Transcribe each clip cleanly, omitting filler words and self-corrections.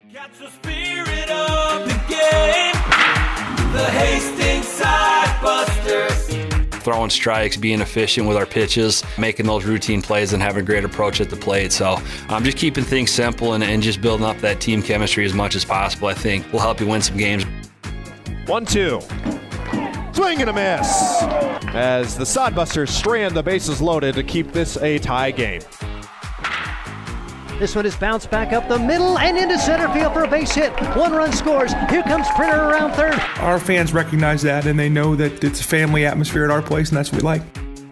Catch the spirit of the game, the Hastings Sidebusters. Throwing strikes, being efficient with our pitches, making those routine plays, and having a great approach at the plate. So I'm just keeping things simple and just building up that team chemistry as much as possible, I think will help you win some games. 1-2. Swing and a miss as the Sodbusters strand the bases loaded to keep this a tie game. This one is bounced back up the middle and into center field for a base hit. 1 run scores. Here comes Printer around third. Our fans recognize that, and they know that it's a family atmosphere at our place, and that's what we like.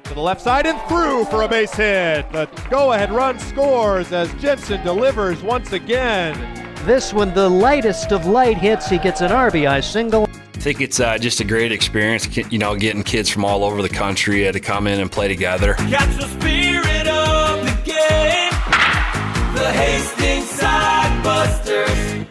To the left side and through for a base hit. The go-ahead run scores as Jensen delivers once again. This one, the lightest of light hits. He gets an RBI single. I think it's just a great experience, getting kids from all over the country to come in and play together. Catch the spirit of the game, the Hastings Sidebusters.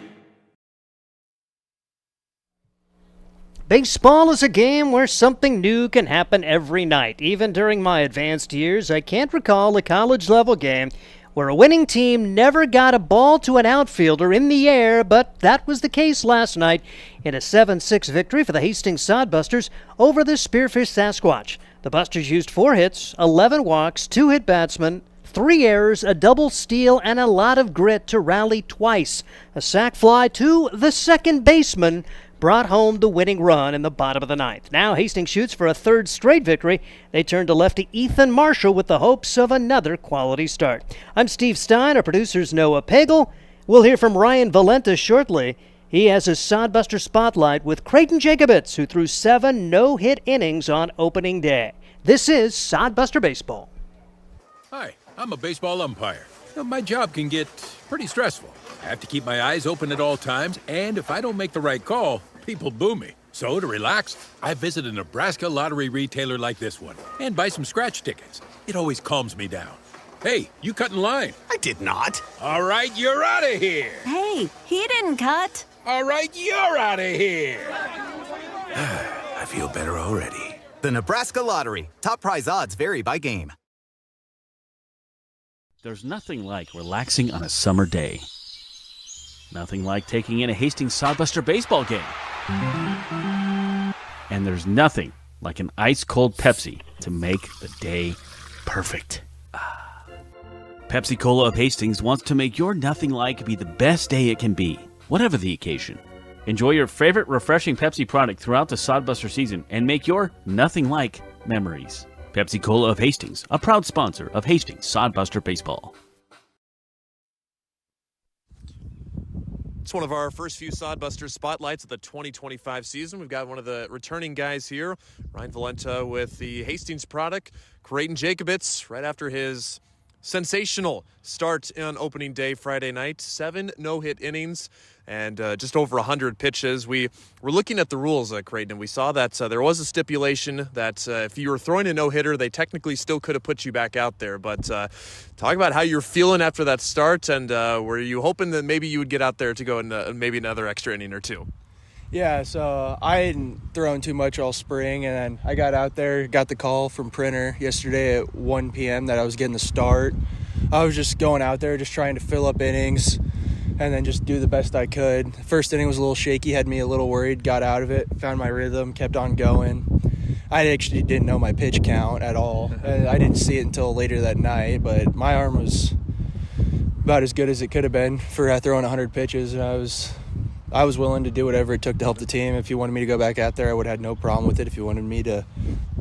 Baseball is a game where something new can happen every night. Even during my advanced years, I can't recall a college-level game where a winning team never got a ball to an outfielder in the air, but that was the case last night in a 7-6 victory for the Hastings Sodbusters over the Spearfish Sasquatch. The Busters used 4 hits, 11 walks, 2 hit batsmen, 3 errors, a double steal, and a lot of grit to rally twice. A sac fly to the second baseman brought home the winning run in the bottom of the ninth. Now Hastings shoots for a 3rd straight victory. They turn to lefty Ethan Marshall with the hopes of another quality start. I'm Steve Stein. Our producer's Noah Pagel. We'll hear from Ryan Valenta shortly. He has his Sodbuster spotlight with Kraton Jacobitz, who threw 7 no-hit innings on opening day. This is Sodbuster Baseball. Hi, I'm a baseball umpire. My job can get pretty stressful. I have to keep my eyes open at all times, and if I don't make the right call, people boo me. So to relax, I visit a Nebraska lottery retailer like this one and buy some scratch tickets. It always calms me down. Hey, you cut in line. I did not. All right, you're out of here. Hey, he didn't cut. All right, you're out of here. I feel better already. The Nebraska Lottery. Top prize odds vary by game. There's nothing like relaxing on a summer day. Nothing like taking in a Hastings Sodbuster baseball game. And there's nothing like an ice-cold Pepsi to make the day perfect. Pepsi Cola of Hastings wants to make your nothing like be the best day it can be, whatever the occasion. Enjoy your favorite refreshing Pepsi product throughout the Sodbuster season and make your nothing like memories. Pepsi Cola of Hastings, a proud sponsor of Hastings Sodbuster Baseball. It's one of our first few Sodbuster spotlights of the 2025 season. We've got one of the returning guys here, Ryan Valenta with the Hastings product, Kraton Jacobitz, right after his sensational start on opening day Friday night. 7 no-hit innings and just over 100 pitches. We were looking at the rules, Kraton, and we saw that there was a stipulation that if you were throwing a no-hitter, they technically still could have put you back out there. But talk about how you're feeling after that start, and were you hoping that maybe you would get out there to go in maybe another extra inning or two? Yeah, so I hadn't thrown too much all spring, and then I got out there, got the call from Printer yesterday at 1 p.m. that I was getting the start. I was just going out there, just trying to fill up innings and then just do the best I could. First inning was a little shaky, had me a little worried, got out of it, found my rhythm, kept on going. I actually didn't know my pitch count at all, and I didn't see it until later that night, but my arm was about as good as it could have been for throwing 100 pitches, and I was willing to do whatever it took to help the team. If you wanted me to go back out there, I would have had no problem with it. If you wanted me to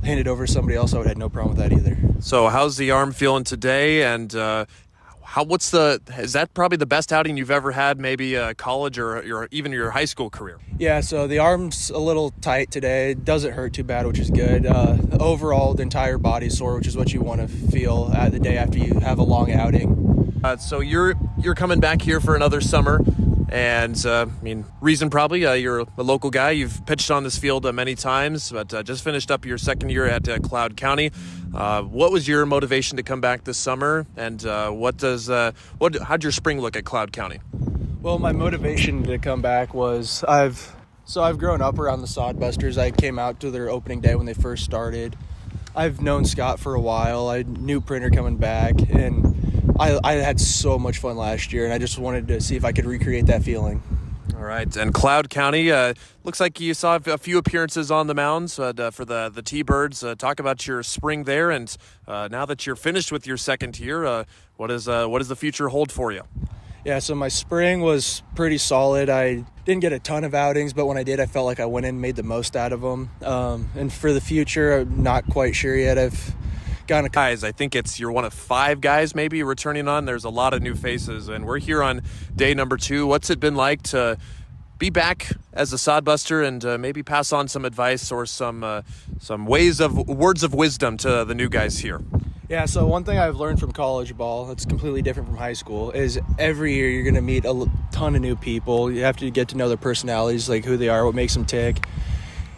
hand it over to somebody else, I would have had no problem with that either. So how's the arm feeling today? And is that probably the best outing you've ever had, maybe college or even your high school career? Yeah, so the arm's a little tight today. It doesn't hurt too bad, which is good. Overall, the entire body's sore, which is what you want to feel the day after you have a long outing. So you're coming back here for another summer. And, reason probably, you're a local guy. You've pitched on this field many times, but just finished up your second year at Cloud County. What was your motivation to come back this summer? And how'd your spring look at Cloud County? Well, my motivation to come back was I've grown up around the Sodbusters. I came out to their opening day when they first started. I've known Scott for a while. I knew Printer coming back, and I had so much fun last year, and I just wanted to see if I could recreate that feeling. All right, and Cloud County, looks like you saw a few appearances on the mounds for the T-Birds. Talk about your spring there, and now that you're finished with your second year, what does the future hold for you? Yeah, so my spring was pretty solid. I didn't get a ton of outings, but when I did, I felt like I went in and made the most out of them. And for the future, I'm not quite sure yet. I've gotten guys, I think you're one of 5 guys maybe returning on. There's a lot of new faces, and we're here on day number 2. What's it been like to be back as a sodbuster and maybe pass on some advice or some words of wisdom to the new guys here? Yeah, so one thing I've learned from college ball that's completely different from high school is every year you're going to meet a ton of new people. You have to get to know their personalities, like who they are, what makes them tick.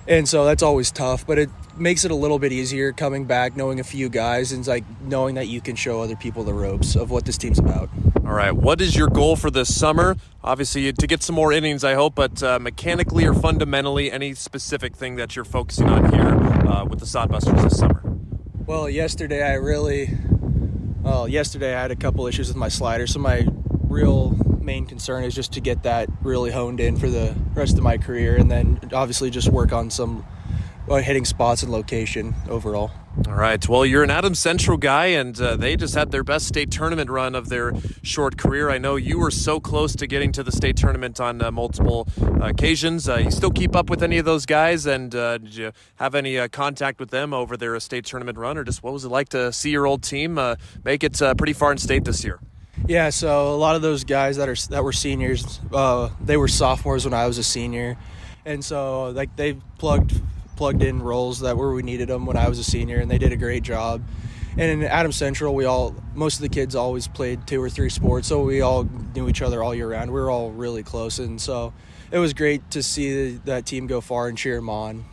And so that's always tough, but it makes it a little bit easier coming back, knowing a few guys, and like knowing that you can show other people the ropes of what this team's about. All right, what is your goal for this summer? Obviously, to get some more innings, I hope, but mechanically or fundamentally, any specific thing that you're focusing on here with the Sodbusters this summer? Well, yesterday I had a couple issues with my slider, so my real main concern is just to get that really honed in for the rest of my career, and then obviously just work on some hitting spots and location overall. All right. Well, you're an Adams Central guy, and they just had their best state tournament run of their short career. I know you were so close to getting to the state tournament on multiple occasions. You still keep up with any of those guys, and did you have any contact with them over their state tournament run, or just what was it like to see your old team make it pretty far in state this year? Yeah, so a lot of those guys that were seniors, they were sophomores when I was a senior, and so like they plugged in roles that where we needed them when I was a senior, and they did a great job. And in Adams Central, most of the kids always played 2 or 3 sports, so we all knew each other all year round. We were all really close, and so it was great to see that team go far and cheer them on.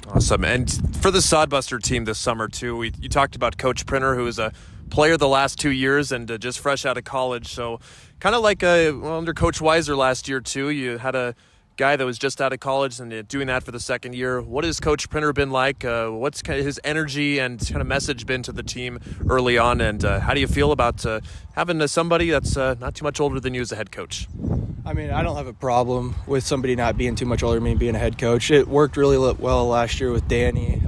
Awesome. And for the Sodbuster team this summer too, you talked about Coach Printer, who is a player the last 2 years and just fresh out of college. So kind of like under Coach Weiser last year too, you had a guy that was just out of college and doing that for the second year. What has Coach Printer been like? What's kind of his energy and kind of message been to the team early on? And how do you feel about having somebody that's not too much older than you as a head coach? I mean, I don't have a problem with somebody not being too much older than me being a head coach. It worked really well last year with Danny.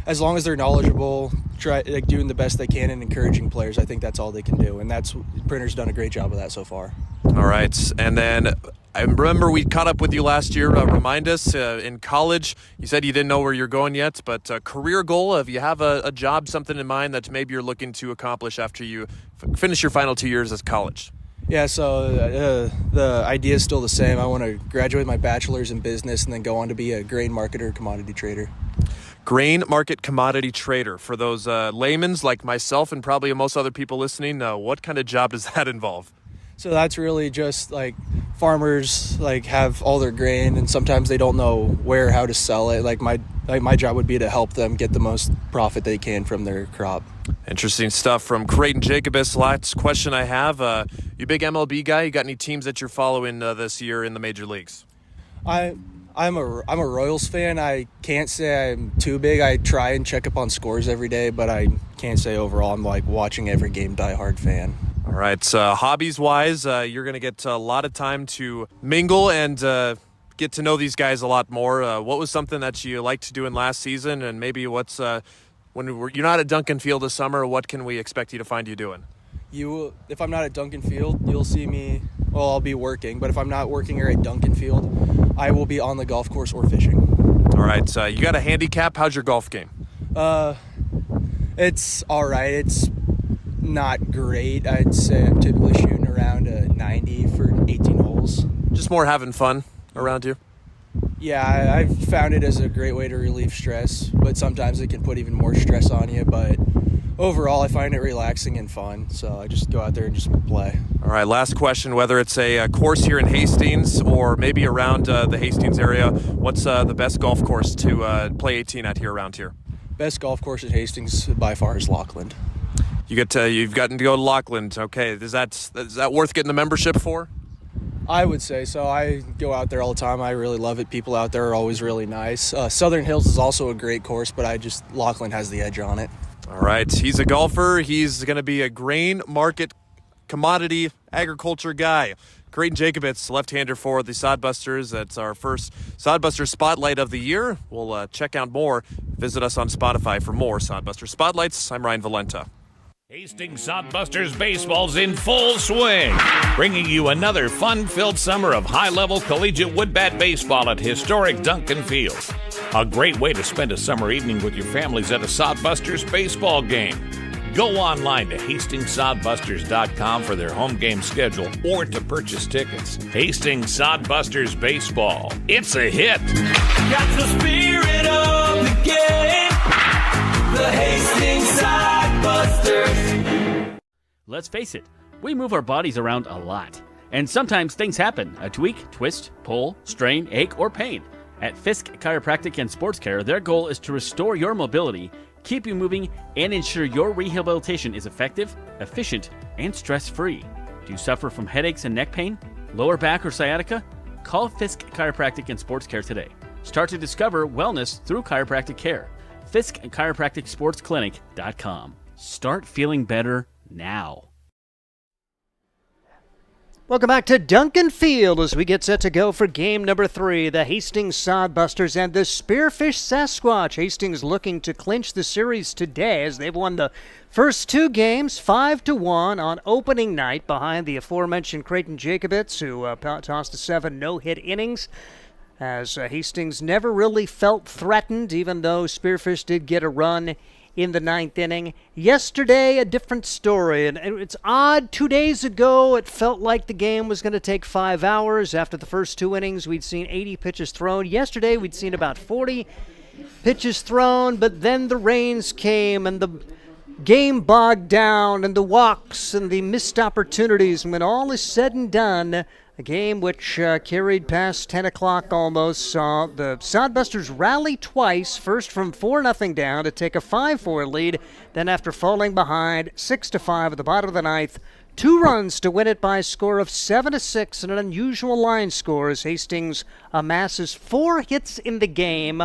As long as they're knowledgeable, doing the best they can and encouraging players, I think that's all they can do. And Printer's done a great job of that so far. All right. And then I remember we caught up with you last year. Remind us, in college, you said you didn't know where you're going yet, but career goal, if you have a job, something in mind that maybe you're looking to accomplish after you finish your final 2 years as college? Yeah, so the idea is still the same. I want to graduate my bachelor's in business and then go on to be a grain marketer, commodity trader. Grain market commodity trader. For those laymen's like myself and probably most other people listening, what kind of job does that involve? So that's really just like farmers have all their grain, and sometimes they don't know how to sell it. My job would be to help them get the most profit they can from their crop. Interesting stuff from Kraton Jacobitz. Last question I have: you big MLB guy? You got any teams that you're following this year in the major leagues? I'm a Royals fan. I can't say I'm too big. I try and check up on scores every day, but I can't say overall I'm watching every game diehard fan. All right, hobbies-wise, you're going to get a lot of time to mingle and get to know these guys a lot more. What was something that you liked doing last season, and maybe what's when you're not at Duncan Field this summer, what can we expect you to find you doing? If I'm not at Duncan Field, you'll see me. Well, I'll be working, but if I'm not working here at Duncan Field, I will be on the golf course or fishing. All right, you got a handicap. How's your golf game? It's all right. It's not great. I'd say I'm typically shooting around a 90 for 18 holes. Just more having fun around here? Yeah, I've found it as a great way to relieve stress, but sometimes it can put even more stress on you. But overall, I find it relaxing and fun, so I just go out there and just play. All right, last question, whether it's a course here in Hastings or maybe around the Hastings area, what's the best golf course to play 18 at here around here? Best golf course in Hastings by far is Lockland. You've gotten to go to Lockland. Okay, is that worth getting the membership for? I would say so. I go out there all the time. I really love it. People out there are always really nice. Southern Hills is also a great course, but Lockland has the edge on it. All right, he's a golfer. He's going to be a grain market commodity agriculture guy. Kraton Jacobitz, left-hander for the Sodbusters. That's our first Sodbuster Spotlight of the year. We'll check out more. Visit us on Spotify for more Sodbuster Spotlights. I'm Ryan Valenta. Hastings Sodbusters baseball's in full swing, bringing you another fun-filled summer of high-level collegiate wood-bat baseball at historic Duncan Field. A great way to spend a summer evening with your families at a Sodbusters baseball game. Go online to HastingsSodbusters.com for their home game schedule or to purchase tickets. Hastings Sodbusters Baseball. It's a hit. Got the spirit of the game. The Hastings Sodbusters. Let's face it, we move our bodies around a lot. And sometimes things happen. A tweak, twist, pull, strain, ache, or pain. At Fisk Chiropractic and Sports Care, their goal is to restore your mobility, keep you moving, and ensure your rehabilitation is effective, efficient, and stress-free. Do you suffer from headaches and neck pain, lower back or sciatica? Call Fisk Chiropractic and Sports Care today. Start to discover wellness through chiropractic care. Fisk Chiropractic Sports Clinic.com. Start feeling better now. Welcome back to Duncan Field as we get set to go for game number 3. The Hastings Sodbusters and the Spearfish Sasquatch. Hastings looking to clinch the series today as they've won the first 2 games 5-1 on opening night behind the aforementioned Kraton Jacobitz, who tossed a 7 no-hit innings. As Hastings never really felt threatened, even though Spearfish did get a run in the 9th inning. Yesterday, a different story, and it's odd. 2 days ago, it felt like the game was going to take 5 hours. After the first 2 innings, we'd seen 80 pitches thrown. Yesterday, we'd seen about 40 pitches thrown, but then the rains came, and the game bogged down, and the walks, and the missed opportunities. And when all is said and done, a game which carried past 10 o'clock almost saw the Sodbusters rally twice, first from 4-0 down to take a 5-4 lead, then after falling behind 6-5 at the bottom of the 9th, 2 runs to win it by a score of 7-6 and an unusual line score as Hastings amasses 4 hits in the game.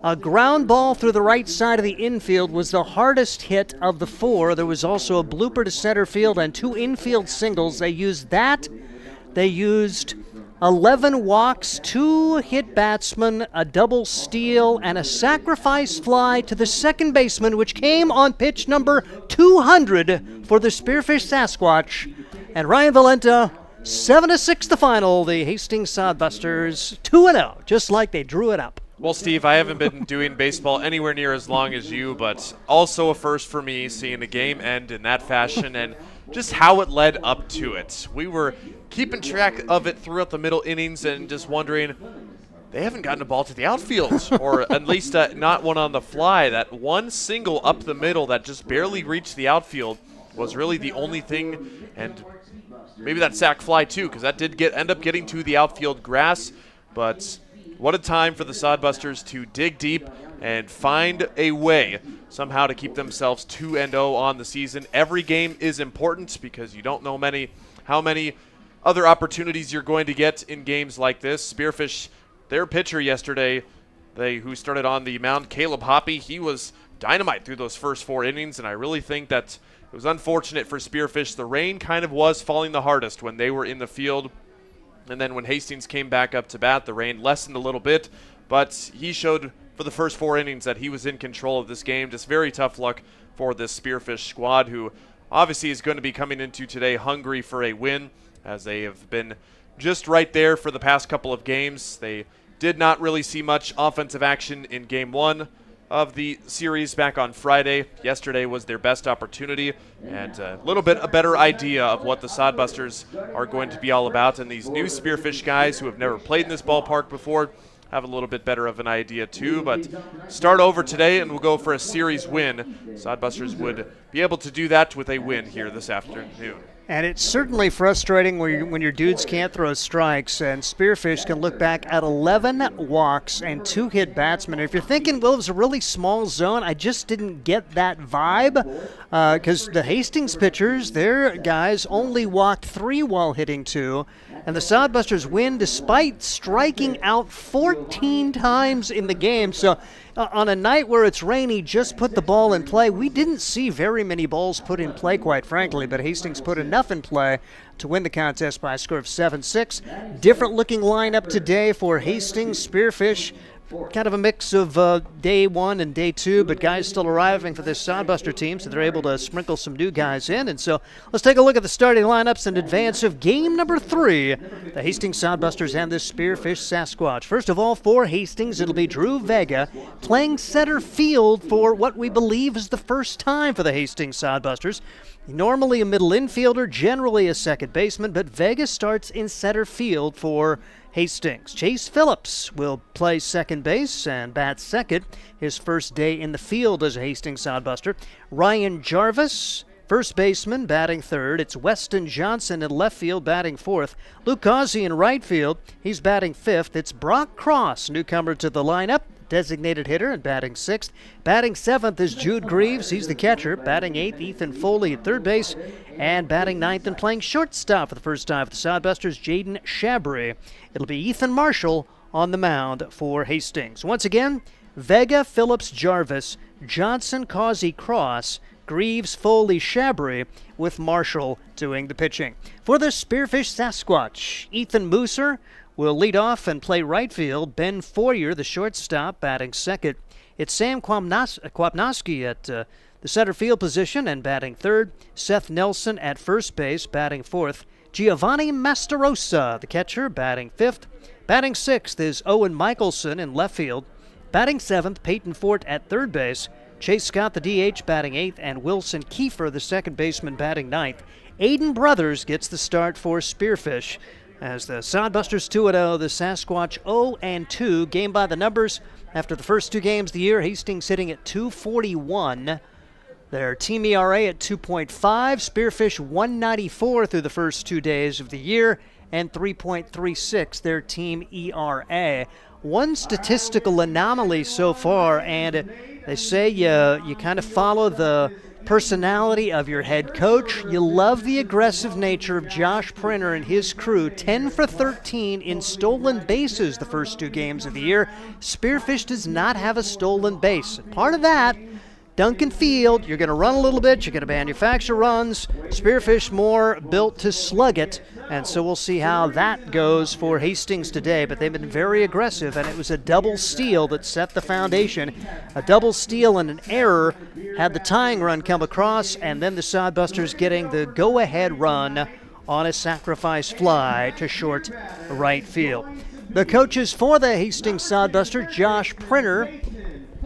A ground ball through the right side of the infield was the hardest hit of the 4. There was also a blooper to center field and 2 infield singles. They used that. They used 11 walks, 2 hit batsmen, a double steal, and a sacrifice fly to the second baseman, which came on pitch number 200 for the Spearfish Sasquatch. And Ryan Valenta, 7-6 the final. The Hastings Sodbusters 2-0, just like they drew it up. Well, Steve, I haven't been doing baseball anywhere near as long as you, but also a first for me seeing a game end in that fashion and just how it led up to it. We were keeping track of it throughout the middle innings and just wondering, they haven't gotten a ball to the outfield, or at least not one on the fly. That one single up the middle that just barely reached the outfield was really the only thing, and maybe that sac fly too, because that did end up getting to the outfield grass. But what a time for the Sodbusters to dig deep and find a way somehow to keep themselves 2-0 on the season. Every game is important because you don't know how many other opportunities you're going to get in games like this. Spearfish, their pitcher yesterday, who started on the mound, Caleb Hoppy, he was dynamite through those first 4 innings, and I really think that it was unfortunate for Spearfish. The rain kind of was falling the hardest when they were in the field, and then when Hastings came back up to bat, the rain lessened a little bit, but he showed for the first 4 innings that he was in control of this game. Just very tough luck for this Spearfish squad, who obviously is going to be coming into today hungry for a win, as they have been just right there for the past couple of games. They did not really see much offensive action in Game 1 of the series back on Friday. Yesterday was their best opportunity, and a little bit a better idea of what the Sodbusters are going to be all about. And these new Spearfish guys who have never played in this ballpark before have a little bit better of an idea too. But start over today and we'll go for a series win. Sodbusters would be able to do that with a win here this afternoon. And it's certainly frustrating when your dudes can't throw strikes, and Spearfish can look back at 11 walks and 2 hit batsmen. If you're thinking, well, it was a really small zone, I just didn't get that vibe, because the Hastings pitchers, their guys, only walked 3 while hitting 2, and the Sodbusters win despite striking out 14 times in the game. So On a night where it's rainy, just put the ball in play. We didn't see very many balls put in play, quite frankly, but Hastings put enough in play to win the contest by a score of 7-6. Different looking lineup today for Hastings. Spearfish, kind of a mix of day one and day two, but guys still arriving for this Sodbuster team, so they're able to sprinkle some new guys in. And so let's take a look at the starting lineups in advance of game number 3. The Hastings Sodbusters and this Spearfish Sasquatch. First of all, for Hastings, it'll be Drew Vega playing center field for what we believe is the first time for the Hastings Sodbusters. Normally a middle infielder, generally a second baseman, but Vega starts in center field for Hastings. Chase Phillips will play second base and bat second, his first day in the field as a Hastings Sodbuster. Ryan Jarvis, first baseman, batting third. It's Weston Johnson in left field, batting fourth. Luke Causey in right field, he's batting fifth. It's Brock Cross, newcomer to the lineup, designated hitter, and batting sixth. Batting seventh is Jude Greaves. He's the catcher. Batting eighth, Ethan Foley at third base. And batting ninth and playing shortstop for the first time for the Sodbusters, Jaden Shabry. It'll be Ethan Marshall on the mound for Hastings. Once again, Vega, Phillips, Jarvis, Johnson, Causey, Cross, Greaves, Foley, Shabry, with Marshall doing the pitching. For the Spearfish Sasquatch, Ethan Mooser will lead off and play right field. Ben Foyer, the shortstop, batting second. It's Sam Kwapnowski at the center field position and batting third. Seth Nelson at first base, batting fourth. Giovanni Mastarosa, the catcher, batting fifth. Batting sixth is Owen Michelson in left field. Batting seventh, Peyton Fort at third base. Chase Scott, the DH, batting eighth, and Wilson Kiefer, the second baseman, batting ninth. Aiden Brothers gets the start for Spearfish. As the Sodbusters 2-0, the Sasquatch 0-2. Game by the numbers. After the first 2 games of the year, Hastings sitting at 241. Their team ERA at 2.5. Spearfish 194 through the first 2 days of the year, and 3.36 their team ERA. One statistical anomaly so far, and they say you kind of follow the personality of your head coach. You love the aggressive nature of Josh Printer and his crew. 10 for 13 in stolen bases the first 2 games of the year. Spearfish does not have a stolen base. Part of that, Duncan Field, you're going to run a little bit, you're going to manufacture runs. Spearfish more built to slug it, and so we'll see how that goes for Hastings today. But they've been very aggressive, and it was a double steal that set the foundation. A double steal and an error had the tying run come across, and then the Sodbusters getting the go-ahead run on a sacrifice fly to short right field. The coaches for the Hastings Sodbuster, Josh Printer,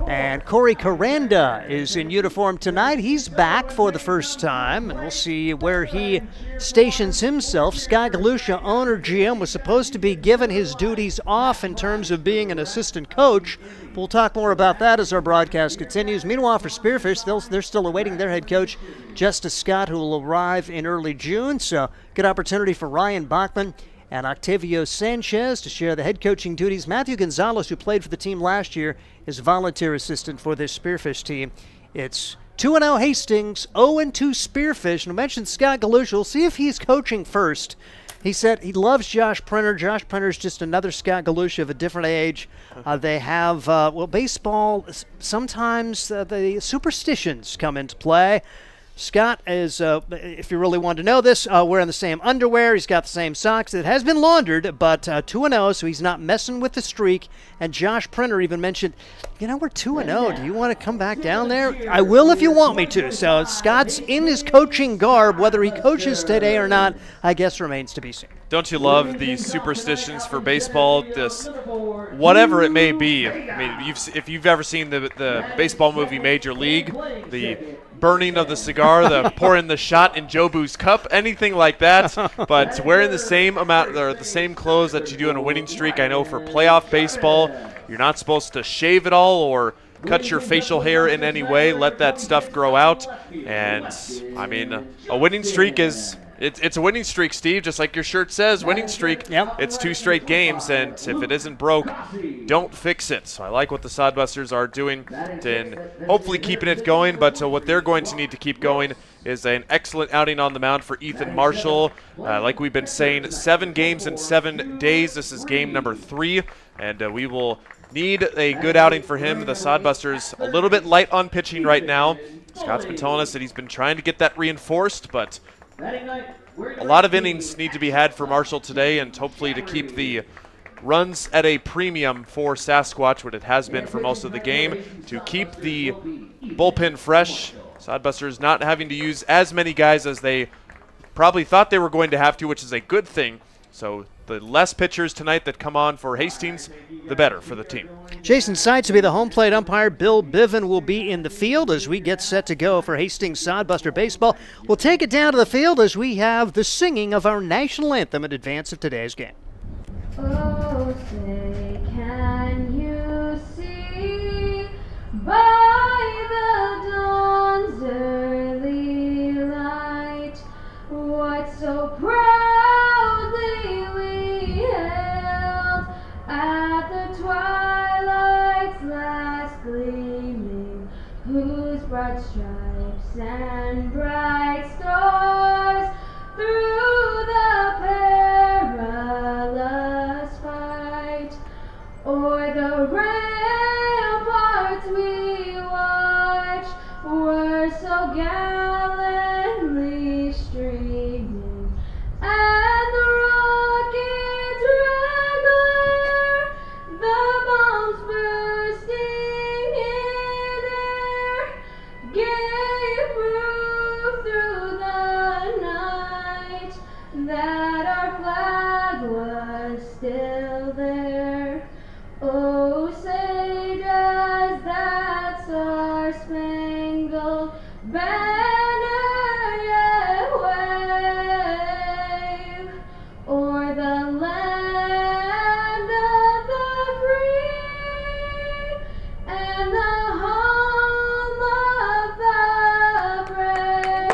and Corey Caranda is in uniform tonight. He's back for the first time, and we'll see where he stations himself. Sky Galusha, owner GM, was supposed to be given his duties off in terms of being an assistant coach. We'll talk more about that as our broadcast continues. Meanwhile, for Spearfish, they're still awaiting their head coach, Justice Scott, who will arrive in early June. So good opportunity for Ryan Bachman and Octavio Sanchez to share the head coaching duties. Matthew Gonzalez, who played for the team last year, is volunteer assistant for this Spearfish team. It's 2-0 Hastings, 0-2 Spearfish. And I mentioned Scott Galusha. We'll see if he's coaching first. He said he loves Josh Printer. Josh Printer's just another Scott Galusha of a different age. They have, baseball, sometimes the superstitions come into play. Scott is, if you really want to know this, wearing the same underwear. He's got the same socks. It has been laundered, but 2-0, so he's not messing with the streak. And Josh Printer even mentioned, we're 2-0. Do you want to come back down there? I will if you want me to. So Scott's in his coaching garb. Whether he coaches today or not, I guess remains to be seen. Don't you love the superstitions for baseball? This, whatever it may be. I mean, if you've ever seen the baseball movie Major League, the burning of the cigar, the pouring the shot in Jobu's cup, anything like that. But wearing the same amount or the same clothes that you do in a winning streak. I know for playoff baseball, you're not supposed to shave it all or cut your facial hair in any way. Let that stuff grow out. And I mean, a winning streak is. It's a winning streak, Steve, just like your shirt says, winning streak. Yep. It's 2 straight games, and if it isn't broke, don't fix it. So I like what the Sodbusters are doing and hopefully keeping it going, but what they're going to need to keep going is an excellent outing on the mound for Ethan Marshall. Like we've been saying, 7 games in 7 days. This is game number 3, and we will need a good outing for him. The Sodbusters a little bit light on pitching right now. Scott's been telling us that he's been trying to get that reinforced, but a lot of innings need to be had for Marshall today, and hopefully to keep the runs at a premium for Sasquatch, what it has been for most of the game, to keep the bullpen fresh. Sodbusters not having to use as many guys as they probably thought they were going to have to, which is a good thing. So the less pitchers tonight that come on for Hastings, the better for the team. Jason Seitz will be the home plate umpire. Bill Biven will be in the field as we get set to go for Hastings Sodbuster Baseball. We'll take it down to the field as we have the singing of our national anthem in advance of today's game. Oh, say, can you see by the dawn's early light what so proudly we hailed at the twilight's last gleaming, whose broad stripes and bright stars through the perilous fight o'er the ramparts we watched were so gallantly streaming, and the rockets' red glare, the bombs bursting in air, gave proof through the night that our flag was still there. Oh, say does that star-spangled banner yet wave o'er the land of the free and the home of the brave?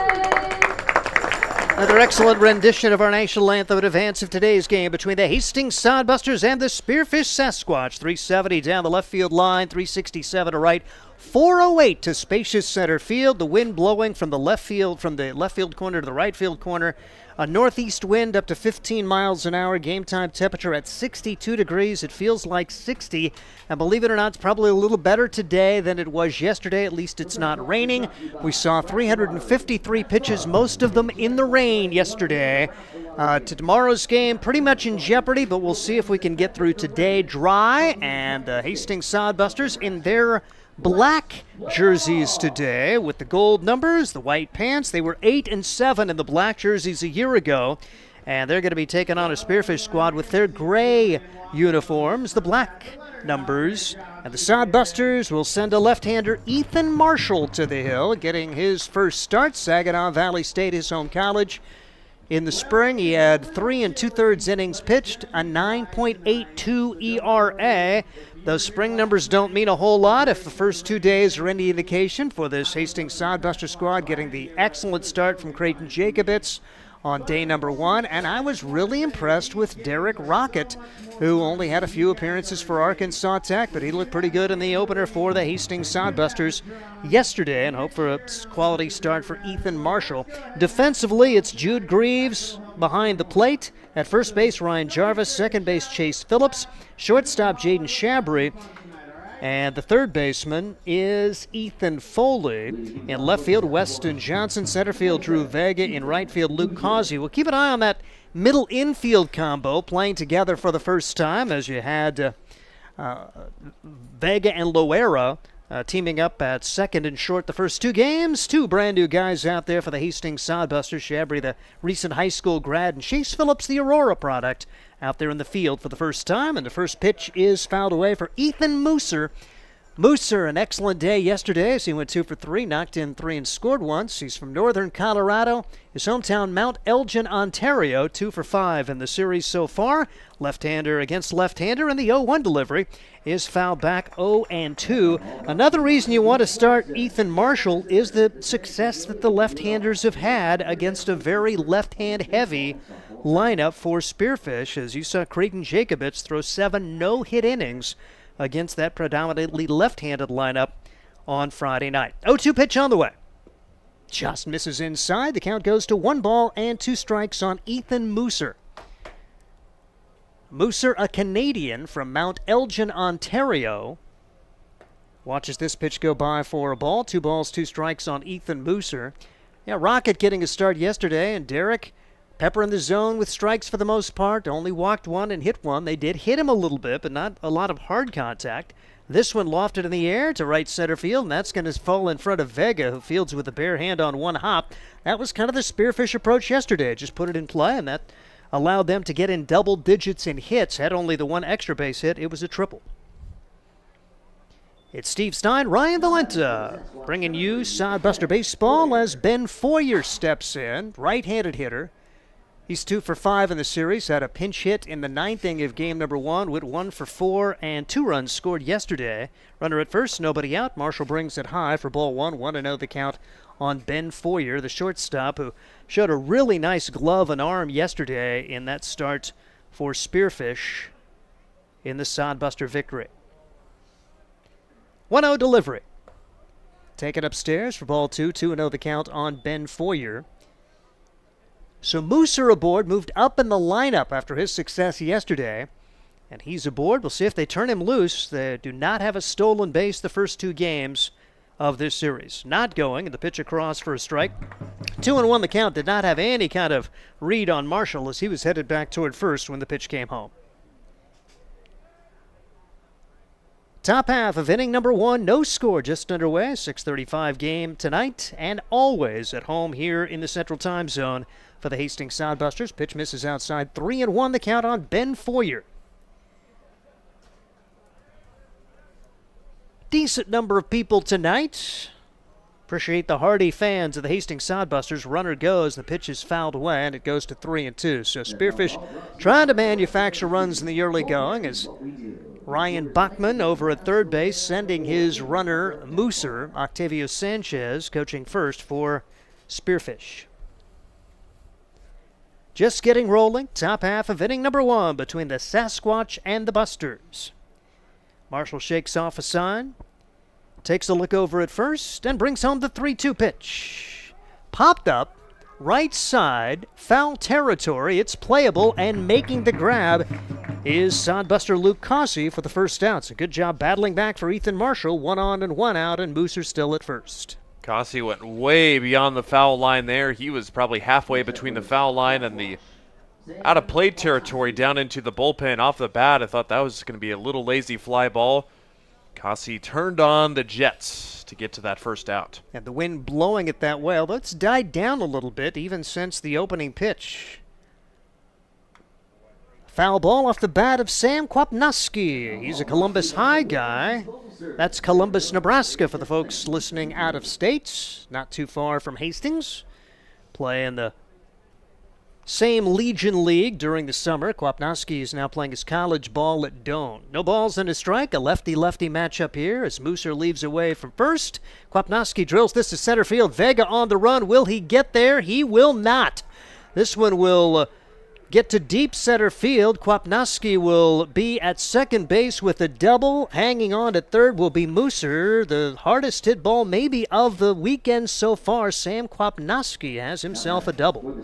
Another excellent rendition of our national anthem in advance of today's game between the Hastings Sodbusters and the Spearfish Sasquatch. 370 down the left field line, 367 to right, 408 to spacious center field. The wind blowing from the left field corner to the right field corner. A northeast wind up to 15 miles an hour. Game time temperature at 62 degrees. It feels like 60. And believe it or not, it's probably a little better today than it was yesterday. At least it's not raining. We saw 353 pitches, most of them in the rain yesterday. To tomorrow's game, pretty much in jeopardy, but we'll see if we can get through today dry. And the Hastings Sodbusters in their black jerseys today with the gold numbers, the white pants. They were 8 and 7 in the black jerseys a year ago, and they're going to be taking on a Spearfish squad with their gray uniforms, the black numbers. And the Sodbusters will send a left-hander, Ethan Marshall, to the hill, getting his first start. Saginaw Valley State, his home college. In the spring, he had 3 2/3 innings pitched, a 9.82 ERA. Those spring numbers don't mean a whole lot if the first 2 days are any indication for this Hastings Sodbuster squad, getting the excellent start from Kraton Jacobitz on day number 1. And I was really impressed with Derek Rocket, who only had a few appearances for Arkansas Tech, but he looked pretty good in the opener for the Hastings Sodbusters yesterday, and hope for a quality start for Ethan Marshall. Defensively, it's Jude Greaves behind the plate. At first base, Ryan Jarvis. Second base, Chase Phillips. Shortstop, Jaden Shabry. And the third baseman is Ethan Foley. In left field, Weston Johnson. Center field, Drew Vega. In right field, Luke Causey. We'll keep an eye on that middle infield combo playing together for the first time, as you had Vega and Loera teaming up at second and short the first 2 games. 2 brand new guys out there for the Hastings Sodbusters. Shabry, the recent high school grad, and Chase Phillips, the Aurora product, out there in the field for the first time. And the first pitch is fouled away for Ethan Mooser. Mooser, an excellent day yesterday as he went 2 for 3, knocked in 3 and scored once. He's from northern Colorado, his hometown Mount Elgin, Ontario. 2 for 5 in the series so far. Left-hander against left-hander, and the 0-1 delivery is fouled back 0-2. Another reason you want to start Ethan Marshall is the success that the left-handers have had against a very left-hand heavy lineup for Spearfish, as you saw Kraton Jacobitz throw 7 no-hit innings against that predominantly left-handed lineup on Friday night. 0-2 pitch on the way. Just misses inside. The count goes to 1 ball and 2 strikes on Ethan Mooser. Mooser, a Canadian from Mount Elgin, Ontario, watches this pitch go by for a ball. 2 balls, 2 strikes on Ethan Mooser. Yeah, Rocket getting a start yesterday, and Derek Pepper in the zone with strikes for the most part. Only walked 1 and hit 1. They did hit him a little bit, but not a lot of hard contact. This one lofted in the air to right center field, and that's going to fall in front of Vega, who fields with a bare hand on 1 hop. That was kind of the Spearfish approach yesterday. Just put it in play, and that allowed them to get in double digits in hits. Had only the 1 extra base hit, it was a triple. It's Steve Stein, Ryan Valenta, bringing you Sodbuster Baseball as Ben Foyer steps in, right-handed hitter. He's 2 for 5 in the series, had a pinch hit in the 9th inning of game number 1, with 1 for 4 and 2 runs scored yesterday. Runner at first, nobody out. Marshall brings it high for ball 1, 1-0 the count on Ben Foyer, the shortstop, who showed a really nice glove and arm yesterday in that start for Spearfish in the Sodbuster victory. 1-0 delivery. Taken upstairs for ball 2, 2-0 the count on Ben Foyer. So Mooser aboard, moved up in the lineup after his success yesterday. And he's aboard. We'll see if they turn him loose. They do not have a stolen base the first 2 games of this series. Not going, and the pitch across for a strike. 2-1 the count. Did not have any kind of read on Marshall as he was headed back toward first when the pitch came home. Top half of inning number 1, no score, just underway. 6:35 game tonight, and always at home here in the Central Time Zone for the Hastings Sodbusters. Pitch misses outside. 3-1 the count on Ben Foyer. Decent number of people tonight. Appreciate the hardy fans of the Hastings Sodbusters. Runner goes, the pitch is fouled away, and it goes to 3-2. So Spearfish trying to manufacture runs in the early going as Ryan Bachman over at third base, sending his runner, Mooser, Octavio Sanchez, coaching first for Spearfish. Just getting rolling, top half of inning number 1 between the Sasquatch and the Busters. Marshall shakes off a sign, takes a look over at first, and brings home the 3-2 pitch. Popped up, right side, foul territory. It's playable, and making the grab is Sodbuster Luke Cossey for the first out. So good job battling back for Ethan Marshall. 1 on and 1 out, and Mooser still at first. Cossey went way beyond the foul line there. He was probably halfway between the foul line and the out-of-play territory down into the bullpen off the bat. I thought that was going to be a little lazy fly ball. Cossey turned on the jets to get to that first out. And the wind blowing it that way, although it's died down a little bit even since the opening pitch. Foul ball off the bat of Sam Kwapnowski. He's a Columbus High guy. That's Columbus, Nebraska for the folks listening out of state. Not too far from Hastings. Play in the same Legion League during the summer. Kwapnowski is now playing his college ball at Doane. No balls and a strike. A lefty-lefty matchup here as Mooser leaves away from first. Kwapnowski drills this to center field. Vega on the run. Will he get there? He will not. This one will get to deep center field. Kwapnowski will be at second base with a double. Hanging on at third will be Mooser. The hardest hit ball maybe of the weekend so far. Sam Kwapnowski has himself a double.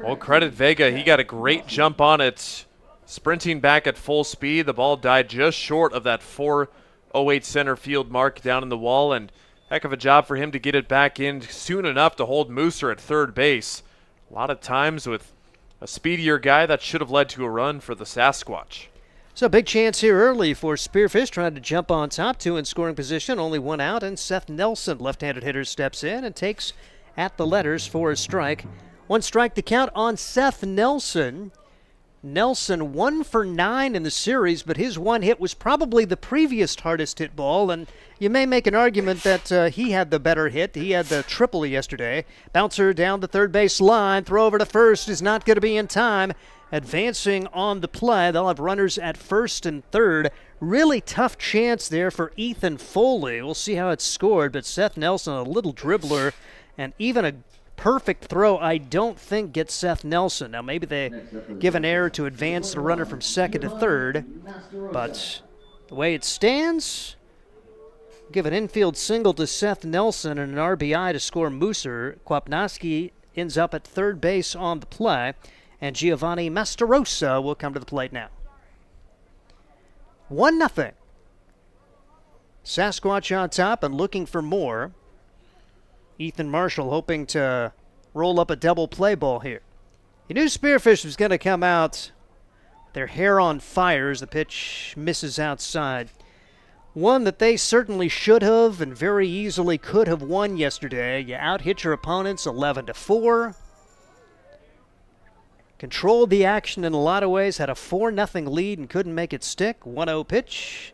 Well, credit Vega. He got a great jump on it. Sprinting back at full speed. The ball died just short of that 4:08 center field mark down in the wall, and heck of a job for him to get it back in soon enough to hold Mooser at third base. A lot of times with a speedier guy, that should have led to a run for the Sasquatch. So big chance here early for Spearfish, trying to jump on top. 2 in scoring position, only 1 out, and Seth Nelson, left-handed hitter, steps in and takes at the letters for a strike. 1 strike to count on Seth Nelson. Nelson 1 for 9 in the series, but his 1 hit was probably the previous hardest hit ball, and you may make an argument that he had the better hit. He had the triple yesterday. Bouncer down the third base line. Throw over to first is not going to be in time. Advancing on the play, they'll have runners at first and third. Really tough chance there for Ethan Foley. We'll see how it's scored, but Seth Nelson, a little dribbler, and even a perfect throw, I don't think, gets Seth Nelson. Now, maybe they give an error to advance the runner from second to third, but the way it stands, give an infield single to Seth Nelson and an RBI to score Mooser. Kwapnowski ends up at third base on the play, and Giovanni Mastarosa will come to the plate now. 1-0. Sasquatch on top and looking for more. Ethan Marshall hoping to roll up a double play ball here. He knew Spearfish was going to come out, their hair on fire as the pitch misses outside. One that they certainly should have and very easily could have won yesterday. You out-hit your opponents 11-4. Controlled the action in a lot of ways, had a 4-0 lead and couldn't make it stick. 1-0 pitch.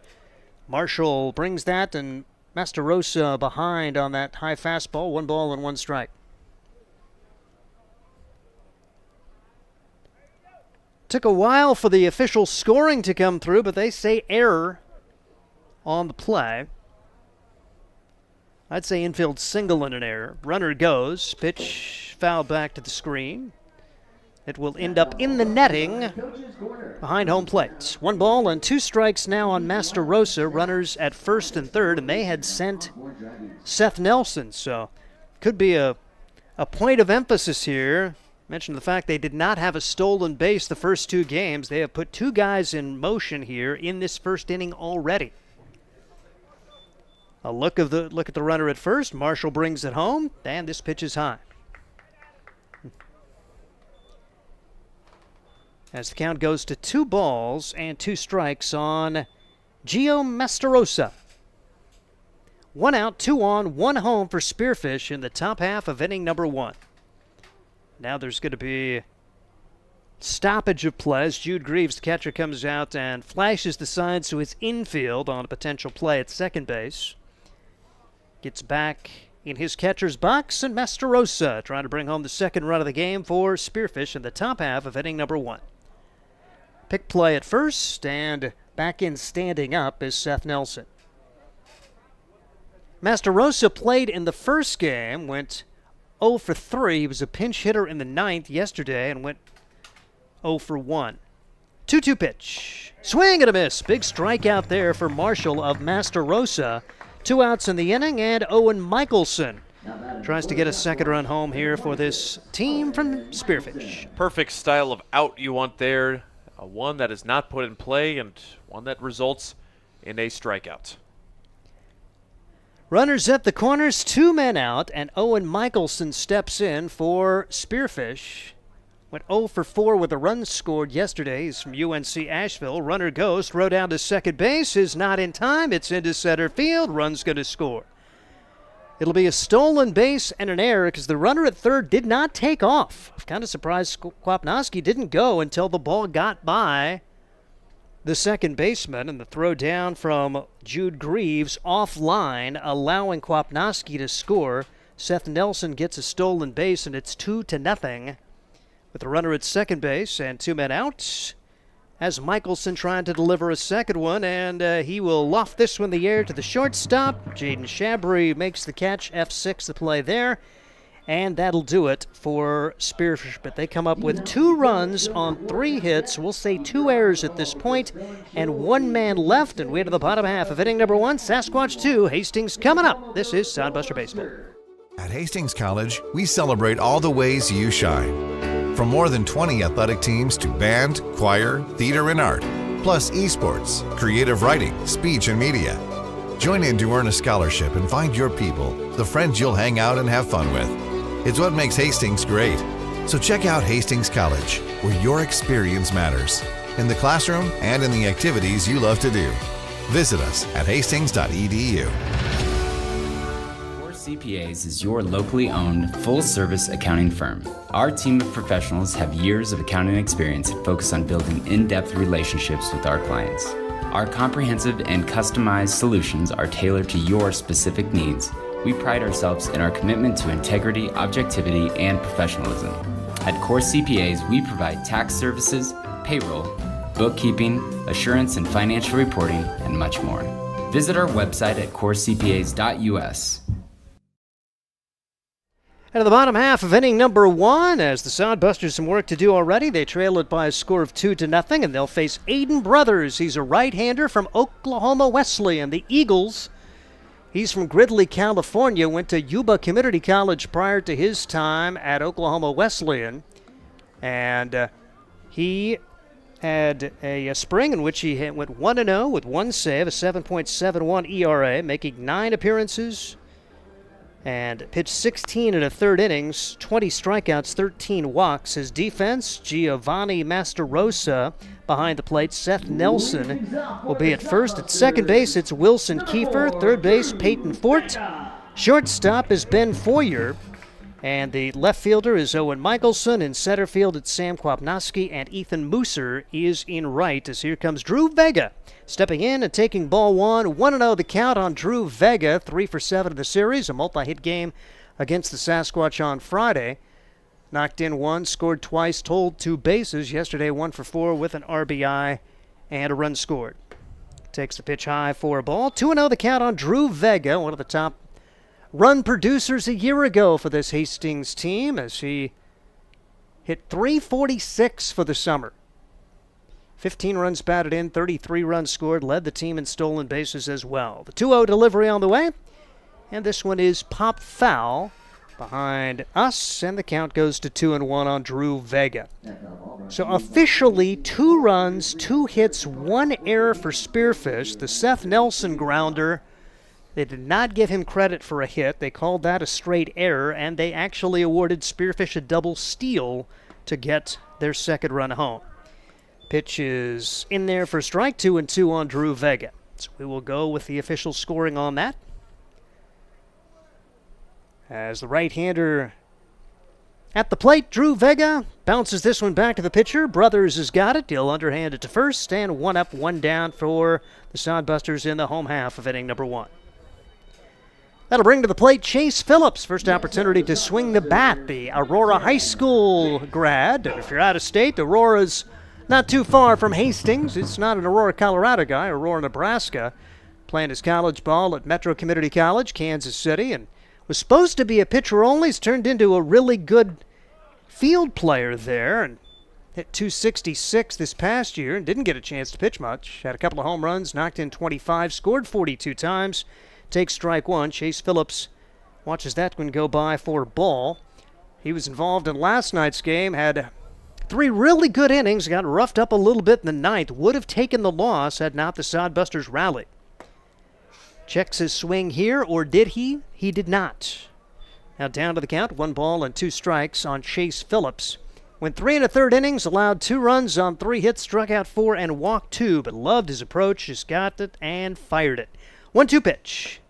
Marshall brings that, and Masterosa behind on that high fastball. 1 ball and 1 strike. Took a while for the official scoring to come through, but they say error on the play. I'd say infield single and an error. Runner goes. Pitch fouled back to the screen. It will end up in the netting behind home plate. 1 ball and 2 strikes now on Masterosa. Runners at first and third, and they had sent Seth Nelson. So could be a point of emphasis here. Mentioned the fact they did not have a stolen base the first 2 games. They have put 2 guys in motion here in this first inning already. A look at the runner at first. Marshall brings it home, and this pitch is high. As the count goes to 2 balls and 2 strikes on Gio Masterosa. 1 out, 2 on, 1 home for Spearfish in the top half of inning number 1. Now there's going to be stoppage of play as Jude Greaves, the catcher, comes out and flashes the sign to his infield on a potential play at second base. Gets back in his catcher's box, and Masterosa trying to bring home the second run of the game for Spearfish in the top half of inning number 1. Pick play at first, and back in standing up is Seth Nelson. Masterosa played in the first game, went 0 for 3. He was a pinch hitter in the 9th yesterday and went 0 for 1. 2-2 pitch. Swing and a miss. Big strikeout there for Marshall of Masterosa. 2 outs in the inning, and Owen Michelson tries to get a second run home here for this team from Spearfish. Perfect style of out you want there. One that is not put in play and one that results in a strikeout. Runners at the corners, 2 men out, and Owen Michelson steps in for Spearfish. Went 0 for 4 with a run scored yesterday. He's from UNC Asheville. Runner goes, throw down to second base, is not in time. It's into center field. Run's going to score. It'll be a stolen base and an error because the runner at third did not take off. I'm kind of surprised Kwapnowski didn't go until the ball got by the second baseman, and the throw down from Jude Greaves offline, allowing Kwapnowski to score. Seth Nelson gets a stolen base, and it's 2-0 with the runner at second base and 2 men out. As Michelson trying to deliver a second one, and he will loft this one in the air to the shortstop. Jaden Shabry makes the catch, F6 the play there, and that'll do it for Spearfish. But they come up with 2 runs on 3 hits. We'll say 2 errors at this point, and 1 man left, and we're to the bottom half of inning number 1. Sasquatch 2, Hastings coming up. This is Soundbuster Baseball. At Hastings College, we celebrate all the ways you shine. From more than 20 athletic teams to band, choir, theater, and art, plus esports, creative writing, speech, and media. Join in to earn a scholarship and find your people, the friends you'll hang out and have fun with. It's what makes Hastings great. So check out Hastings College, where your experience matters, in the classroom and in the activities you love to do. Visit us at hastings.edu. CPAs is your locally owned, full-service accounting firm. Our team of professionals have years of accounting experience and focus on building in-depth relationships with our clients. Our comprehensive and customized solutions are tailored to your specific needs. We pride ourselves in our commitment to integrity, objectivity, and professionalism. At Core CPAs, we provide tax services, payroll, bookkeeping, assurance and financial reporting, and much more. Visit our website at corecpas.us. And at the bottom half of inning number 1, as the Soundbusters some work to do already, they trail it by a score of 2-0, and they'll face Aiden Brothers. He's a right-hander from Oklahoma Wesleyan. The Eagles, he's from Gridley, California, went to Yuba Community College prior to his time at Oklahoma Wesleyan. And he had a spring in which he went 1-0 with one save, a 7.71 ERA, making 9 appearances, and pitched 16 and a third innings, 20 strikeouts, 13 walks. His defense, Giovanni Mastarosa behind the plate. Seth Nelson will be at first. At second base, it's Wilson Kiefer. Third base, Peyton Fort. Shortstop is Ben Foyer. And the left fielder is Owen Michelson. In center field, it's Sam Kwapnowski, and Ethan Mooser is in right, as here comes Drew Vega stepping in and taking ball one. 1-0 the count on Drew Vega, 3 for 7 in the series, a multi-hit game against the Sasquatch on Friday. Knocked in 1, scored twice, told 2 bases. Yesterday, 1 for 4 with an RBI and a run scored. Takes the pitch high for a ball. 2-0 the count on Drew Vega, one of the top run producers a year ago for this Hastings team, as he hit 346 for the summer. 15 runs batted in, 33 runs scored, led the team in stolen bases as well. The 2-0 delivery on the way, and this one is pop foul behind us, and the count goes to 2-1 on Drew Vega. So officially 2 runs, 2 hits, 1 error for Spearfish. The Seth Nelson grounder, they did not give him credit for a hit. They called that a straight error, and they actually awarded Spearfish a double steal to get their second run home. Pitch is in there for strike, 2-2 on Drew Vega. So we will go with the official scoring on that. As the right-hander at the plate, Drew Vega bounces this one back to the pitcher. Brothers has got it. He'll underhand it to first, and 1 up, 1 down for the Sodbusters in the home half of inning number 1. That'll bring to the plate Chase Phillips. First opportunity to swing the bat, the Aurora High School grad. If you're out of state, Aurora's not too far from Hastings. It's not an Aurora, Colorado guy. Aurora, Nebraska. Playing his college ball at Metro Community College, Kansas City, and was supposed to be a pitcher only. He's turned into a really good field player there and hit 266 this past year and didn't get a chance to pitch much. Had a couple of home runs, knocked in 25, scored 42 times. Takes strike 1. Chase Phillips watches that one go by for a ball. He was involved in last night's game, had 3 really good innings, got roughed up a little bit in the ninth. Would have taken the loss had not the Sodbusters rallied. Checks his swing here, or did he? He did not. Now down to the count, 1 ball and 2 strikes on Chase Phillips. Went 3 1/3 innings, allowed 2 runs on 3 hits, struck out 4 and walked 2, but loved his approach, just got it and fired it. 1-2 pitch.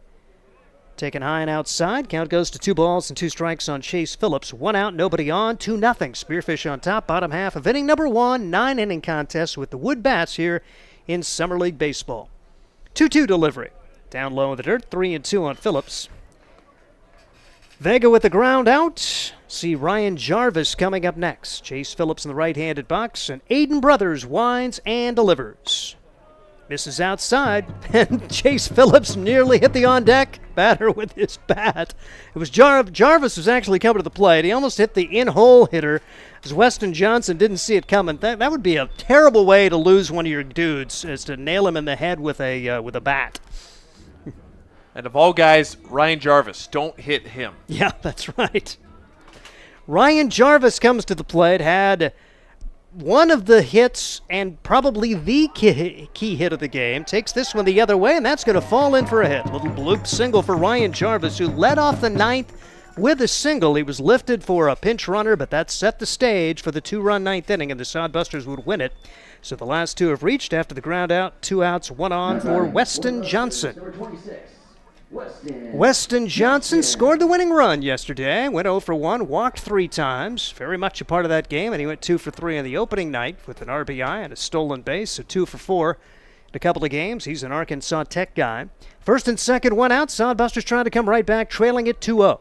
Taken high and outside. Count goes to 2 balls and 2 strikes on Chase Phillips. 1 out, nobody on, 2-0. Spearfish on top, bottom half of inning number 1. 9-inning contest with the Wood Bats here in Summer League Baseball. 2-2 delivery. Down low in the dirt, 3-2 on Phillips. Vega with the ground out. See Ryan Jarvis coming up next. Chase Phillips in the right-handed box, and Aiden Brothers winds and delivers. Misses outside, and Chase Phillips nearly hit the on-deck batter with his bat. It was Jarvis was actually coming to the plate. He almost hit the in-hole hitter, as Weston Johnson didn't see it coming. That would be a terrible way to lose one of your dudes, is to nail him in the head with a bat. And of all guys, Ryan Jarvis, don't hit him. Yeah, that's right. Ryan Jarvis comes to the plate, had one of the hits and probably the key hit of the game. Takes this one the other way, and that's going to fall in for a hit. Little bloop single for Ryan Jarvis, who led off the ninth with a single. He was lifted for a pinch runner, but that set the stage for the 2-run ninth inning, and the Sodbusters would win it. So the last 2 have reached after the ground out. 2 outs, 1 on for Weston Johnson. Weston Johnson scored the winning run yesterday. Went 0 for 1, walked 3 times. Very much a part of that game, and he went 2 for 3 on the opening night with an RBI and a stolen base, so 2 for 4 in a couple of games. He's an Arkansas Tech guy. First and second, 1 out. Sodbusters trying to come right back, trailing it 2-0.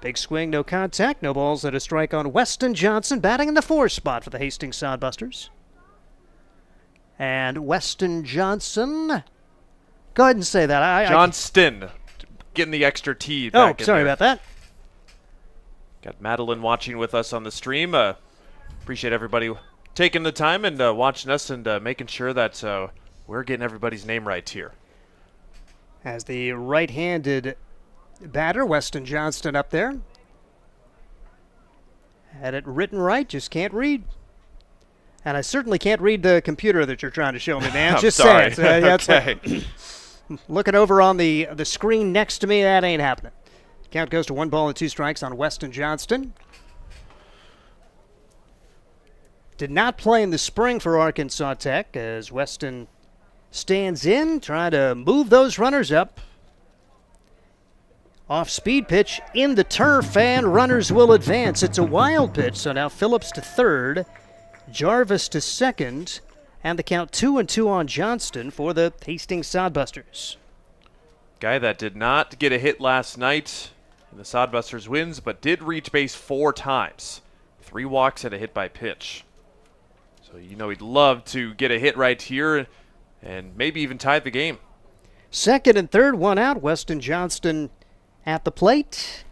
Big swing, no contact, no balls, and a strike on Weston Johnson, batting in the 4 spot for the Hastings Sodbusters. And Weston Johnson, go ahead and say that. Johnston, getting the extra T back in sorry there. about that. Got Madeline watching with us on the stream. Appreciate everybody taking the time and watching us and making sure that we're getting everybody's name right here. As the right-handed batter, Weston Johnston up there. Had it written right, just can't read. And I certainly can't read the computer that you're trying to show me, man. I'm Just sorry. say it. Okay. Looking over on the screen next to me, that ain't happening. Count goes to 1 ball and 2 strikes on Weston Johnston. Did not play in the spring for Arkansas Tech as Weston stands in, trying to move those runners up. Off-speed pitch in the turf, and runners will advance. It's a wild pitch, so now Phillips to third, Jarvis to second, and the count 2-2 on Johnston for the Hastings Sodbusters. Guy that did not get a hit last night in the Sodbusters wins, but did reach base 4 times. 3 walks and a hit by pitch. So you know he'd love to get a hit right here and maybe even tie the game. Second and third, 1 out. Weston Johnston at the plate.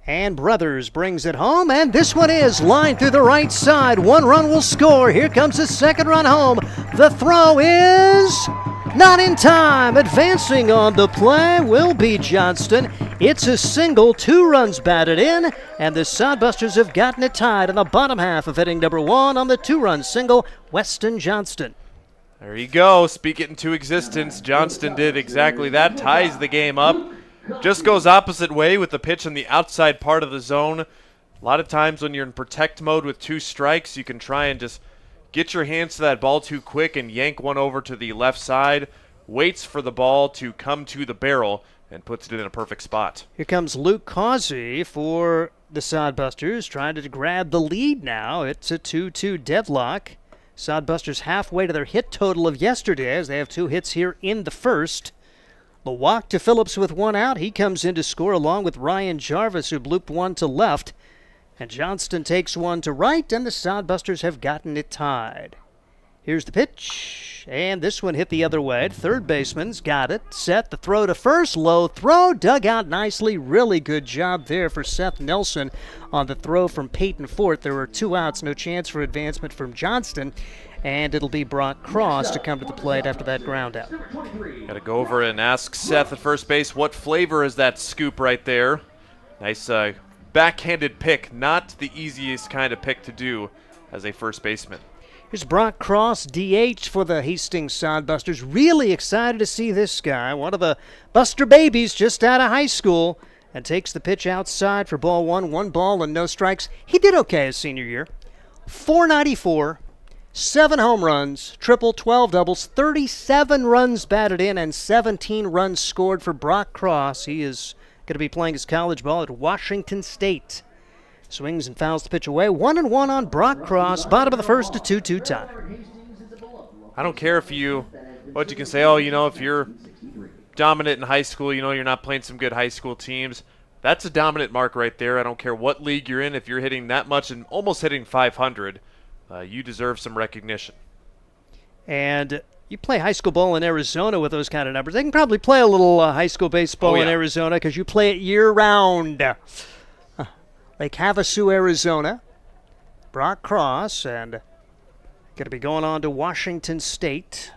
And Brothers brings it home, and this one is lined through the right side. 1 run will score. Here comes the second run home. The throw is not in time. Advancing on the play will be Johnston. It's a single, 2 runs batted in, and the Sodbusters have gotten it tied in the bottom half of inning number 1 on the 2-run single, Weston Johnston. There you go. Speak it into existence. Johnston did exactly that. Ties the game up. Just goes opposite way with the pitch in the outside part of the zone. A lot of times when you're in protect mode with 2 strikes, you can try and just get your hands to that ball too quick and yank one over to the left side. Waits for the ball to come to the barrel and puts it in a perfect spot. Here comes Luke Causey for the Sodbusters, trying to grab the lead now. It's a 2-2 deadlock. Sodbusters halfway to their hit total of yesterday as they have 2 hits here in the first. The walk to Phillips with 1 out. He comes in to score along with Ryan Jarvis, who blooped 1 to left. And Johnston takes 1 to right, and the Sodbusters have gotten it tied. Here's the pitch, and this one hit the other way. Third baseman's got it. Set the throw to first. Low throw, dug out nicely. Really good job there for Seth Nelson on the throw from Peyton Fort. There were 2 outs, no chance for advancement from Johnston. And it'll be Brock Cross to come to the plate after that ground out. Got to go over and ask Seth at first base, what flavor is that scoop right there? Nice backhanded pick. Not the easiest kind of pick to do as a first baseman. Here's Brock Cross, DH for the Hastings Sodbusters. Really excited to see this guy, one of the Buster babies just out of high school, and takes the pitch outside for ball 1. 1 ball and no strikes. He did okay his senior year. .494. 7 home runs, triple, 12 doubles, 37 runs batted in, and 17 runs scored for Brock Cross. He is going to be playing his college ball at Washington State. Swings and fouls the pitch away. 1-1 on Brock Cross. Bottom of the first, a 2-2 tie. I don't care if you can say, oh, if you're dominant in high school, you're not playing some good high school teams. That's a dominant mark right there. I don't care what league you're in. If you're hitting that much and almost hitting 500, you deserve some recognition. And you play high school ball in Arizona with those kind of numbers. They can probably play a little high school baseball in Arizona because you play it year-round. Lake Havasu, Arizona. Brock Cross, and going to be going on to Washington State.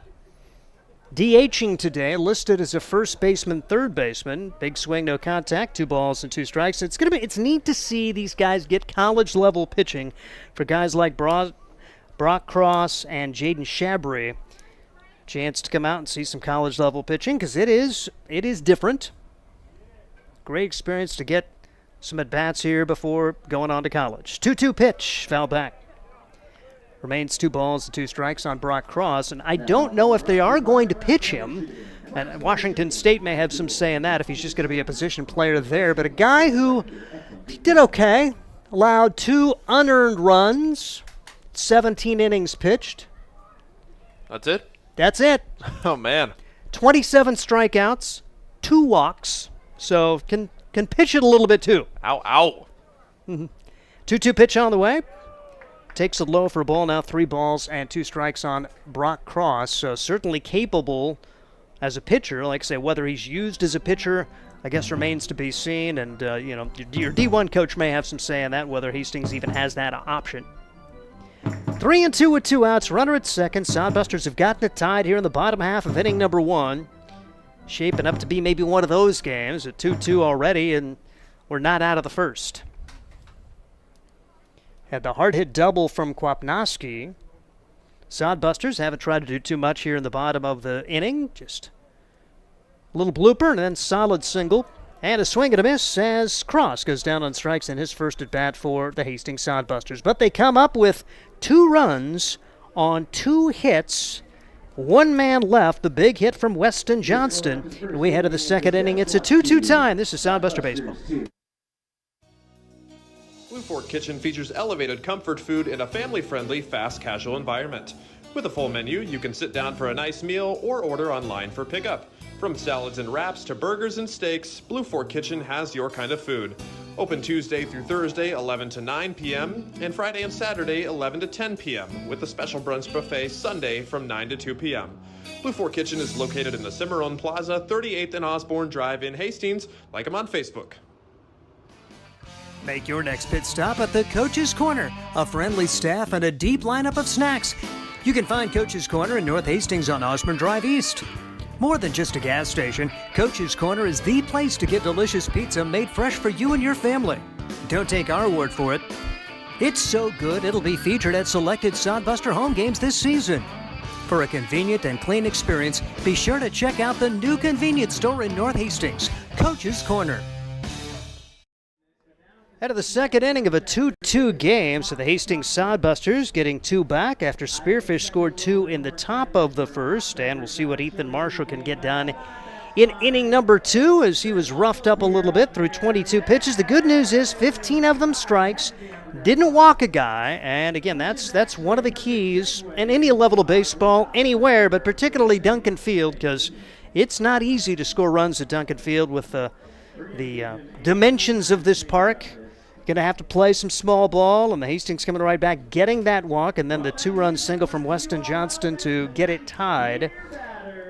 DHing today, listed as a first baseman, third baseman. Big swing, no contact, 2 balls and 2 strikes. It's neat to see these guys get college-level pitching for guys like Brock Cross and Jaden Shabry. Chance to come out and see some college-level pitching because it is different. Great experience to get some at-bats here before going on to college. 2-2 pitch, foul back. Remains 2 balls and 2 strikes on Brock Cross, and I don't know if they are going to pitch him. And Washington State may have some say in that if he's just going to be a position player there. But a guy who did okay, allowed 2 unearned runs, 17 innings pitched. That's it? That's it. Oh, man. 27 strikeouts, 2 walks, so can pitch it a little bit too. Ow, ow. 2-2 pitch on the way. Takes it low for a ball, now 3 balls and 2 strikes on Brock Cross. So certainly capable as a pitcher. Like I say, whether he's used as a pitcher, I guess remains to be seen. And, your D1 coach may have some say in that, whether Hastings even has that option. 3-2 with 2 outs, runner at second. Sodbusters have gotten it tied here in the bottom half of inning number 1. Shaping up to be maybe one of those games, at 2-2 already, and we're not out of the first. Had the hard hit double from Kwapnowski. Sodbusters haven't tried to do too much here in the bottom of the inning. Just a little blooper and then solid single. And a swing and a miss as Cross goes down on strikes in his first at bat for the Hastings Sodbusters. But they come up with 2 runs on 2 hits. 1 man left, the big hit from Weston Johnston. And we head to the second inning. It's a 2-2 tie. This is Sodbuster Baseball. Blue Fork Kitchen features elevated comfort food in a family-friendly, fast casual environment. With a full menu, you can sit down for a nice meal or order online for pickup. From salads and wraps to burgers and steaks, Blue Fork Kitchen has your kind of food. Open Tuesday through Thursday, 11 to 9 p.m., and Friday and Saturday, 11 to 10 p.m., with a special brunch buffet Sunday from 9 to 2 p.m. Blue Fork Kitchen is located in the Cimarron Plaza, 38th and Osborne Drive in Hastings. Like them on Facebook. Make your next pit stop at the Coach's Corner. A friendly staff and a deep lineup of snacks. You can find Coach's Corner in North Hastings on Osborne Drive East. More than just a gas station, Coach's Corner is the place to get delicious pizza made fresh for you and your family. Don't take our word for it. It's so good it'll be featured at selected Sodbuster home games this season. For a convenient and clean experience, be sure to check out the new convenience store in North Hastings, Coach's Corner. Out of the second inning of a 2-2 game, so the Hastings Sodbusters getting 2 back after Spearfish scored 2 in the top of the first, and we'll see what Ethan Marshall can get done in inning number 2 as he was roughed up a little bit through 22 pitches. The good news is 15 of them strikes, didn't walk a guy, and again, that's one of the keys in any level of baseball, anywhere, but particularly Duncan Field, because it's not easy to score runs at Duncan Field with the dimensions of this park. Going to have to play some small ball, and the Hastings coming right back, getting that walk, and then the 2-run single from Weston Johnston to get it tied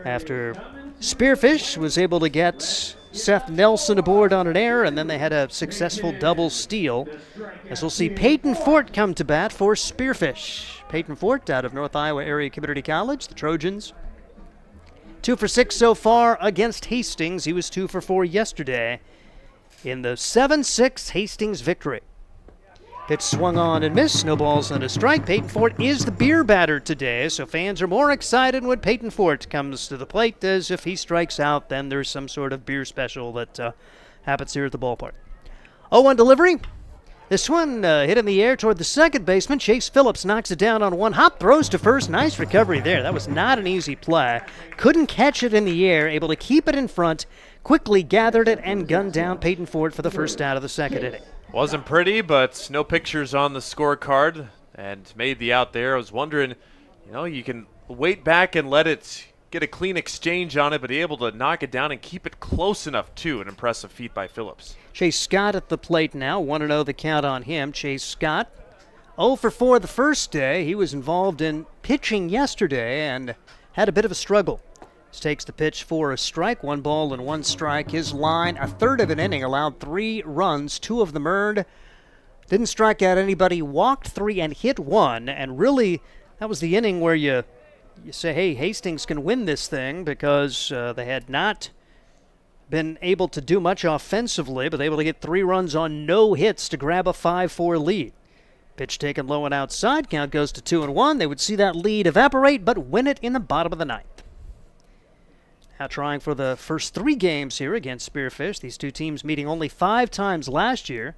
after Spearfish was able to get Seth Nelson aboard on an error, and then they had a successful double steal. As we'll see Peyton Fort come to bat for Spearfish. Peyton Fort out of North Iowa Area Community College, the Trojans. 2 for 6 so far against Hastings. He was 2 for 4 yesterday in the 7-6 Hastings victory. Pitch swung on and missed. No balls and a strike. Peyton Fort is the beer batter today, so fans are more excited when Peyton Fort comes to the plate, as if he strikes out, then there's some sort of beer special that happens here at the ballpark. 0-1 delivery. This one hit in the air toward the second baseman. Chase Phillips knocks it down on one hop, throws to first. Nice recovery there. That was not an easy play. Couldn't catch it in the air, able to keep it in front. Quickly gathered it and gunned down Peyton Ford for the first out of the second inning. Wasn't pretty, but no pictures on the scorecard and made the out there. I was wondering, you can wait back and let it get a clean exchange on it, but able to knock it down and keep it close enough, too. An impressive feat by Phillips. Chase Scott at the plate now. 1-0 the count on him. Chase Scott, 0 for 4 the first day. He was involved in pitching yesterday and had a bit of a struggle. Takes the pitch for a strike, 1 ball and 1 strike. His line, a third of an inning, allowed 3 runs, 2 of them earned. Didn't strike out anybody, walked 3 and hit 1. And really, that was the inning where you say, hey, Hastings can win this thing, because they had not been able to do much offensively, but able to get 3 runs on no hits to grab a 5-4 lead. Pitch taken low and outside. Count goes to 2-1. They would see that lead evaporate, but win it in the bottom of the ninth. Now trying for the first 3 games here against Spearfish. These 2 teams meeting only 5 times last year.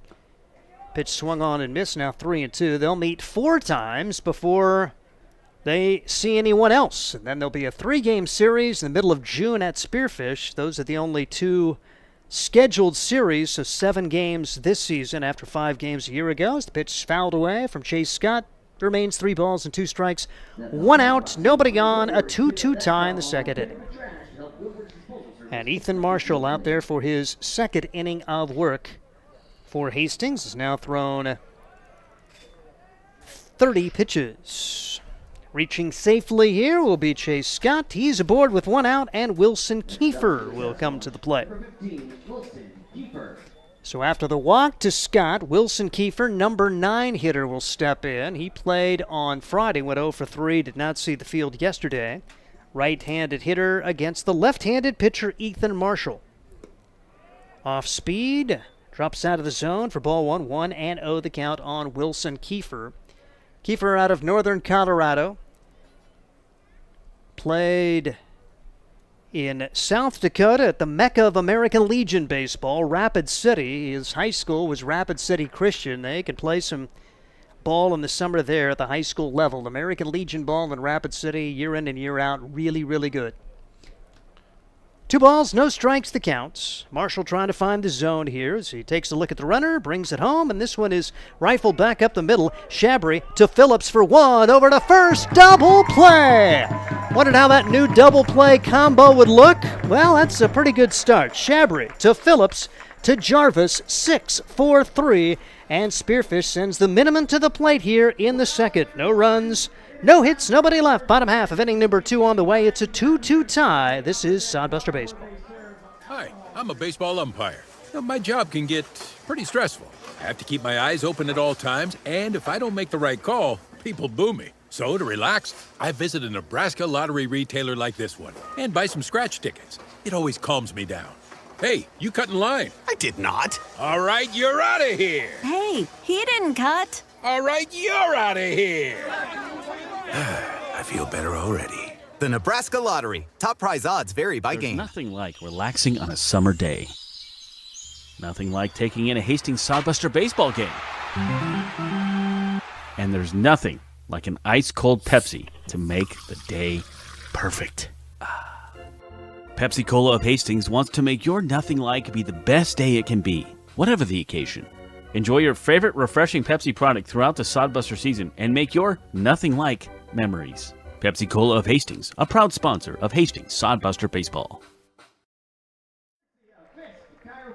Pitch swung on and missed, now 3-2. They'll meet 4 times before they see anyone else. And then there'll be a 3-game series in the middle of June at Spearfish. Those are the only 2 scheduled series, so 7 games this season after 5 games a year ago. As the pitch fouled away from Chase Scott. Remains 3 balls and 2 strikes. 1 out, nobody on, a 2-2 tie in the second inning. And Ethan Marshall out there for his second inning of work for Hastings. Has now thrown 30 pitches. Reaching safely here will be Chase Scott. He's aboard with 1 out, and Wilson Kiefer will come to the plate. So after the walk to Scott, Wilson Kiefer, number 9 hitter, will step in. He played on Friday, went 0 for 3, did not see the field yesterday. Right-handed hitter against the left-handed pitcher Ethan Marshall. Off speed, Drops out of the zone for ball 1. 1-0 the count on Wilson Kiefer. Kiefer out of Northern Colorado. Played in South Dakota at the Mecca of American Legion baseball, Rapid City. His high school was Rapid City Christian. They can play some ball in the summer there at the high school level. American Legion ball in Rapid City, year in and year out, really, really good. 2 balls, no strikes, the counts. Marshall trying to find the zone here as he takes a look at the runner, brings it home, and this one is rifled back up the middle. Shabry to Phillips for 1, over to first, double play. Wondered how that new double play combo would look. Well, that's a pretty good start. Shabry to Phillips to Jarvis, 6-4-3, and Spearfish sends the minimum to the plate here in the second. No runs, no hits, nobody left. Bottom half of inning number 2 on the way. It's a 2-2 tie. This is Sodbuster Baseball. Hi, I'm a baseball umpire. My job can get pretty stressful. I have to keep my eyes open at all times, and if I don't make the right call, people boo me. So to relax, I visit a Nebraska lottery retailer like this one and buy some scratch tickets. It always calms me down. Hey, you cut in line. I did not. All right, you're out of here. Hey, he didn't cut. All right, you're out of here. I feel better already. The Nebraska Lottery. Top prize odds vary by There's game. nothing like relaxing on a summer day. Nothing like taking in a Hastings Sodbuster baseball game. And there's nothing like an ice-cold Pepsi to make the day perfect. Pepsi Cola of Hastings wants to make your nothing like be the best day it can be, whatever the occasion. Enjoy your favorite refreshing Pepsi product throughout the Sodbuster season and make your nothing like memories. Pepsi Cola of Hastings, a proud sponsor of Hastings Sodbuster Baseball.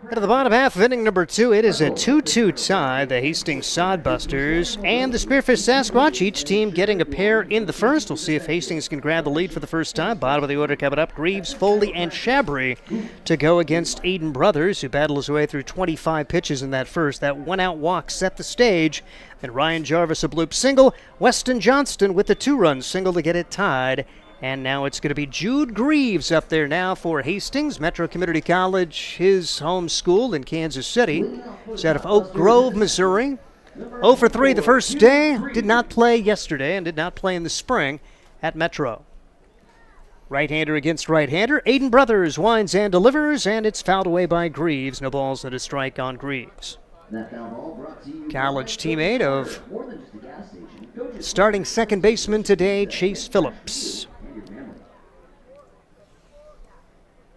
At the bottom half of inning number 2, it is a 2-2 tie. The Hastings Sodbusters and the Spearfish Sasquatch, each team getting a pair in the first. We'll see if Hastings can grab the lead for the first time. Bottom of the order coming up, Greaves, Foley, and Shabry to go against Aiden Brothers, who battled his way through 25 pitches in that first. That one-out walk set the stage. Then Ryan Jarvis a bloop single. Weston Johnston with the 2-run single to get it tied. And now it's going to be Jude Greaves up there now for Hastings. Metro Community College, his home school in Kansas City. He's out of Oak Grove, Missouri. 0 for 3 the first day. Did not play yesterday and did not play in the spring at Metro. Right-hander against right-hander. Aiden Brothers winds and delivers, and it's fouled away by Greaves. No balls and a strike on Greaves. College teammate of starting second baseman today, Chase Phillips.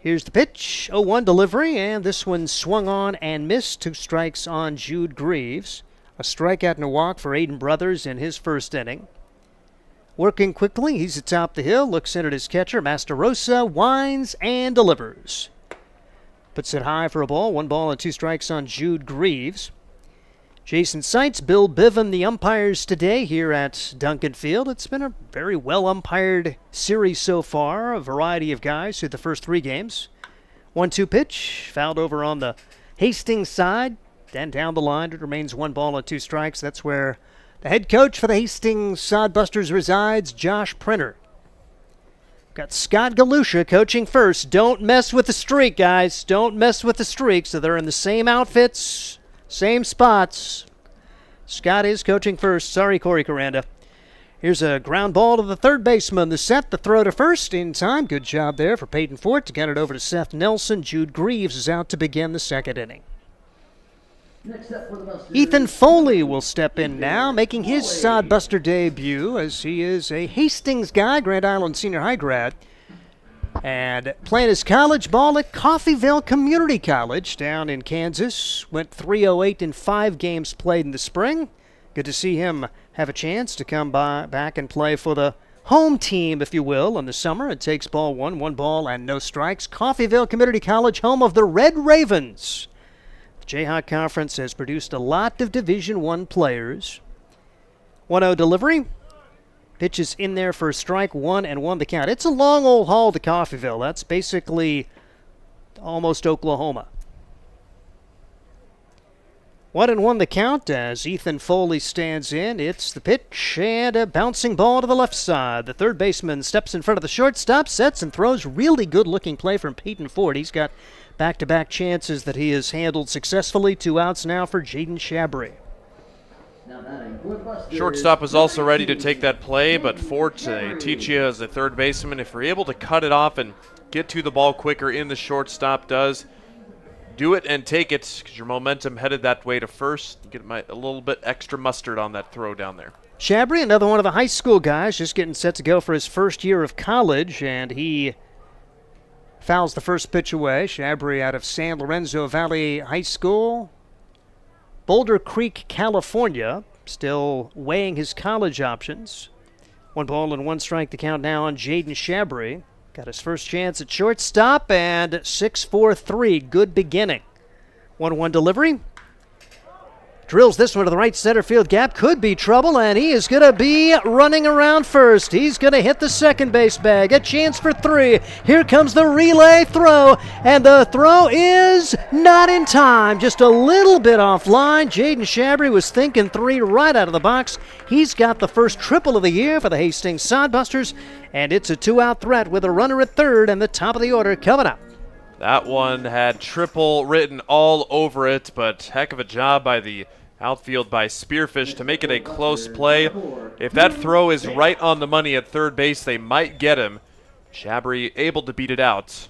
Here's the pitch, 0-1 delivery, and this one swung on and missed. 2 strikes on Jude Greaves. A strikeout and a walk for Aiden Brothers in his first inning. Working quickly, he's atop the hill, looks in at his catcher, Masterosa, winds and delivers. Puts it high for a ball, 1 ball and 2 strikes on Jude Greaves. Jason Seitz, Bill Biven, the umpires today here at Duncan Field. It's been a very well umpired series so far, a variety of guys through the first 3 games. 1-2 pitch, fouled over on the Hastings side. Then down the line, it remains 1 ball and 2 strikes. That's where the head coach for the Hastings Sodbusters resides, Josh Printer. Got Scott Galusha coaching first. Don't mess with the streak, guys. Don't mess with the streak. So they're in the same outfits, same spots. Scott is coaching first. Sorry, Corey Coranda. Here's a ground ball to the third baseman. The set, the throw to first in time. Good job there for Peyton Fort to get it over to Seth Nelson. Jude Greaves is out to begin the second inning. Ethan Foley will step in now, making his Sodbuster debut as he is a Hastings guy, Grand Island Senior High grad. And playing his college ball at Coffeyville Community College down in Kansas. Went 308 in 5 games played in the spring. Good to see him have a chance to come back and play for the home team, if you will, in the summer. It takes ball 1, 1 ball and no strikes. Coffeyville Community College, home of the Red Ravens. The Jayhawk Conference has produced a lot of Division I players. 1-0 delivery. Pitch is in there for a strike, 1-1 the count. It's a long old haul to Coffeyville. That's basically almost Oklahoma. 1-1 the count as Ethan Foley stands in. It's the pitch and a bouncing ball to the left side. The third baseman steps in front of the shortstop, sets and throws. Really good looking play from Peyton Ford. He's got back-to-back chances that he has handled successfully. 2 outs now for Jaden Shabry. Shortstop was also ready to take that play, but Forte, Tichia as a third baseman, if you're able to cut it off and get to the ball quicker in the shortstop does, do it and take it because your momentum headed that way to first. Get a little bit extra mustard on that throw down there. Shabry, another one of the high school guys, just getting set to go for his first year of college, and he fouls the first pitch away. Shabry out of San Lorenzo Valley High School, Boulder Creek, California, still weighing his college options. 1 ball and 1 strike to count now on Jaden Shabry. Got his first chance at shortstop, and 6-4-3, good beginning. 1-1 delivery. Drills this one to the right center field gap. Could be trouble, and he is going to be running around first. He's going to hit the second base bag. A chance for 3. Here comes the relay throw, and the throw is not in time. Just a little bit offline. Jaden Shabry was thinking 3 right out of the box. He's got the first triple of the year for the Hastings Sodbusters, and it's a 2-out threat with a runner at third and the top of the order coming up. That one had triple written all over it, but heck of a job by the outfield by Spearfish to make it a close play. If that throw is right on the money at third base, they might get him. Shabry able to beat it out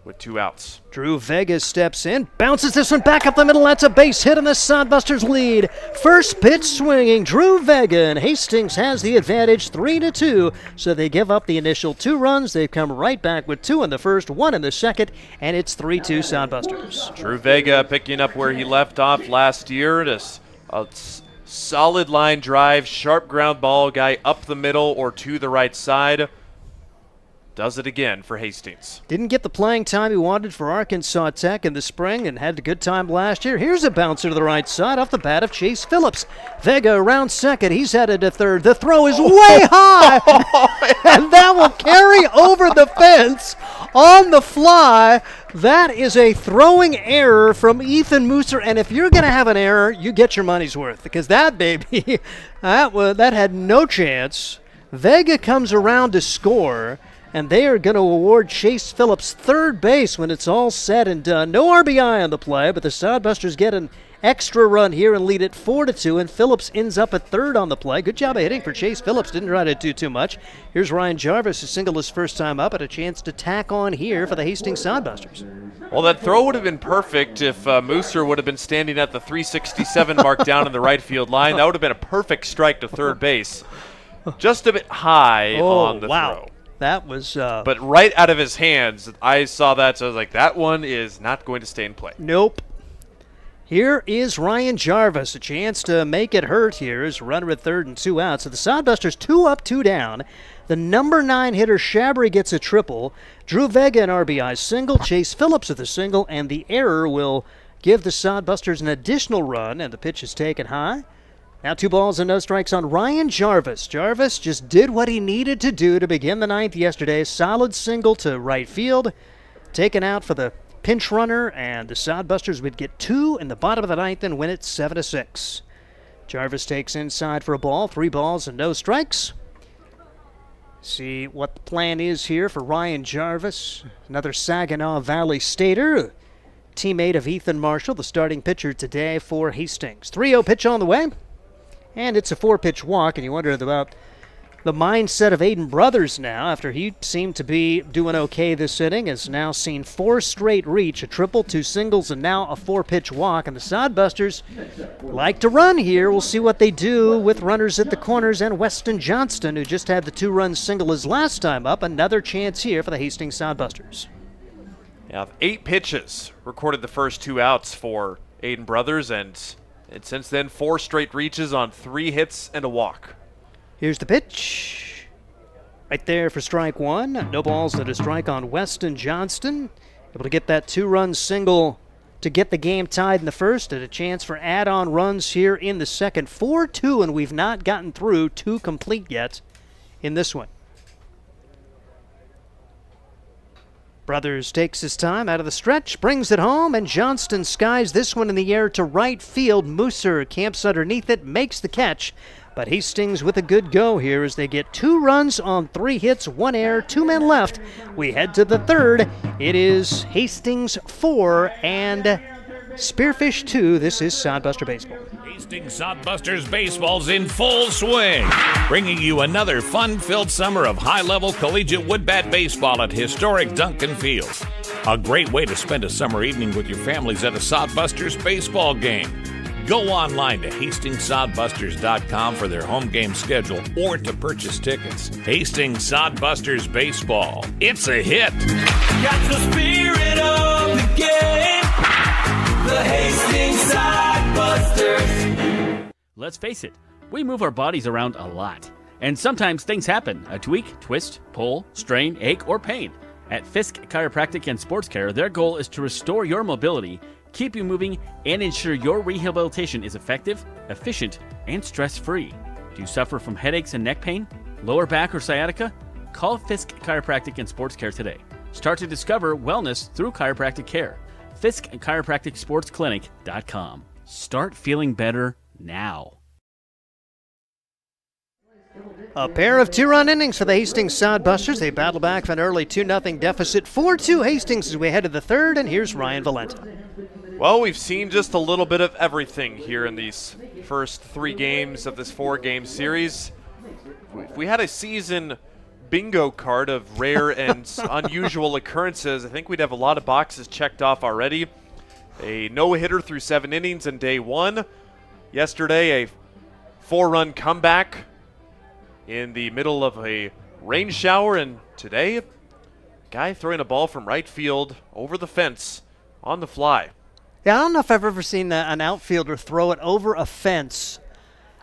with 2 outs. Drew Vega steps in, bounces this one back up the middle. That's a base hit, and the Sodbusters lead. First pitch swinging, Drew Vega, and Hastings has the advantage 3-2. So they give up the initial 2 runs. They've come right back with 2 in the first, 1 in the second, and it's 3-2 Sodbusters. Drew Vega picking up where he left off last year. Just a solid line drive, sharp ground ball, guy up the middle or to the right side. Does it again for Hastings. Didn't get the playing time he wanted for Arkansas Tech in the spring and had a good time last year. Here's a bouncer to the right side off the bat of Chase Phillips. Vega around second. He's headed to third. The throw is way high, and that will carry over the fence on the fly. That is a throwing error from Ethan Mooser, and if you're going to have an error, you get your money's worth because that baby, that had no chance. Vega comes around to score, and they are going to award Chase Phillips third base when it's all said and done. No RBI on the play, but the Sodbusters get an extra run here and lead it 4-2, and Phillips ends up at third on the play. Good job of hitting for Chase Phillips. Didn't try to do too much. Here's Ryan Jarvis, who singled his first time up, and a chance to tack on here for the Hastings Sodbusters. Well, that throw would have been perfect if Mooser would have been standing at the 367 mark down in the right field line. That would have been a perfect strike to third base. Just a bit high on the throw. That was... but right out of his hands, I saw that, so I was like, that one is not going to stay in play. Nope. Here is Ryan Jarvis, a chance to make it hurt here as runner at third and 2 outs. So the Sodbusters 2 up, 2 down. The number 9 hitter, Shabry, gets a triple. Drew Vega an RBI single. Chase Phillips with a single, and the error will give the Sodbusters an additional run, and the pitch is taken high. Now 2 balls and no strikes on Ryan Jarvis. Jarvis just did what he needed to do to begin the 9th yesterday. Solid single to right field. Taken out for the pinch runner, and the Sodbusters would get 2 in the bottom of the 9th and win it 7-6. Jarvis takes inside for a ball. 3 balls and no strikes. See what the plan is here for Ryan Jarvis. Another Saginaw Valley Stater. Teammate of Ethan Marshall, the starting pitcher today for Hastings. 3-0 pitch on the way. And it's a 4-pitch walk, and you wonder about the mindset of Aiden Brothers now, after he seemed to be doing okay this inning, has now seen 4 straight reach, a triple, 2 singles, and now a 4-pitch walk. And the Sodbusters like to run here. We'll see what they do with runners at the corners, and Weston Johnston, who just had the 2-run single his last time up. Another chance here for the Hastings Sodbusters. Yeah, 8 pitches recorded the first 2 outs for Aiden Brothers, and since then 4 straight reaches on 3 hits and a walk. Here's the pitch. Right there for strike 1. No balls and a strike on Weston Johnston. Able to get that 2-run single to get the game tied in the first, and a chance for add-on runs here in the second. 4-2, and we've not gotten through 2 complete yet in this one. Brothers takes his time out of the stretch, brings it home, and Johnston skies this one in the air to right field. Mooser camps underneath it, makes the catch. But Hastings with a good go here as they get 2 runs on 3 hits, 1 error, 2 men left. We head to the third. It is Hastings 4 and Spearfish 2. This is Sodbuster Baseball. Hastings Sodbusters Baseball's in full swing, bringing you another fun-filled summer of high-level collegiate woodbat baseball at historic Duncan Field. A great way to spend a summer evening with your families at a Sodbusters baseball game. Go online to HastingsSodbusters.com for their home game schedule or to purchase tickets. Hastings Sodbusters Baseball. It's a hit. Got the spirit of the game. The Hastings Sodbusters. Let's face it, we move our bodies around a lot. And sometimes things happen. A tweak, twist, pull, strain, ache, or pain. At Fisk Chiropractic and Sports Care, their goal is to restore your mobility, keep you moving, and ensure your rehabilitation is effective, efficient, and stress-free. Do you suffer from headaches and neck pain, lower back or sciatica? Call Fisk Chiropractic and Sports Care today. Start to discover wellness through chiropractic care. Fisk Chiropractic Sports Clinic.com. Start feeling better now. A pair of 2-run innings for the Hastings Sodbusters. They battle back from an early 2-0 deficit. 4-2 Hastings as we head to the third, and here's Ryan Valenta. Well, we've seen just a little bit of everything here in these first 3 games of this 4-game series. If we had a season bingo card of rare and unusual occurrences, I think we'd have a lot of boxes checked off already. A no-hitter through 7 innings in day 1. Yesterday, a 4-run comeback in the middle of a rain shower, and today, a guy throwing a ball from right field over the fence on the fly. Yeah, I don't know if I've ever seen an outfielder throw it over a fence.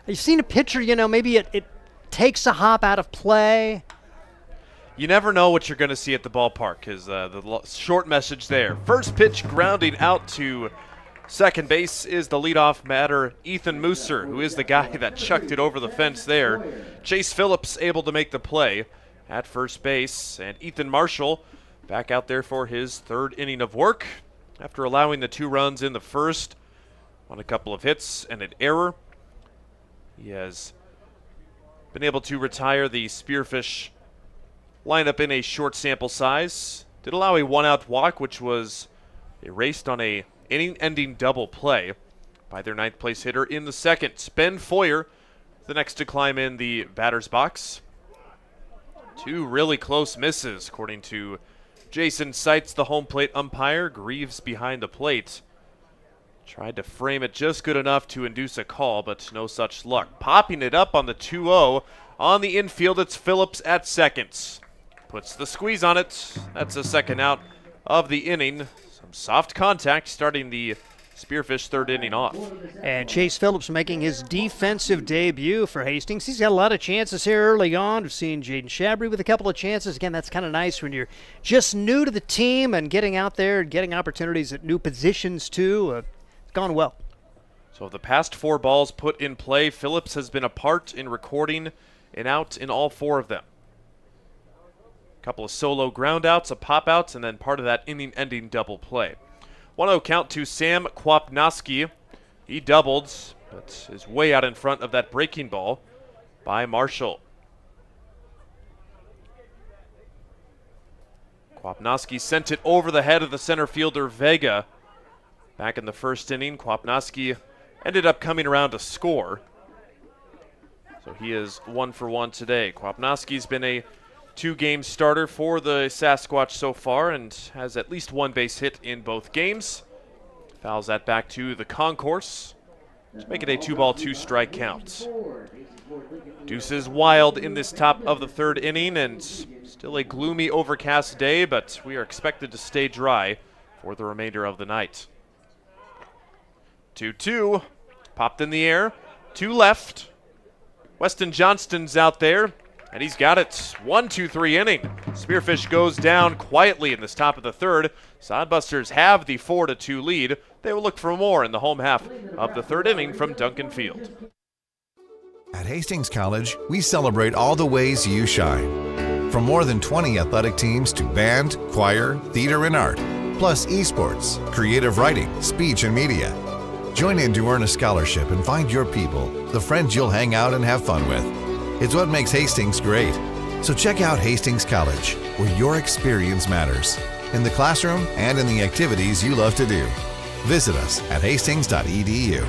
You've seen a pitcher, maybe it takes a hop out of play. You never know what you're going to see at the ballpark, is the short message there. First pitch grounding out to second base is the leadoff batter, Ethan Mooser, who is the guy that chucked it over the fence there. Chase Phillips able to make the play at first base, and Ethan Marshall back out there for his 3rd inning of work after allowing the 2 runs in the first on a couple of hits and an error. He has been able to retire the Spearfish lineup in a short sample size. Did allow a 1-out walk, which was erased on a inning-ending double play by their 9th place hitter in the second. Ben Foyer, the next to climb in the batter's box. 2 really close misses, according to Jason Seitz, the home plate umpire. Greaves behind the plate. Tried to frame it just good enough to induce a call, but no such luck. Popping it up on the 2-0. On the infield, it's Phillips at second. Puts the squeeze on it. That's a 2nd out of the inning. Some soft contact starting the Spearfish 3rd inning off. And Chase Phillips making his defensive debut for Hastings. He's got a lot of chances here early on. We've seen Jaden Shabry with a couple of chances. Again, that's kind of nice when you're just new to the team and getting out there and getting opportunities at new positions too. It's gone well. So the past 4 balls put in play, Phillips has been a part in recording an out in all 4 of them. Couple of solo groundouts, a pop-outs, and then part of that inning-ending double play. 1-0 count to Sam Kwapnoski. He doubled, but is way out in front of that breaking ball by Marshall. Kwapnoski sent it over the head of the center fielder Vega. Back in the first inning, Kwapnoski ended up coming around to score. So he is 1 for 1 today. Kwapnoski's been a 2-game starter for the Sasquatch so far and has at least 1 base hit in both games. Fouls that back to the concourse to make it a 2-ball, 2-strike count. Deuces wild in this top of the 3rd inning, and still a gloomy, overcast day, but we are expected to stay dry for the remainder of the night. 2-2, popped in the air, 2 left. Weston Johnston's out there, and he's got it. 1-2-3 inning. Spearfish goes down quietly in this top of the 3rd. Sodbusters have the 4-2 lead. They will look for more in the home half of the 3rd inning from Duncan Field. At Hastings College, we celebrate all the ways you shine. From more than 20 athletic teams to band, choir, theater, and art, plus esports, creative writing, speech, and media. Join in to earn a scholarship and find your people, the friends you'll hang out and have fun with. It's what makes Hastings great. So check out Hastings College, where your experience matters, in the classroom and in the activities you love to do. Visit us at hastings.edu.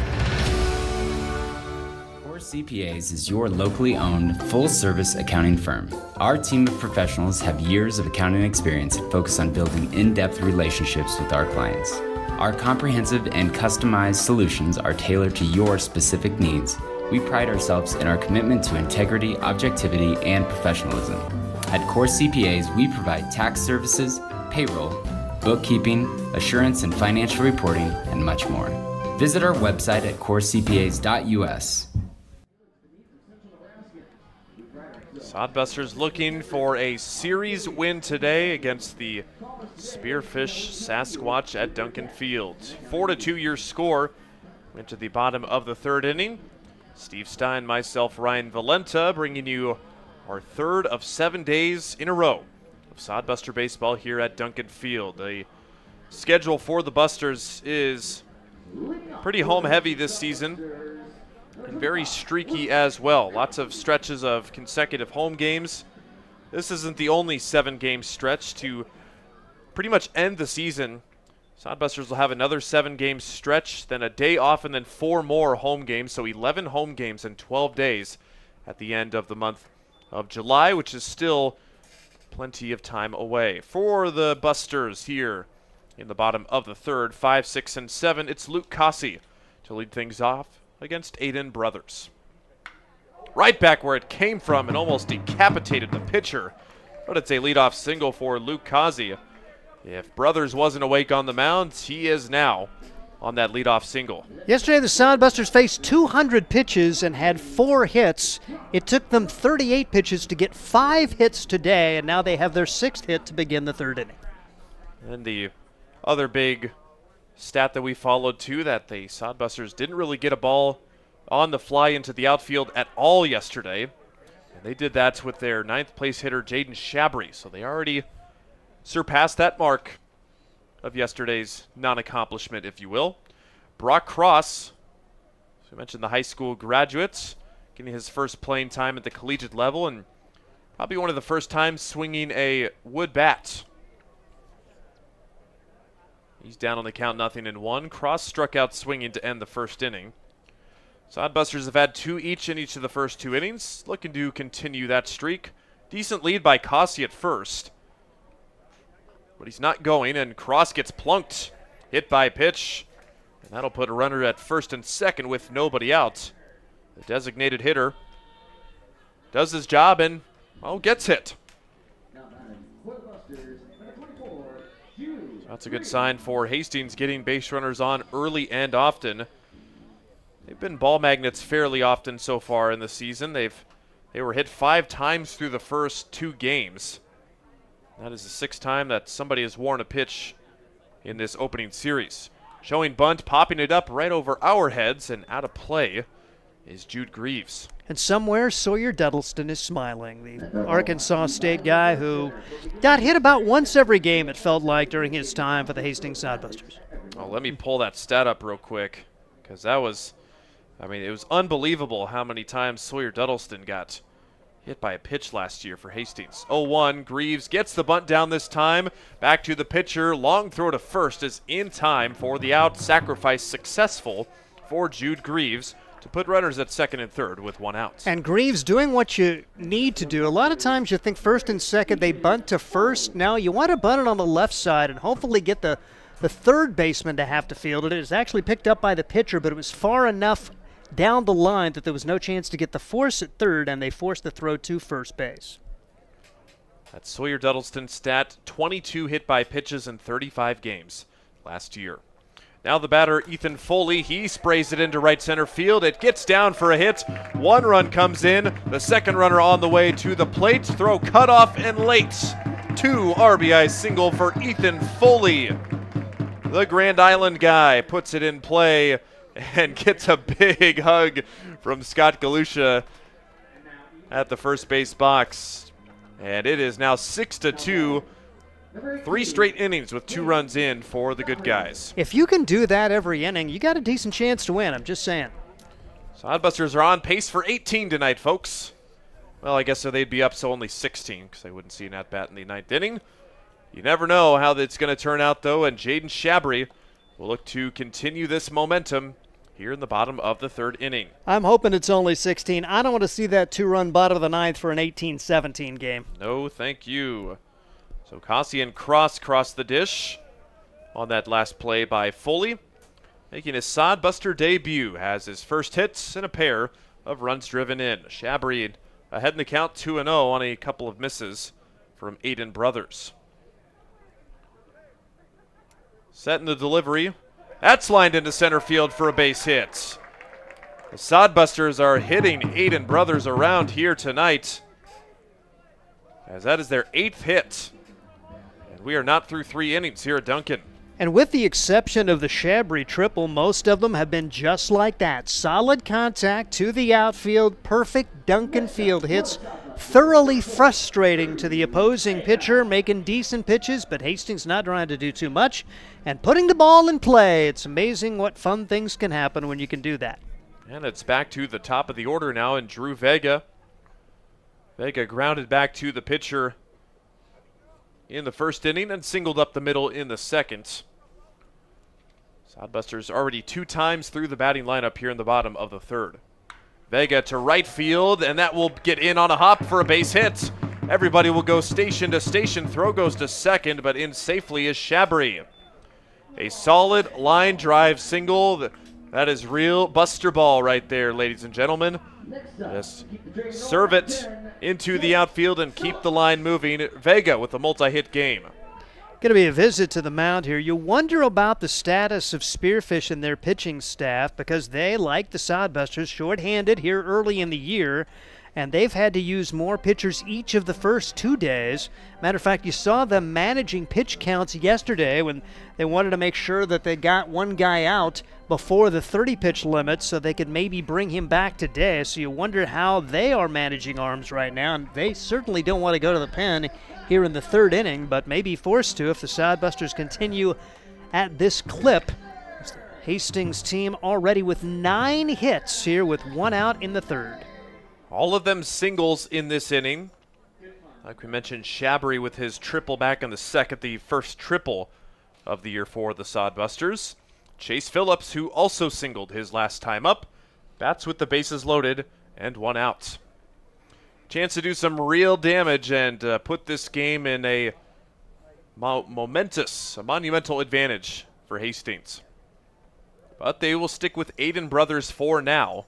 Core CPAs is your locally owned, full-service accounting firm. Our team of professionals have years of accounting experience and focus on building in-depth relationships with our clients. Our comprehensive and customized solutions are tailored to your specific needs. We pride ourselves in our commitment to integrity, objectivity, and professionalism. At Core CPAs, we provide tax services, payroll, bookkeeping, assurance and financial reporting, and much more. Visit our website at corecpas.us. Sodbusters looking for a series win today against the Spearfish Sasquatch at Duncan Field. 4-2 your score. Went to the bottom of the third inning. Steve Stein, myself, Ryan Valenta, bringing you our third of 7 days in a row of Sodbuster baseball here at Duncan Field. The schedule for the Busters is pretty home-heavy this season and very streaky as well. Lots of stretches of consecutive home games. This isn't the only 7-game stretch to pretty much end the season. Sodbusters will have another 7-game stretch, then a day off, and then 4 more home games. So 11 home games in 12 days at the end of the month of July, which is still plenty of time away. For the Busters here in the bottom of the third, 5, 6, and 7, it's Luke Cossey to lead things off against Aiden Brothers. Right back where it came from and almost decapitated the pitcher. But it's a leadoff single for Luke Cossey. If Brothers wasn't awake on the mound, he is now on that leadoff single. Yesterday, the Sodbusters faced 200 pitches and had 4 hits. It took them 38 pitches to get 5 hits today, and now they have their 6th hit to begin the third inning. And the other big stat that we followed, too, that the Sodbusters didn't really get a ball on the fly into the outfield at all yesterday. And they did that with their 9th place hitter, Jaden Shabry. So they already surpassed that mark of yesterday's non-accomplishment, if you will. Brock Cross, as we mentioned, the high school graduate, getting his first playing time at the collegiate level, and probably one of the first times swinging a wood bat. He's down on the count, 0-1. Cross struck out swinging to end the first inning. Sodbusters have had 2 each in each of the first 2 innings, looking to continue that streak. Decent lead by Cossey at first, but he's not going, and Cross gets plunked. Hit by pitch, and that'll put a runner at first and second with nobody out. The designated hitter does his job and, well, gets hit. So that's a good sign for Hastings getting base runners on early and often. They've been ball magnets fairly often so far in the season. They were hit 5 times through the first 2 games. That is the 6th time that somebody has worn a pitch in this opening series. Showing bunt, popping it up right over our heads, and out of play is Jude Greaves. And somewhere Sawyer Duddleston is smiling, the Arkansas State guy who got hit about once every game, it felt like, during his time for the Hastings Sodbusters. Oh, let me pull that stat up real quick, because that was, it was unbelievable how many times Sawyer Duddleston got hit by a pitch last year for Hastings. 0-1, Greaves gets the bunt down this time. Back to the pitcher. Long throw to first is in time for the out. Sacrifice successful for Jude Greaves to put runners at second and third with 1 out. And Greaves doing what you need to do. A lot of times you think first and second, they bunt to first. Now you want to bunt it on the left side and hopefully get the third baseman to have to field it. It was actually picked up by the pitcher, but it was far enough down the line that there was no chance to get the force at third, and they forced the throw to first base. That's Sawyer Duddleston's stat, 22 hit by pitches in 35 games last year. Now the batter, Ethan Foley, he sprays it into right center field. It gets down for a hit. 1 run comes in. The second runner on the way to the plate. Throw cut off and late. 2 RBI single for Ethan Foley. The Grand Island guy puts it in play and gets a big hug from Scott Galusha at the first base box. And it is now 6-2 3 straight innings with 2 runs in for the good guys. If you can do that every inning, you got a decent chance to win. I'm just saying. Sodbusters are on pace for 18 tonight, folks. Well, I guess so they'd be up, so only 16, because they wouldn't see an at-bat in the 9th inning. You never know how that's going to turn out, though, and Jaden Shabry will look to continue this momentum here in the bottom of the 3rd inning. I'm hoping it's only 16. I don't want to see that 2-run bottom of the 9th for an 18-17 game. No, thank you. So Cassian crossed the dish on that last play by Foley, making his Sodbuster debut, has his first hits and a pair of runs driven in. Shabry ahead in the count, 2-0 on a couple of misses from Aiden Brothers. Set in the delivery. That's lined into center field for a base hit. The Sodbusters are hitting Aiden Brothers around here tonight, as that is their 8th hit. And we are not through 3 innings here at Duncan. And with the exception of the Shabry triple, most of them have been just like that. Solid contact to the outfield, perfect Duncan field hits. Thoroughly frustrating to the opposing pitcher, making decent pitches, but Hastings not trying to do too much and putting the ball in play. It's amazing what fun things can happen when you can do that. And it's back to the top of the order now, and Drew Vega. Vega grounded back to the pitcher in the 1st inning and singled up the middle in the 2nd. Sodbusters already 2 times through the batting lineup here in the bottom of the 3rd. Vega to right field, and that will get in on a hop for a base hit. Everybody will go station to station. Throw goes to 2nd, but in safely is Shabry. A solid line drive single. That is real Buster ball right there, ladies and gentlemen. Just serve it into the outfield and keep the line moving. Vega with a multi-hit game. Going to be a visit to the mound here. You wonder about the status of Spearfish and their pitching staff, because they, like the Sodbusters, shorthanded here early in the year, and they've had to use more pitchers each of the first 2 days. Matter of fact, you saw them managing pitch counts yesterday when they wanted to make sure that they got one guy out before the 30-pitch limit so they could maybe bring him back today. So you wonder how they are managing arms right now, and they certainly don't want to go to the pen here in the 3rd inning, but may be forced to if the Sodbusters continue at this clip. Hastings team already with 9 hits here with 1 out in the 3rd. All of them singles in this inning. Like we mentioned, Shabry with his triple back in the 2nd, the first triple of the year for the Sodbusters. Chase Phillips, who also singled his last time up, bats with the bases loaded and 1 out. Chance to do some real damage and put this game in a monumental advantage for Hastings. But they will stick with Aiden Brothers for now.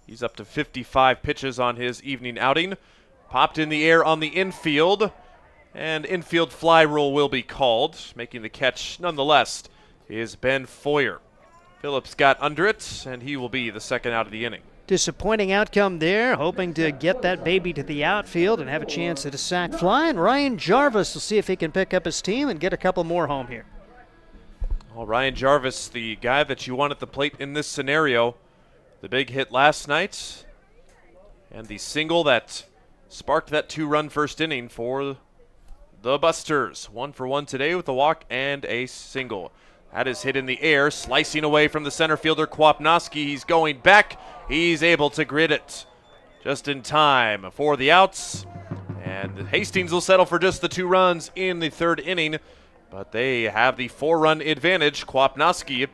He's up to 55 pitches on his evening outing. Popped in the air on the infield, and infield fly rule will be called. Making the catch nonetheless is Ben Foyer. Phillips got under it, and he will be the 2nd out of the inning. Disappointing outcome there, hoping to get that baby to the outfield and have a chance at a sac fly. And Ryan Jarvis will see if he can pick up his team and get a couple more home here. Well, Ryan Jarvis, the guy that you want at the plate in this scenario. The big hit last night, and the single that sparked that 2-run 1st inning for the Busters. 1 for 1 today with a walk and a single. That is hit in the air, slicing away from the center fielder Kwapnoski. He's going back. He's able to grit it just in time for the outs. And Hastings will settle for just the 2 runs in the 3rd inning, but they have the 4-run advantage. Kwapnoski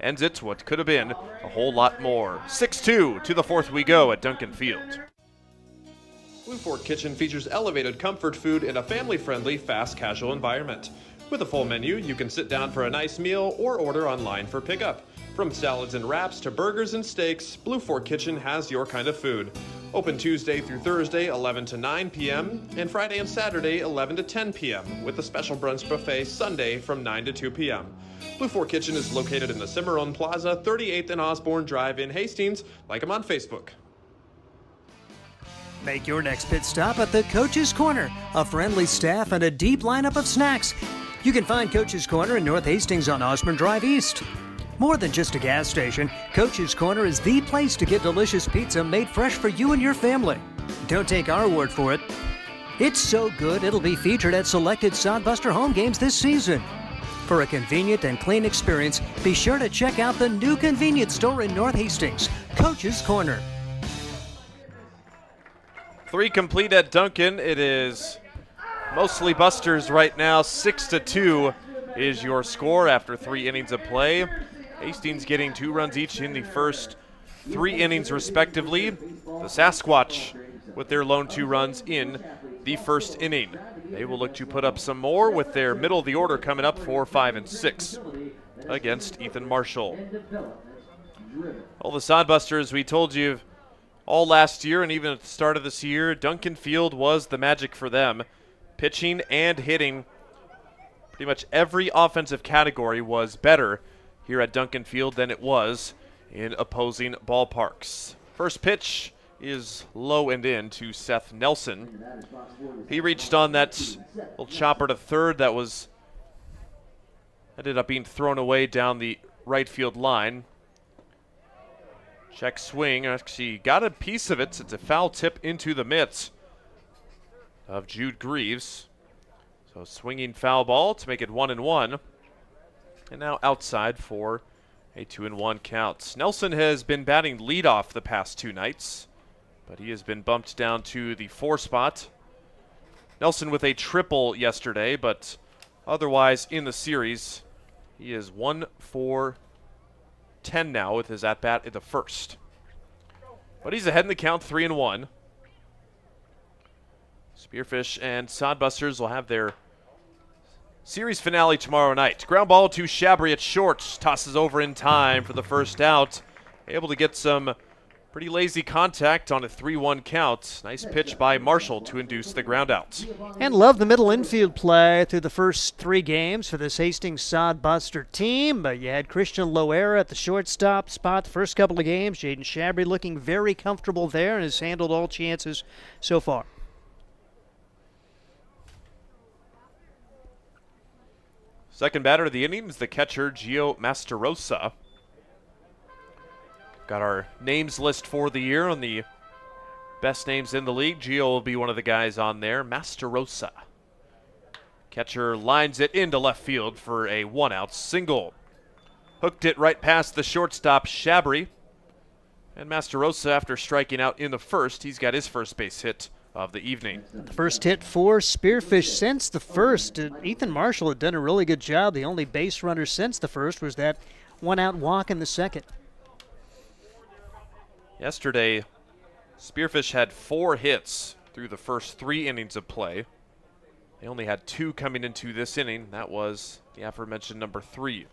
ends it what could have been a whole lot more. 6-2 to the 4th we go at Duncan Field. Blue Fork Kitchen features elevated comfort food in a family-friendly, fast casual environment. With a full menu, you can sit down for a nice meal or order online for pickup. From salads and wraps to burgers and steaks, Blue Fork Kitchen has your kind of food. Open Tuesday through Thursday, 11 to 9 p.m., and Friday and Saturday, 11 to 10 p.m., with a special brunch buffet Sunday from 9 to 2 p.m. Blue Fork Kitchen is located in the Cimarron Plaza, 38th and Osborne Drive in Hastings. Like them on Facebook. Make your next pit stop at the Coach's Corner. A friendly staff and a deep lineup of snacks. You can find Coach's Corner in North Hastings on Osborne Drive East. More than just a gas station, Coach's Corner is the place to get delicious pizza made fresh for you and your family. Don't take our word for it. It's so good it'll be featured at selected Sodbuster home games this season. For a convenient and clean experience, be sure to check out the new convenience store in North Hastings, Coach's Corner. 3 complete at Duncan. It is mostly Busters right now. 6-2 is your score after 3 innings of play. Hastings getting 2 runs each in the first 3 innings respectively. The Sasquatch with their lone 2 runs in the first inning. They will look to put up some more with their middle of the order coming up 4, 5, and 6 against Ethan Marshall. Well, the Sodbusters, we told you all last year and even at the start of this year, Duncan Field was the magic for them. Pitching and hitting, pretty much every offensive category was better here at Duncan Field than it was in opposing ballparks. First pitch is low and in to Seth Nelson. He reached on that little chopper to third that was ended up being thrown away down the right field line. Check swing, actually got a piece of it. It's a foul tip into the mitts of Jude Greaves. So swinging foul ball to make it 1-1. And now outside for a 2-1 count. Nelson has been batting leadoff the past 2 nights, but he has been bumped down to the 4 spot. Nelson with a triple yesterday, but otherwise in the series, he is 1 for 10 now with his at-bat in the first. But he's ahead in the count, 3-1. Spearfish and Sodbusters will have their series finale tomorrow night. Ground ball to Shabry at short. Tosses over in time for the first out. Able to get some pretty lazy contact on a 3-1 count. Nice pitch by Marshall to induce the ground out. And love the middle infield play through the first 3 games for this Hastings Sodbuster team. You had Christian Loera at the shortstop spot the first couple of games. Jaden Shabry looking very comfortable there and has handled all chances so far. Second batter of the inning is the catcher, Gio Masterosa. Got our names list for the year on the best names in the league. Gio will be one of the guys on there. Masterosa. Catcher lines it into left field for a 1-out single. Hooked it right past the shortstop, Shabry. And Masterosa, after striking out in the first, he's got his first base hit of the evening. The first hit for Spearfish since the first. Ethan Marshall had done a really good job. The only base runner since the first was that 1-out walk in the second. Yesterday, Spearfish had 4 hits through the first 3 innings of play. They only had 2 coming into this inning. That was the aforementioned number 3.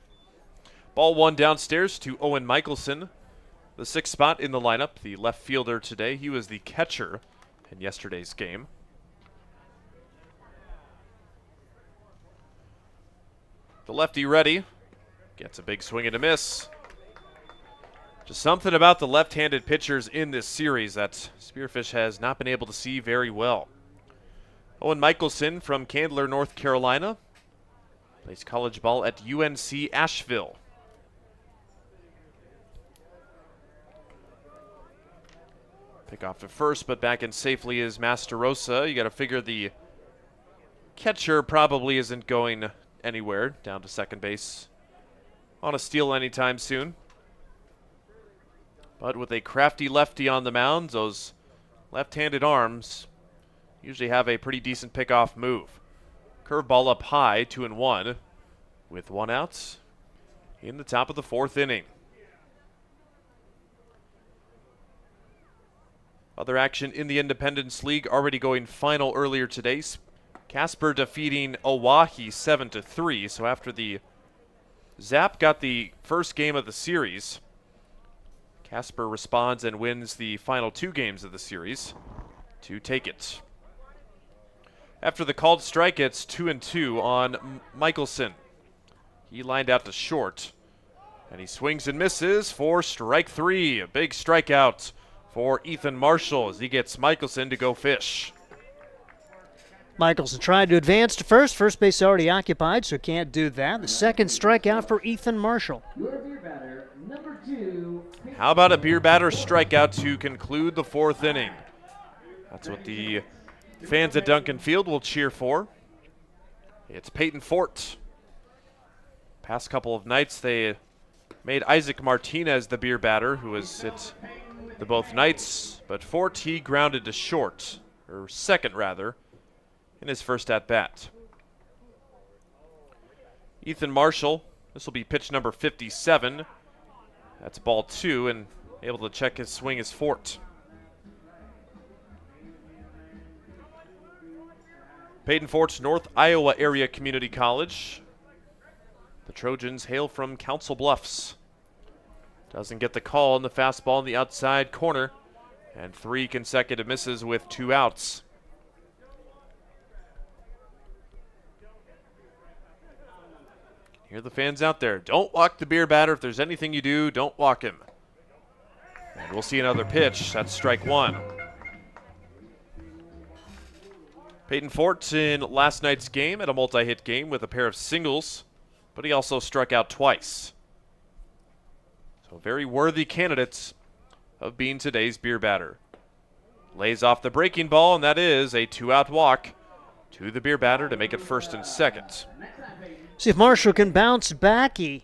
Ball 1 downstairs to Owen Michelson, the 6th spot in the lineup, the left fielder today. He was the catcher in yesterday's game. The lefty ready. Gets a big swing and a miss. Just something about the left-handed pitchers in this series that Spearfish has not been able to see very well. Owen Michelson from Candler, North Carolina. Plays college ball at UNC Asheville. Pick off to first, but back in safely is Masterosa. You got to figure the catcher probably isn't going anywhere down to second base on a steal anytime soon. But with a crafty lefty on the mound, those left-handed arms usually have a pretty decent pickoff move. Curveball up high, 2-1, with 1 out in the top of the 4th inning. Other action in the Independence League already going final earlier today. Casper defeating Oahe 7-3. So after the Zap got the first game of the series, Casper responds and wins the final 2 games of the series to take it. After the called strike, it's 2-2 on Michelson. He lined out to short, and he swings and misses for strike 3. A big strikeout for Ethan Marshall as he gets Michelson to go fish. Michelson tried to advance to first. First base already occupied, so can't do that. The second strikeout for Ethan Marshall. How about a beer batter strikeout to conclude the 4th inning? That's what the fans at Duncan Field will cheer for. It's Peyton Fort. Past couple of nights, they made Isaac Martinez the beer batter, who was at the both nights, but Fort, he grounded to short, or second rather, in his first at-bat. Ethan Marshall, this will be pitch number 57. That's ball 2, and able to check his swing is Fort. Peyton Fort's North Iowa Area Community College. The Trojans hail from Council Bluffs. Doesn't get the call on the fastball in the outside corner, and 3 consecutive misses with 2 outs. Hear the fans out there. Don't walk the beer batter. If there's anything you do, don't walk him. And we'll see another pitch. That's strike 1. Peyton Fort in last night's game at a multi-hit game with a pair of singles, but he also struck out twice. So very worthy candidates of being today's beer batter. Lays off the breaking ball, and that is a 2-out walk to the beer batter to make it first and second. See if Marshall can bounce back. He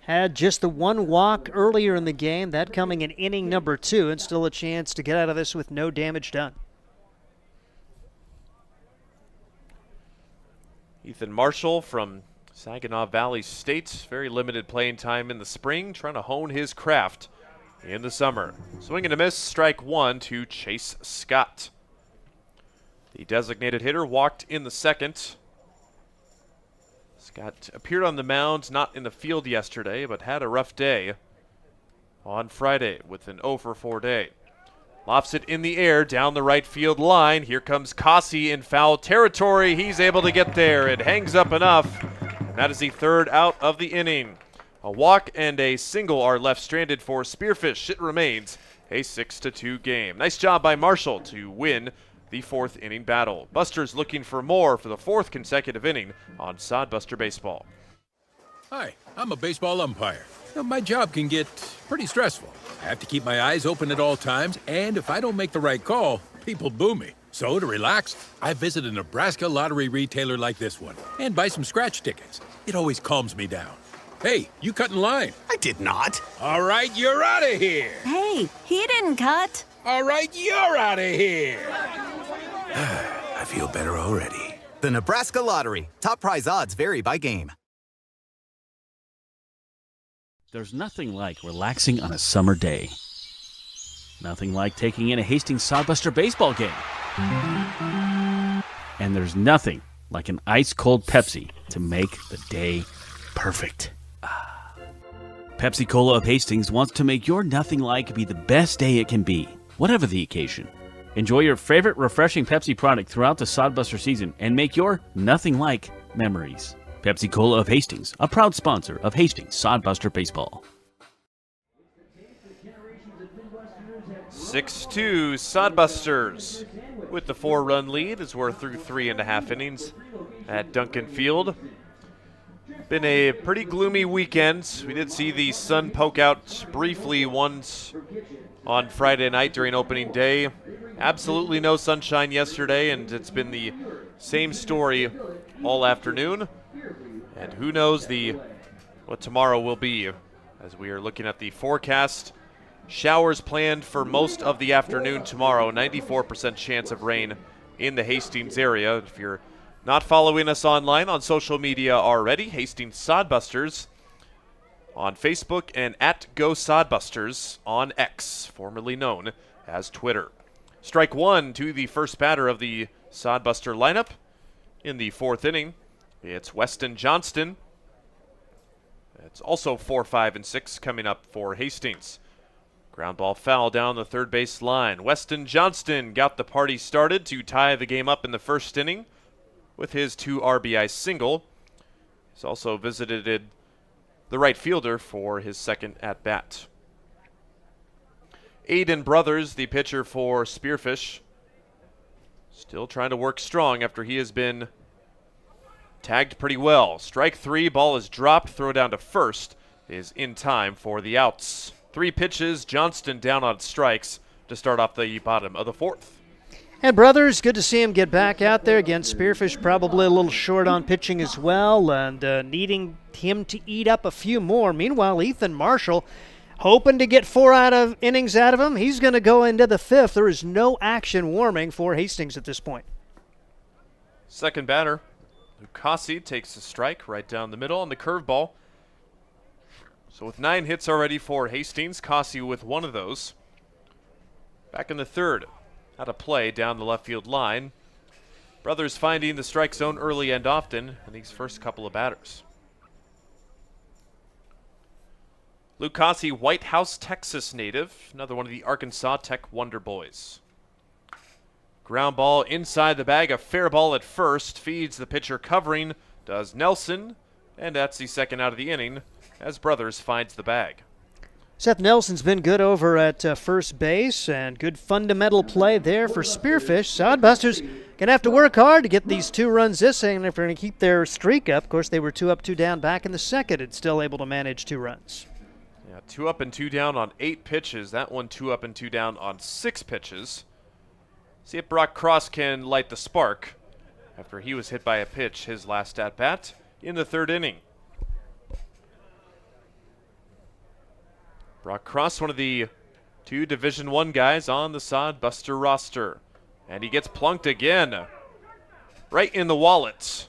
had just the 1 walk earlier in the game, that coming in inning number 2, and still a chance to get out of this with no damage done. Ethan Marshall from Saginaw Valley State, very limited playing time in the spring, trying to hone his craft in the summer. Swing and a miss, strike 1 to Chase Scott. The designated hitter walked in the second. Scott appeared on the mound, not in the field yesterday, but had a rough day on Friday with an 0-for-4 day. Lofts it in the air down the right field line. Here comes Cossey in foul territory. He's able to get there. It hangs up enough. And that is the 3rd out of the inning. A walk and a single are left stranded for Spearfish. It remains a 6-2 game. Nice job by Marshall to win the 4th inning battle. Busters looking for more for the 4th consecutive inning on Sodbuster Baseball. Hi, I'm a baseball umpire. My job can get pretty stressful. I have to keep my eyes open at all times, and if I don't make the right call, people boo me. So to relax, I visit a Nebraska lottery retailer like this one and buy some scratch tickets. It always calms me down. Hey, you cut in line. I did not. All right, you're out of here. Hey, he didn't cut. All right, you're out of here. I feel better already. The Nebraska Lottery. Top prize odds vary by game. There's nothing like relaxing on a summer day. Nothing like taking in a Hastings Sodbuster baseball game. And there's nothing like an ice-cold Pepsi to make the day perfect. Pepsi Cola of Hastings wants to make your nothing like be the best day it can be, whatever the occasion. Enjoy your favorite refreshing Pepsi product throughout the Sodbuster season and make your nothing like memories. Pepsi Cola of Hastings, a proud sponsor of Hastings Sodbuster Baseball. 6-2 Sodbusters with the 4-run lead as we're through 3.5 innings at Duncan Field. Been a pretty gloomy weekend. We did see the sun poke out briefly once on Friday night during opening day. Absolutely no sunshine yesterday, and it's been the same story all afternoon. And who knows what tomorrow will be as we are looking at the forecast. Showers planned for most of the afternoon tomorrow. 94% chance of rain in the Hastings area. If you're not following us online on social media already, Hastings Sodbusters on Facebook and at Go Sodbusters on X, formerly known as Twitter. Strike 1 to the first batter of the Sodbuster lineup in the 4th inning. It's Weston Johnston. It's also 4, 5, and 6 coming up for Hastings. Ground ball foul down the third base line. Weston Johnston got the party started to tie the game up in the first inning with his 2 RBI single. He's also visited the right fielder for his second at-bat. Aiden Brothers, the pitcher for Spearfish, still trying to work strong after he has been tagged pretty well. Strike 3, ball is dropped, throw down to first is in time for the outs. 3 pitches, Johnston down on strikes to start off the bottom of the 4th. And Brothers, good to see him get back out there. Again, Spearfish probably a little short on pitching as well, and needing him to eat up a few more. Meanwhile, Ethan Marshall, hoping to get 4 innings out of him. He's going to go into the 5th. There is no action warming for Hastings at this point. Second batter, Lucasi takes a strike right down the middle on the curveball. So with 9 hits already for Hastings, Kasi with 1 of those. Back in the 3rd. Out of play down the left field line. Brothers finding the strike zone early and often in these first couple of batters. Lucasi, White House, Texas native. Another one of the Arkansas Tech Wonder Boys. Ground ball inside the bag. A fair ball at first. Feeds the pitcher covering. Does Nelson. And that's the second out of the inning as Brothers finds the bag. Seth Nelson's been good over at first base, and good fundamental play there for Spearfish. Sodbusters going to have to work hard to get these 2 runs this inning if they're going to keep their streak up. Of course, they were 2 up, 2 down back in the 2nd and still able to manage 2 runs. Yeah, 2 up and 2 down on 8 pitches. That one 2 up and 2 down on 6 pitches. See if Brock Cross can light the spark after he was hit by a pitch his last at-bat in the 3rd inning. Brock Cross, one of the 2 Division I guys on the Sodbuster roster. And he gets plunked again, right in the wallet.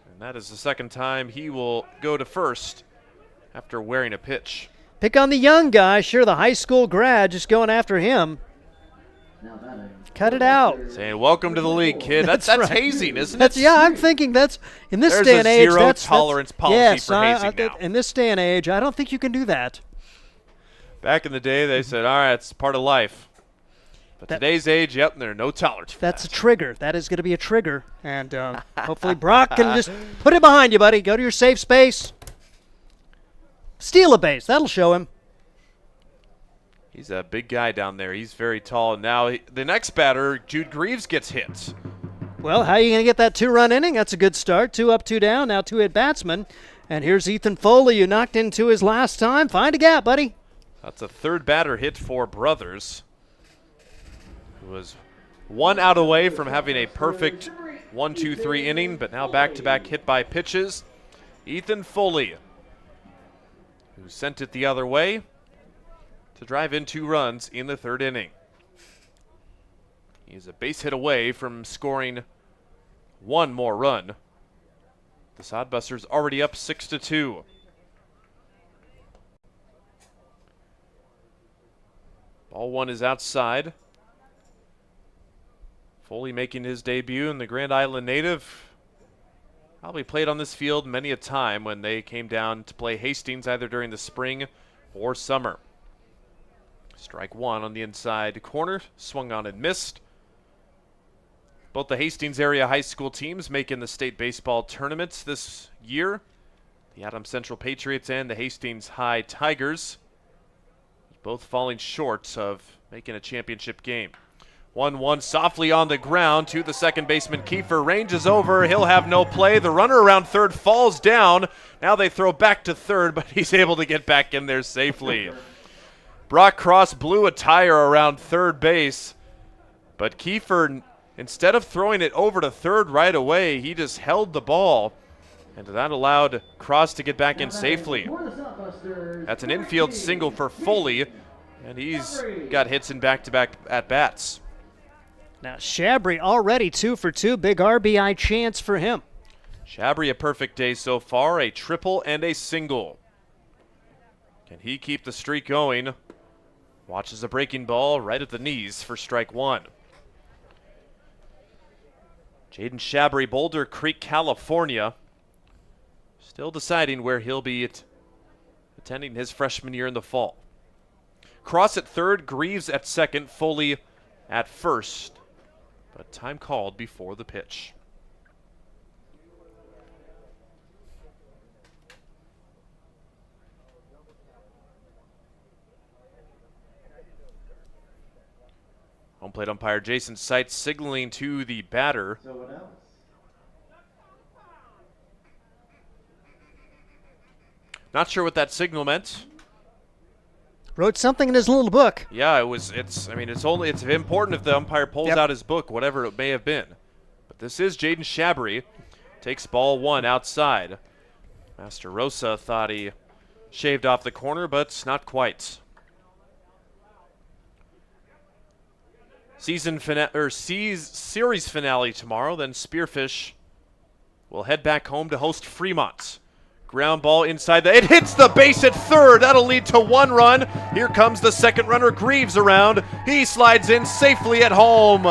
And that is the 2nd time he will go to first after wearing a pitch. Pick on the young guy. Sure, the high school grad, just going after him. Cut it out. Saying, welcome to the league, kid. That's right. Hazing, isn't it? Yeah, I'm thinking that's, in this There's day and age, a zero tolerance policy for hazing now. In this day and age, I don't think you can do that. Back in the day, they said, all right, it's part of life. But today's age, yep, there are no tolerance for That's a trigger. That is going to be a trigger. And hopefully Brock can just put it behind you, buddy. Go to your safe space. Steal a base. That'll show him. He's a big guy down there. He's very tall. Now, the next batter, Jude Greaves, gets hit. Well, how are you going to get that 2-run inning? That's a good start. 2 up, 2 down. Now 2 hit batsman. And here's Ethan Foley, who knocked into his last time. Find a gap, buddy. That's a 3rd batter hit for Brothers, who was 1 out away from having a perfect 1-2-3 inning, but now back-to-back hit by pitches. Ethan Foley, who sent it the other way to drive in 2 runs in the 3rd inning. He's a base hit away from scoring 1 more run. The Sodbusters already up 6-2. Ball 1 is outside. Foley making his debut, in the Grand Island native probably played on this field many a time when they came down to play Hastings either during the spring or summer. Strike 1 on the inside corner, swung on and missed. Both the Hastings area high school teams making the state baseball tournaments this year. The Adams Central Patriots and the Hastings High Tigers, both falling short of making a championship game. 1-1 softly on the ground to the second baseman. Kiefer ranges over. He'll have no play. The runner around 3rd falls down. Now they throw back to 3rd, but he's able to get back in there safely. Brock Cross blew a tire around 3rd base, but Kiefer, instead of throwing it over to 3rd right away, he just held the ball, and that allowed Cross to get back in safely. That's an infield single for Foley, and he's got hits in back-to-back at-bats. Now Shabry already 2 for 2. Big RBI chance for him. Shabry a perfect day so far, a triple and a single. Can he keep the streak going? Watches a breaking ball right at the knees for strike 1. Jaden Shabry, Boulder Creek, California. Still deciding where he'll be attending his freshman year in the fall. Cross at 3rd, Greaves at 2nd, Foley at 1st. But time called before the pitch. Home plate umpire Jason Seitz signaling to the batter. Not sure what that signal meant. Wrote something in his little book. Yeah, it's important if the umpire pulls out his book, whatever it may have been. But this is Jaden Shabry. Takes ball 1 outside. Master Rosa thought he shaved off the corner, but not quite. Series finale tomorrow, then Spearfish will head back home to host Fremont. Ground ball inside it hits the base at third. That'll lead to 1 run. Here comes the second runner, Greaves, around. He slides in safely at home.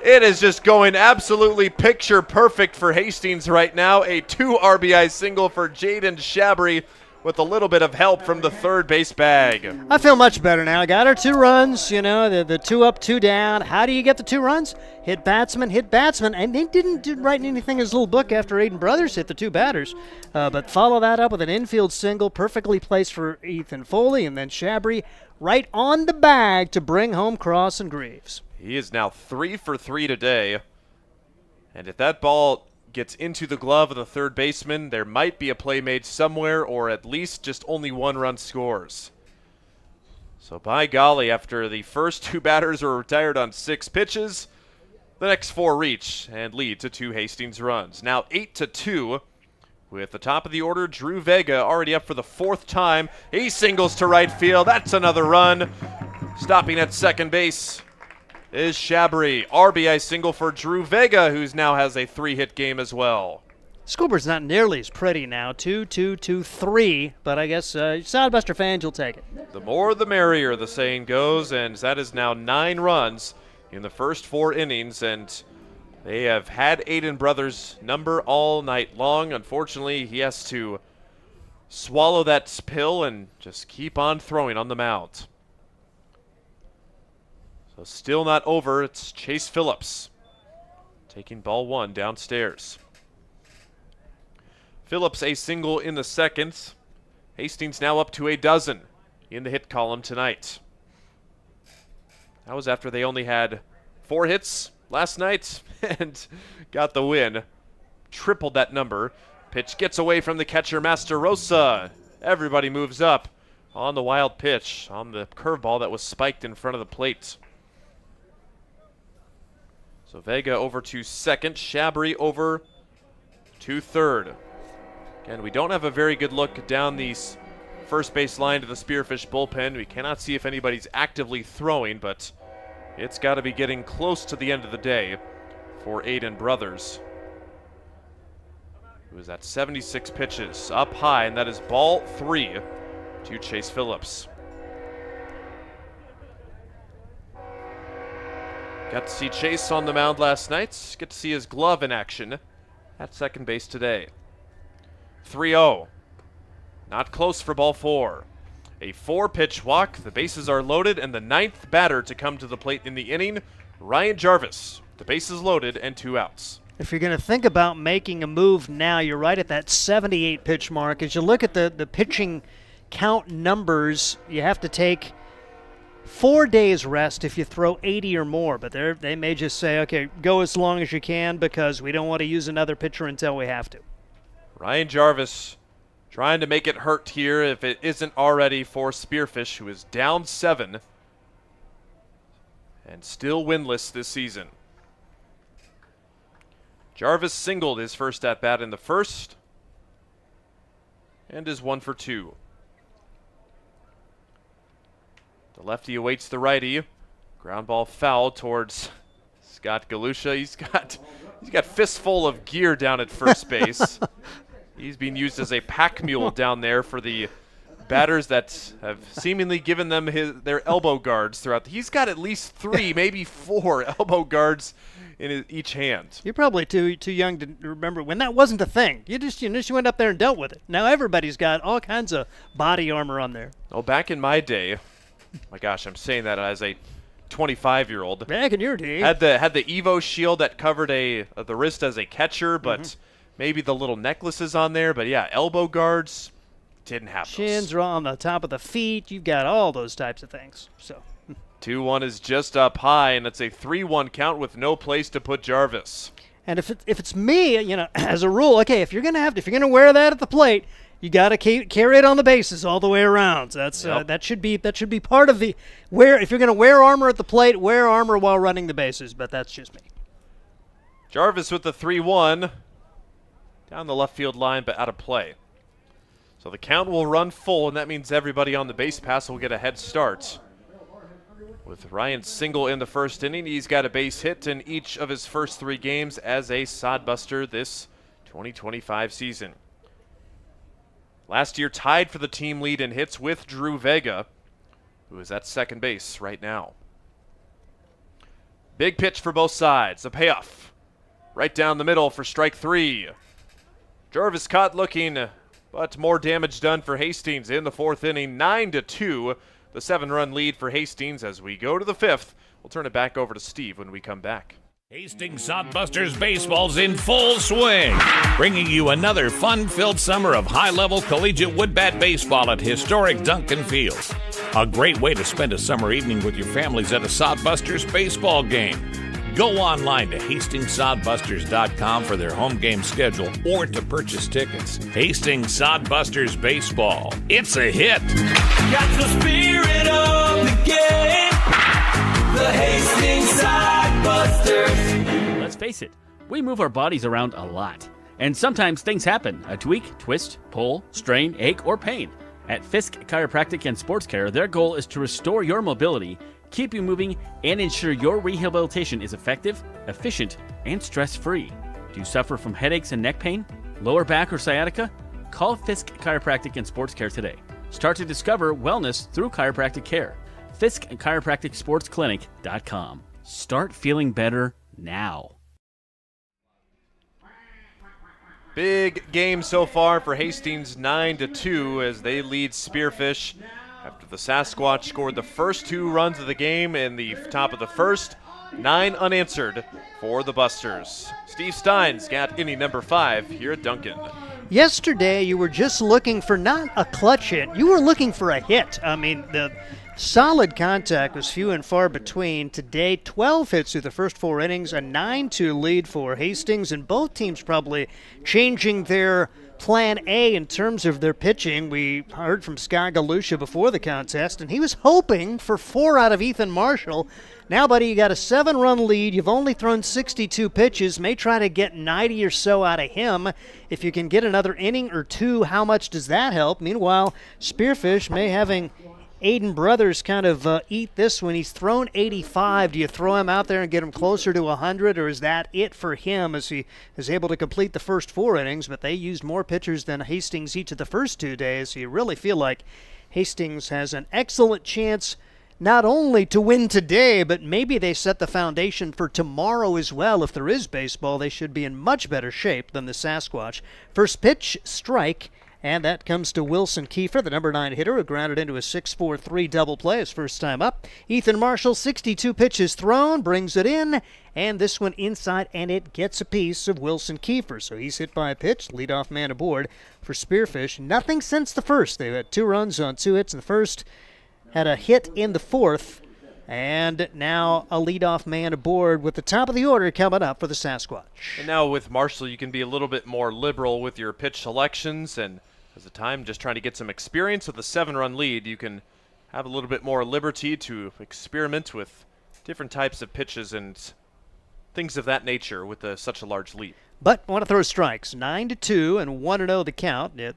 It is just going absolutely picture perfect for Hastings right now. A 2 RBI single for Jaden Shabry with a little bit of help from the third base bag. I feel much better now. I got our 2 runs, the 2 up, 2 down. How do you get the 2 runs? Hit batsman. And they didn't write anything in his little book after Aiden Brothers hit the 2 batters. But follow that up with an infield single, perfectly placed for Ethan Foley, and then Shabry right on the bag to bring home Cross and Greaves. He is now 3 for 3 today. And if that ball gets into the glove of the third baseman, there might be a play made somewhere, or at least just only 1 run scores. So by golly, after the first 2 batters were retired on 6 pitches, the next 4 reach and lead to 2 Hastings runs. Now 8-2 with the top of the order, Drew Vega already up for the 4th time. He singles to right field. That's another run. Stopping at second base is Shabry. RBI single for Drew Vega, who now has a 3-hit game as well. Scoreboard's not nearly as pretty now. 2-2-2-3, but I guess Sodbuster fans, you'll take it. The more the merrier, the saying goes, and that is now 9 runs in the first 4 innings, and they have had Aiden Brothers' number all night long. Unfortunately, he has to swallow that pill and just keep on throwing on the mound. So still not over. It's Chase Phillips taking ball 1 downstairs. Phillips a single in the second. Hastings now up to a dozen in the hit column tonight. That was after they only had 4 hits last night and got the win. Tripled that number. Pitch gets away from the catcher, Master Rosa. Everybody moves up on the wild pitch, on the curveball that was spiked in front of the plate. So Vega over to second, Shabry over to third. Again, we don't have a very good look down the first base line to the Spearfish bullpen. We cannot see if anybody's actively throwing, but it's got to be getting close to the end of the day for Aiden Brothers, who is at 76 pitches up high, and that is ball 3 to Chase Phillips. Got to see Chase on the mound last night. Get to see his glove in action at second base today. 3-0. Not close for ball 4. A 4-pitch walk. The bases are loaded, and the 9th batter to come to the plate in the inning, Ryan Jarvis. The bases loaded and 2 outs. If you're going to think about making a move now, you're right at that 78 pitch mark. As you look at the pitching count numbers, you have to take 4 days rest if you throw 80 or more, but they may just say, okay, go as long as you can because we don't want to use another pitcher until we have to. Ryan Jarvis trying to make it hurt here if it isn't already for Spearfish, who is down 7 and still winless this season. Jarvis singled his first at-bat in the first and is 1 for 2. The lefty awaits the righty. Ground ball foul towards Scott Galusha. He's got fistful of gear down at first base. He's being used as a pack mule down there for the batters that have seemingly given them their elbow guards throughout. He's got at least 3, maybe 4 elbow guards in each hand. You're probably too young to remember when that wasn't a thing. You just went up there and dealt with it. Now everybody's got all kinds of body armor on there. Oh, back in my day, my gosh, I'm saying that as a 25-year-old. Back in your day. Had the Evo shield that covered the wrist as a catcher, but maybe the little necklaces on there. But yeah, elbow guards, didn't have those. Shins are on the top of the feet. You've got all those types of things. So 2-1 is just up high, and it's a 3-1 count with no place to put Jarvis. And if it's me, as a rule, okay, if you're gonna wear that at the plate, You got to carry it on the bases all the way around. That's that should be part of the if you're going to wear armor at the plate, wear armor while running the bases. But that's just me. Jarvis with the 3-1 down the left field line, but out of play. So the count will run full, and that means everybody on the base pass will get a head start. With Ryan Single in the first inning, he's got a base hit in each of his first 3 games as a sodbuster this 2025 season. Last year tied for the team lead in hits with Drew Vega, who is at second base right now. Big pitch for both sides, a payoff. Right down the middle for strike 3. Jarvis caught looking, but more damage done for Hastings in the 4th inning, 9-2. The 7-run lead for Hastings as we go to the 5th. We'll turn it back over to Steve when we come back. Hastings Sodbusters baseball's in full swing, bringing you another fun-filled summer of high-level collegiate woodbat baseball at historic Duncan Field. A great way to spend a summer evening with your families at a Sodbusters baseball game. Go online to HastingsSodbusters.com for their home game schedule or to purchase tickets. Hastings Sodbusters Baseball. It's a hit. Got the spirit of the game. The Hastings Sodbusters. Let's face it, we move our bodies around a lot. And sometimes things happen. A tweak, twist, pull, strain, ache, or pain. At Fisk Chiropractic and Sports Care, their goal is to restore your mobility, keep you moving, and ensure your rehabilitation is effective, efficient, and stress-free. Do you suffer from headaches and neck pain, lower back or sciatica? Call Fisk Chiropractic and Sports Care today. Start to discover wellness through chiropractic care. Fisk Chiropractic Sports Clinic.com. Start feeling better now. Big game so far for Hastings, 9-2 as they lead Spearfish. After the Sasquatch scored the first 2 runs of the game in the top of the first, 9 unanswered for the Busters. Steve Stein's got inning number 5 here at Duncan. Yesterday, you were just looking for not a clutch hit. You were looking for a hit. I mean, the solid contact was few and far between. Today, 12 hits through the first 4 innings, a 9-2 lead for Hastings, and both teams probably changing their plan A in terms of their pitching. We heard from Scott Galusha before the contest, and he was hoping for 4 out of Ethan Marshall. Now, buddy, you got a 7-run lead. You've only thrown 62 pitches. May try to get 90 or so out of him. If you can get another inning or 2, how much does that help? Meanwhile, Spearfish may having Aiden Brothers kind of eat this one. He's thrown 85. Do you throw him out there and get him closer to 100, or is that it for him as he is able to complete the first 4 innings? But they used more pitchers than Hastings each of the first 2 days, so you really feel like Hastings has an excellent chance not only to win today, but maybe they set the foundation for tomorrow as well. If there is baseball, they should be in much better shape than the Sasquatch. First pitch, strike. And that comes to Wilson Kiefer, the number 9 hitter, who grounded into a 6-4-3 double play his first time up. Ethan Marshall, 62 pitches thrown, brings it in, and this one inside, and it gets a piece of Wilson Kiefer. So he's hit by a pitch, leadoff man aboard for Spearfish. Nothing since the first. They've had 2 runs on 2 hits in the first, had a hit in the 4th, and now a leadoff man aboard with the top of the order coming up for the Sasquatch. And now with Marshall, you can be a little bit more liberal with your pitch selections, and as the time just trying to get some experience with a 7-run lead, you can have a little bit more liberty to experiment with different types of pitches and things of that nature with such a large lead. But want to throw strikes. 9-2 and 1-0 the count. A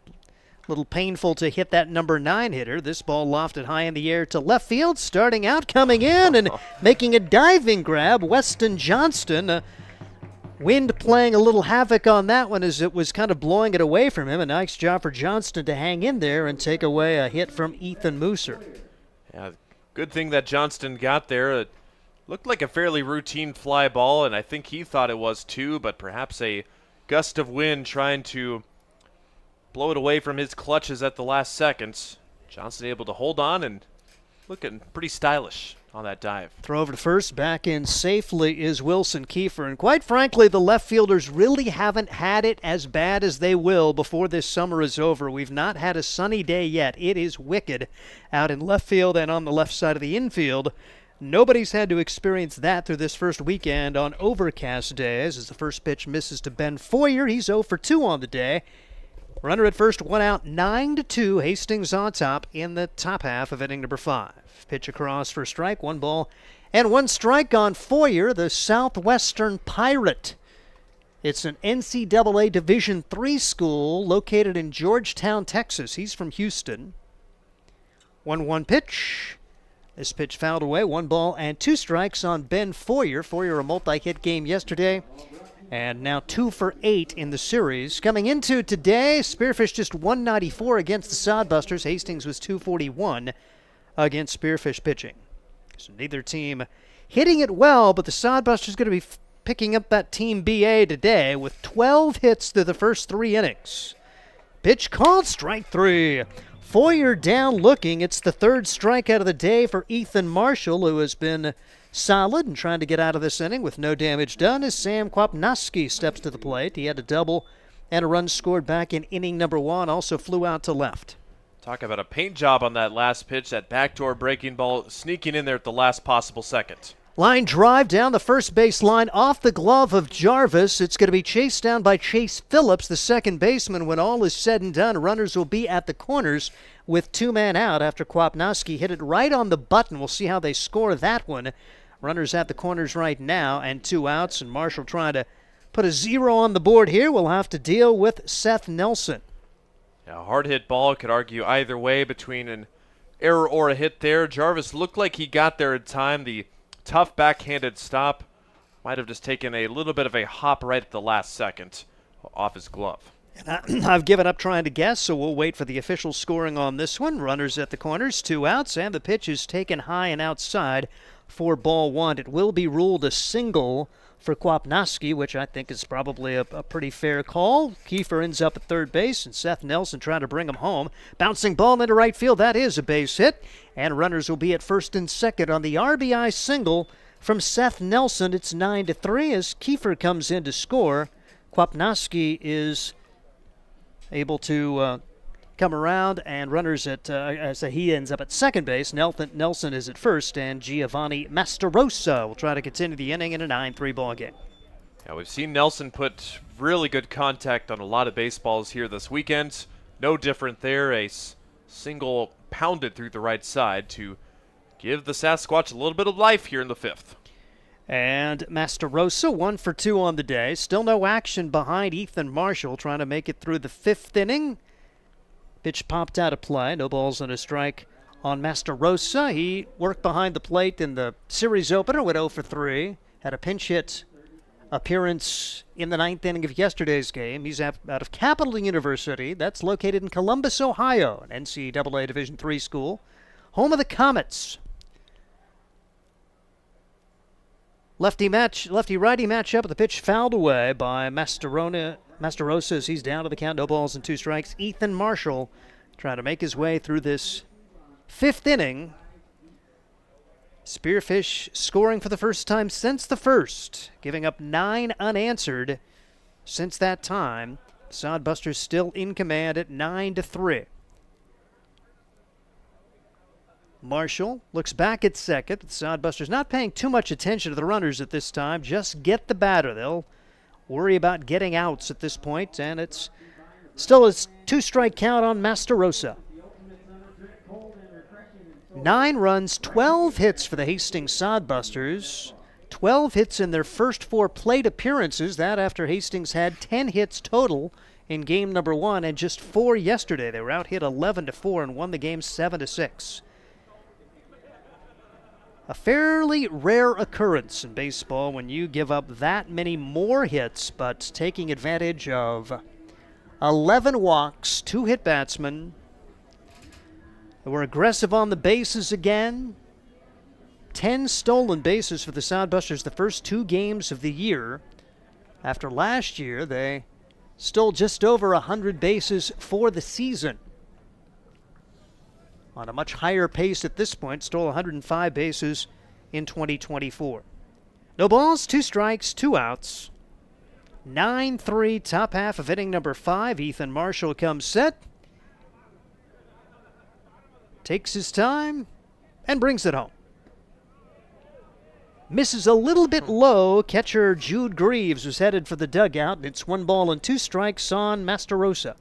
little painful to hit that number 9 hitter. This ball lofted high in the air to left field. Starting out, coming in, and making a diving grab, Weston Johnston. Wind playing a little havoc on that one as it was kind of blowing it away from him. A nice job for Johnston to hang in there and take away a hit from Ethan Mooser. Yeah, good thing that Johnston got there. It looked like a fairly routine fly ball, and I think he thought it was too, but perhaps a gust of wind trying to blow it away from his clutches at the last seconds. Johnston able to hold on and looking pretty stylish on that dive. Throw over to first, back in safely is Wilson Kiefer. And quite frankly, the left fielders really haven't had it as bad as they will before this summer is over. We've not had a sunny day yet. It is wicked out in left field and on the left side of the infield. Nobody's had to experience that through this first weekend on overcast days as the first pitch misses to Ben Foyer. He's 0 for 2 on the day. Runner at first, one out, 9-2. Hastings on top in the top half of inning number 5. Pitch across for a strike, 1 ball and 1 strike on Foyer, the Southwestern Pirate. It's an NCAA Division III school located in Georgetown, Texas. He's from Houston. 1-1 pitch. This pitch fouled away, 1 ball and 2 strikes on Ben Foyer. Foyer a multi-hit game yesterday, and now 2 for 8 in the series. Coming into today, Spearfish just 194 against the Sodbusters. Hastings was 241 against Spearfish pitching. So neither team hitting it well, but the Sodbusters going to be picking up that Team BA today with 12 hits through the first 3 innings. Pitch called, strike 3. Foyer down looking. It's the 3rd strikeout of the day for Ethan Marshall, who has been solid and trying to get out of this inning with no damage done as Sam Kwapnoski steps to the plate. He had a double and a run scored back in inning number 1, also flew out to left. Talk about a paint job on that last pitch, that backdoor breaking ball sneaking in there at the last possible second. Line drive down the first base line off the glove of Jarvis. It's going to be chased down by Chase Phillips, the second baseman. When all is said and done, runners will be at the corners with 2 men out after Kwapnoski hit it right on the button. We'll see how they score that one. Runners at the corners right now and 2 outs, and Marshall trying to put a 0 on the board here. We'll have to deal with Seth Nelson. A hard hit ball, could argue either way between an error or a hit there. Jarvis looked like he got there in time. The tough backhanded stop might have just taken a little bit of a hop right at the last second off his glove. And I've given up trying to guess, so we'll wait for the official scoring on this one. Runners at the corners, 2 outs, and the pitch is taken high and outside for ball 1. It will be ruled a single for Kwapnoski, which I think is probably a pretty fair call. Kiefer ends up at third base, and Seth Nelson trying to bring him home. Bouncing ball into right field, that is a base hit. And runners will be at first and second on the RBI single from Seth Nelson. It's 9-3 as Kiefer comes in to score. Kwapnoski is able to come around, and runners at, he ends up at second base. Nelson is at first, and Giovanni Mastarosa will try to continue the inning in a 9-3 ball game. Yeah, we've seen Nelson put really good contact on a lot of baseballs here this weekend. No different there. A single pounded through the right side to give the Sasquatch a little bit of life here in the 5th. And Mastarosa 1 for 2 on the day. Still no action behind Ethan Marshall trying to make it through the 5th inning. Pitch popped out of play. No balls and a strike on Mastarosa. He worked behind the plate in the series opener, went 0 for 3. Had a pinch hit appearance in the 9th inning of yesterday's game. He's out of Capital University. That's located in Columbus, Ohio, an NCAA Division III school. Home of the Comets. Lefty-righty matchup. The pitch fouled away by Mastarosa as he's down to the count. No balls and 2 strikes. Ethan Marshall trying to make his way through this 5th inning. Spearfish scoring for the first time since the 1st, giving up 9 unanswered since that time. Sodbusters still in command at 9-3. Marshall looks back at second. The Sodbusters not paying too much attention to the runners at this time. Just get the batter. They'll worry about getting outs at this point, and it's still a 2-strike count on Mastarosa. 9 runs, 12 hits for the Hastings Sodbusters. 12 hits in their first 4 plate appearances. That after Hastings had 10 hits total in game number 1 and just 4 yesterday. They were out hit 11-4 and won the game 7-6. A fairly rare occurrence in baseball when you give up that many more hits, but taking advantage of 11 walks, 2 hit batsmen. They were aggressive on the bases again. 10 stolen bases for the Sodbusters the first 2 games of the year. After last year, they stole just over 100 bases for the season. On a much higher pace at this point, stole 105 bases in 2024. No balls, 2 strikes, 2 outs. 9-3, top half of inning number 5. Ethan Marshall comes set. Takes his time and brings it home. Misses a little bit low. Catcher Jude Greaves was headed for the dugout. It's 1 ball and 2 strikes on Mastarosa.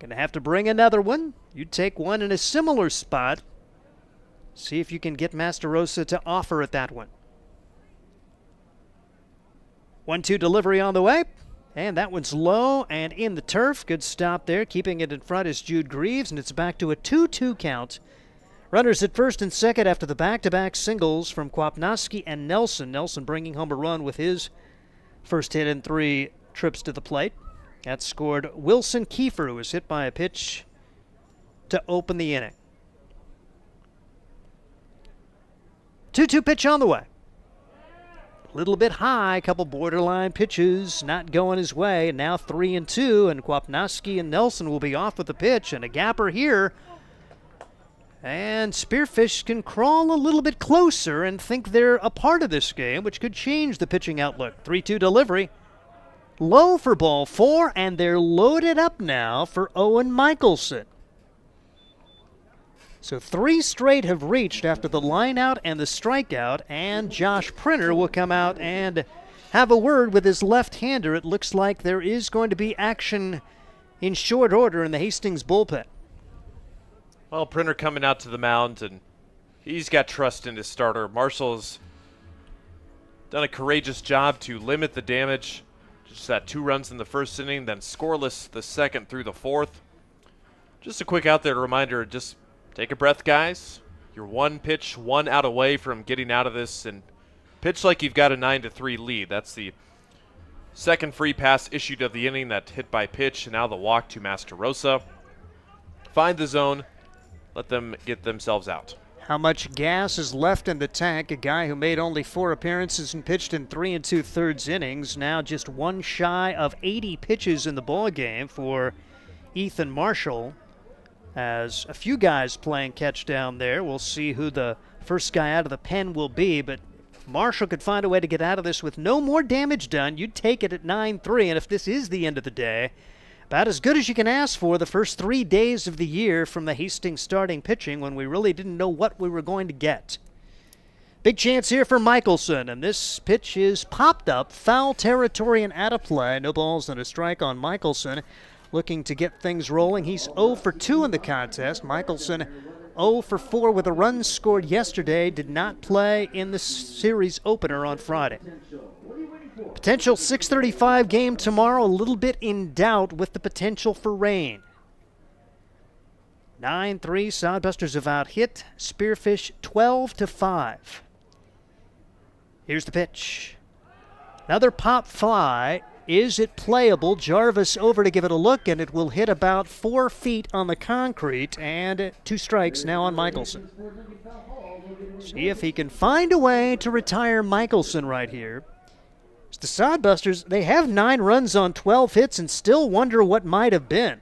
Gonna have to bring another one. You take one in a similar spot. See if you can get Master Rosa to offer at that one. 1-2 delivery on the way. And that one's low and in the turf. Good stop there. Keeping it in front is Jude Greaves, and it's back to a 2-2 count. Runners at first and second after the back-to-back singles from Kwapnowski and Nelson. Nelson bringing home a run with his first hit in 3 trips to the plate. That scored Wilson Kiefer, who was hit by a pitch to open the inning. 2-2 pitch on the way. A little bit high, a couple borderline pitches not going his way. And now 3-2, and Kwapnowski and Nelson will be off with the pitch, and a gapper here. And Spearfish can crawl a little bit closer and think they're a part of this game, which could change the pitching outlook. 3-2 delivery. Low for ball 4, and they're loaded up now for Owen Michelson. So 3 straight have reached after the line out and the strikeout, and Josh Printer will come out and have a word with his left-hander. It looks like there is going to be action in short order in the Hastings bullpen. Well, Printer coming out to the mound, and he's got trust in his starter. Marshall's done a courageous job to limit the damage. Just that 2 runs in the first inning, then scoreless the second through the 4th. Just a quick out there reminder, just take a breath, guys. You're 1 pitch, 1 out away from getting out of this, and pitch like you've got a 9-3 lead. That's the second free pass issued of the inning, that hit by pitch, and now the walk to Master Rosa. Find the zone, let them get themselves out. How much gas is left in the tank? A guy who made only 4 appearances and pitched in 3 2/3 innings, now just 1 shy of 80 pitches in the ball game for Ethan Marshall. As a few guys playing catch down there. We'll see who the first guy out of the pen will be, but Marshall could find a way to get out of this with no more damage done. You'd take it at 9-3, and if this is the end of the day, about as good as you can ask for the first 3 days of the year from the Hastings starting pitching when we really didn't know what we were going to get. Big chance here for Michelson, and this pitch is popped up, foul territory and out of play. No balls and a strike on Michelson. Looking to get things rolling. He's 0 for 2 in the contest. Michelson 0 for 4 with a run scored yesterday. Did not play in the series opener on Friday. Potential 6:35 game tomorrow. A little bit in doubt with the potential for rain. 9-3. Sodbusters have out hit Spearfish 12-5. Here's the pitch. Another pop fly. Is it playable? Jarvis over to give it a look, and it will hit about 4 feet on the concrete, and 2 strikes now on Michelson. See if he can find a way to retire Michelson right here. It's the Sodbusters, they have 9 runs on 12 hits and still wonder what might have been.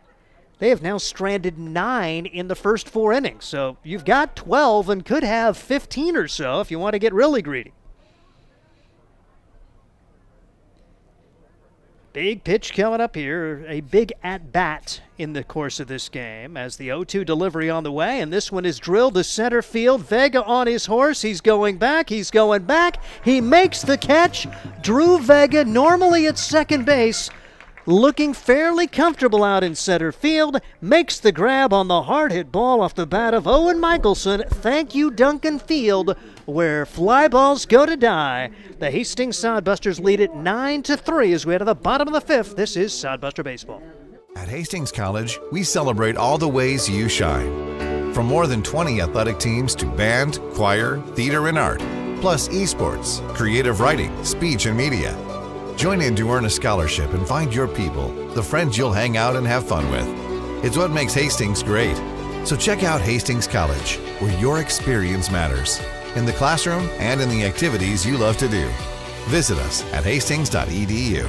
They have now stranded 9 in the first 4 innings, so you've got 12 and could have 15 or so if you want to get really greedy. Big pitch coming up here, a big at-bat in the course of this game as the 0-2 delivery on the way, and this one is drilled to center field. Vega on his horse, he's going back, he makes the catch. Drew Vega, normally at second base, looking fairly comfortable out in center field, makes the grab on the hard-hit ball off the bat of Owen Michelson. Thank you, Duncan Field, where fly balls go to die. The Hastings Sodbusters lead it 9-3 as we head to the bottom of the 5th. This is Sodbuster Baseball. At Hastings College, we celebrate all the ways you shine. From more than 20 athletic teams to band, choir, theater, and art, plus esports, creative writing, speech, and media. Join in to earn a scholarship and find your people, the friends you'll hang out and have fun with. It's what makes Hastings great. So check out Hastings College, where your experience matters, in the classroom and in the activities you love to do. Visit us at hastings.edu.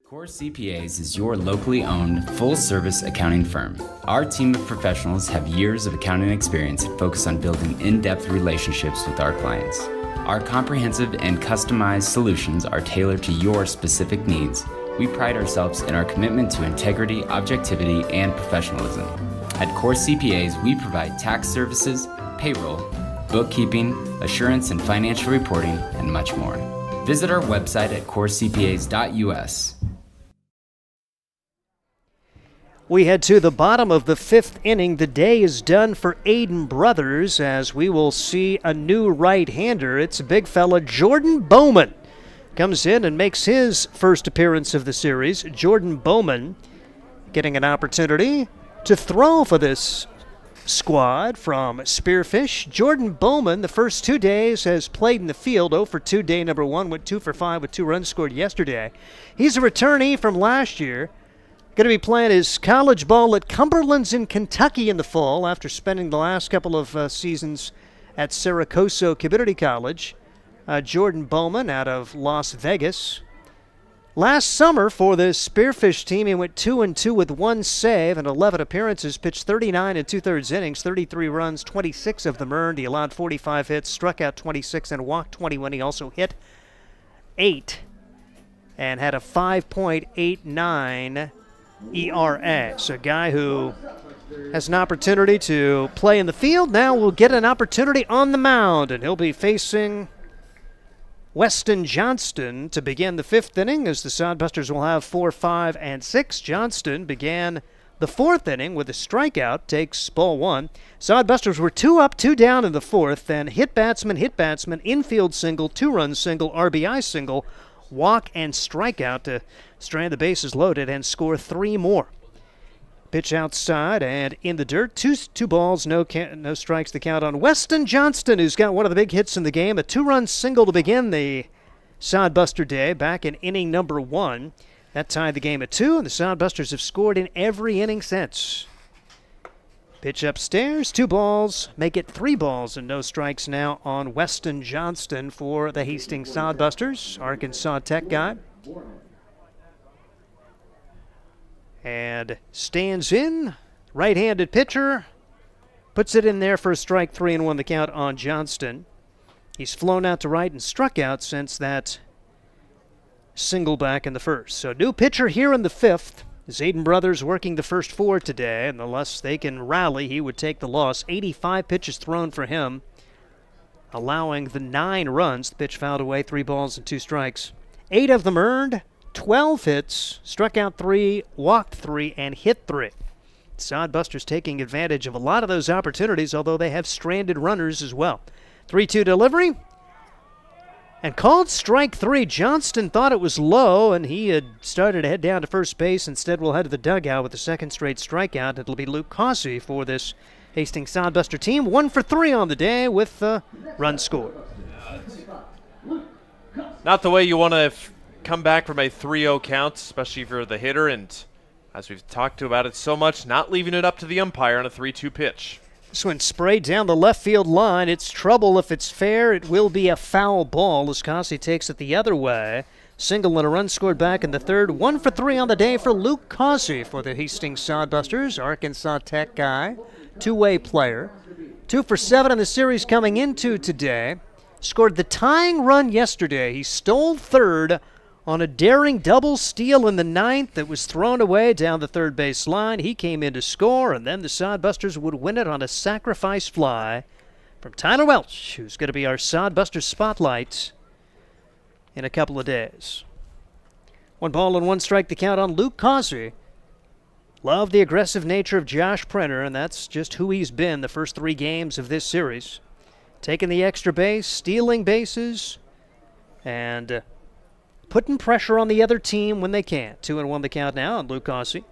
Core CPAs is your locally owned, full-service accounting firm. Our team of professionals have years of accounting experience and focus on building in-depth relationships with our clients. Our comprehensive and customized solutions are tailored to your specific needs. We pride ourselves in our commitment to integrity, objectivity, and professionalism. At Core CPAs, we provide tax services, payroll, bookkeeping, assurance and financial reporting, and much more. Visit our website at corecpas.us. We head to the bottom of the 5th inning. The day is done for Aiden Brothers as we will see a new right-hander. It's a big fella, Jordan Bowman. Comes in and makes his first appearance of the series. Jordan Bowman getting an opportunity to throw for this squad from Spearfish. Jordan Bowman, the first 2 days, has played in the field. 0 for 2 day number 1, went 2 for 5 with 2 runs scored yesterday. He's a returnee from last year. Going to be playing his college ball at Cumberland's in Kentucky in the fall after spending the last couple of seasons at Saracoso Community College. Jordan Bowman out of Las Vegas. Last summer for the Spearfish team, he went 2-2 with 1 save and 11 appearances, pitched 39 2/3 innings, 33 runs, 26 of them earned. He allowed 45 hits, struck out 26, and walked 21. He also hit 8 and had a 5.89 ERA. So a guy who has an opportunity to play in the field now will get an opportunity on the mound, and he'll be facing Weston Johnston to begin the 5th inning, as the Sodbusters will have 4, 5, and 6. Johnston began the 4th inning with a strikeout, takes ball 1. Sodbusters were 2 up, 2 down in the 4th, then hit batsman, infield single, 2-run single, RBI single, walk and strikeout to strand the bases loaded and score 3 more. Pitch outside and in the dirt. Two balls, no strikes to count on Weston Johnston, who's got one of the big hits in the game. A 2-run single to begin the Sodbuster day back in inning number 1. That tied the game at 2, and the Sodbusters have scored in every inning since. Pitch upstairs, 2 balls, make it 3 balls and no strikes now on Weston Johnston for the Hastings Sodbusters, Arkansas Tech guy. And stands in, right-handed pitcher, puts it in there for a strike, 3-1 the count on Johnston. He's flown out to right and struck out since that single back in the 1st. So new pitcher here in the 5th. Aiden Brothers working the first 4 today, and unless they can rally, he would take the loss. 85 pitches thrown for him, allowing the 9 runs. The pitch fouled away, 3 balls and 2 strikes. 8 of them earned. 12 hits, struck out 3, walked 3, and hit 3. Sodbusters taking advantage of a lot of those opportunities, although they have stranded runners as well. 3-2 delivery, and called strike 3. Johnston thought it was low, and he had started to head down to first base. Instead, we'll head to the dugout with a second straight strikeout. It'll be Luke Cossey for this Hastings Sodbuster team. 1 for 3 on the day with a run scored. Not the way you want to come back from a 3-0 count, especially if you're the hitter, and as we've talked about it so much, not leaving it up to the umpire on a 3-2 pitch. This one sprayed down the left field line. It's trouble if it's fair. It will be a foul ball as Cossey takes it the other way. Single and a run scored back in the 3rd. 1 for 3 on the day for Luke Cossey for the Hastings Sodbusters, Arkansas Tech guy, 2-way player. 2 for 7 in the series coming into today. Scored the tying run yesterday. He stole 3rd on a daring double steal in the 9th that was thrown away down the 3rd base line. He came in to score, and then the Sodbusters would win it on a sacrifice fly from Tyler Welch, who's going to be our Sodbusters spotlight in a couple of days. 1 ball and 1 strike the count on Luke Cossey. Love the aggressive nature of Josh Printer, and that's just who he's been the first 3 games of this series. Taking the extra base, stealing bases, and putting pressure on the other team when they can. 2-1 the count now on Luke Cossey.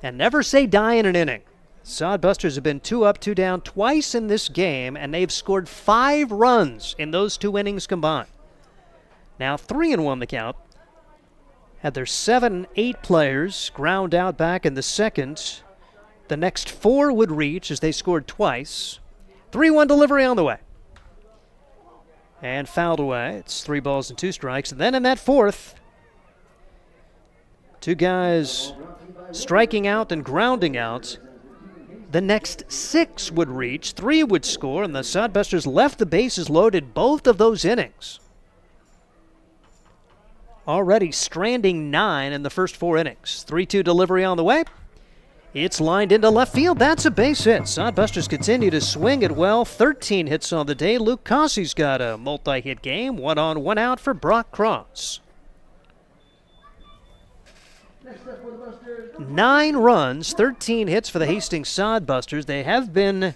And never say die in an inning. Sodbusters have been 2 up, 2 down twice in this game, and they've scored 5 runs in those 2 innings combined. Now 3-1 the count. Had their 7 and 8 players ground out back in the 2nd. The next 4 would reach as they scored twice. 3-1 delivery on the way. And fouled away. It's 3 balls and 2 strikes. And then in that 4th, 2 guys striking out and grounding out. The next 6 would reach, 3 would score, and the Sodbusters left the bases loaded both of those innings. Already stranding 9 in the first 4 innings. 3-2 delivery on the way. It's lined into left field. That's a base hit. Sodbusters continue to swing it well. 13 hits on the day. Luke Cossey's got a multi-hit game. 1 on, 1 out for Brock Cross. 9 runs, 13 hits for the Hastings Sodbusters. They have been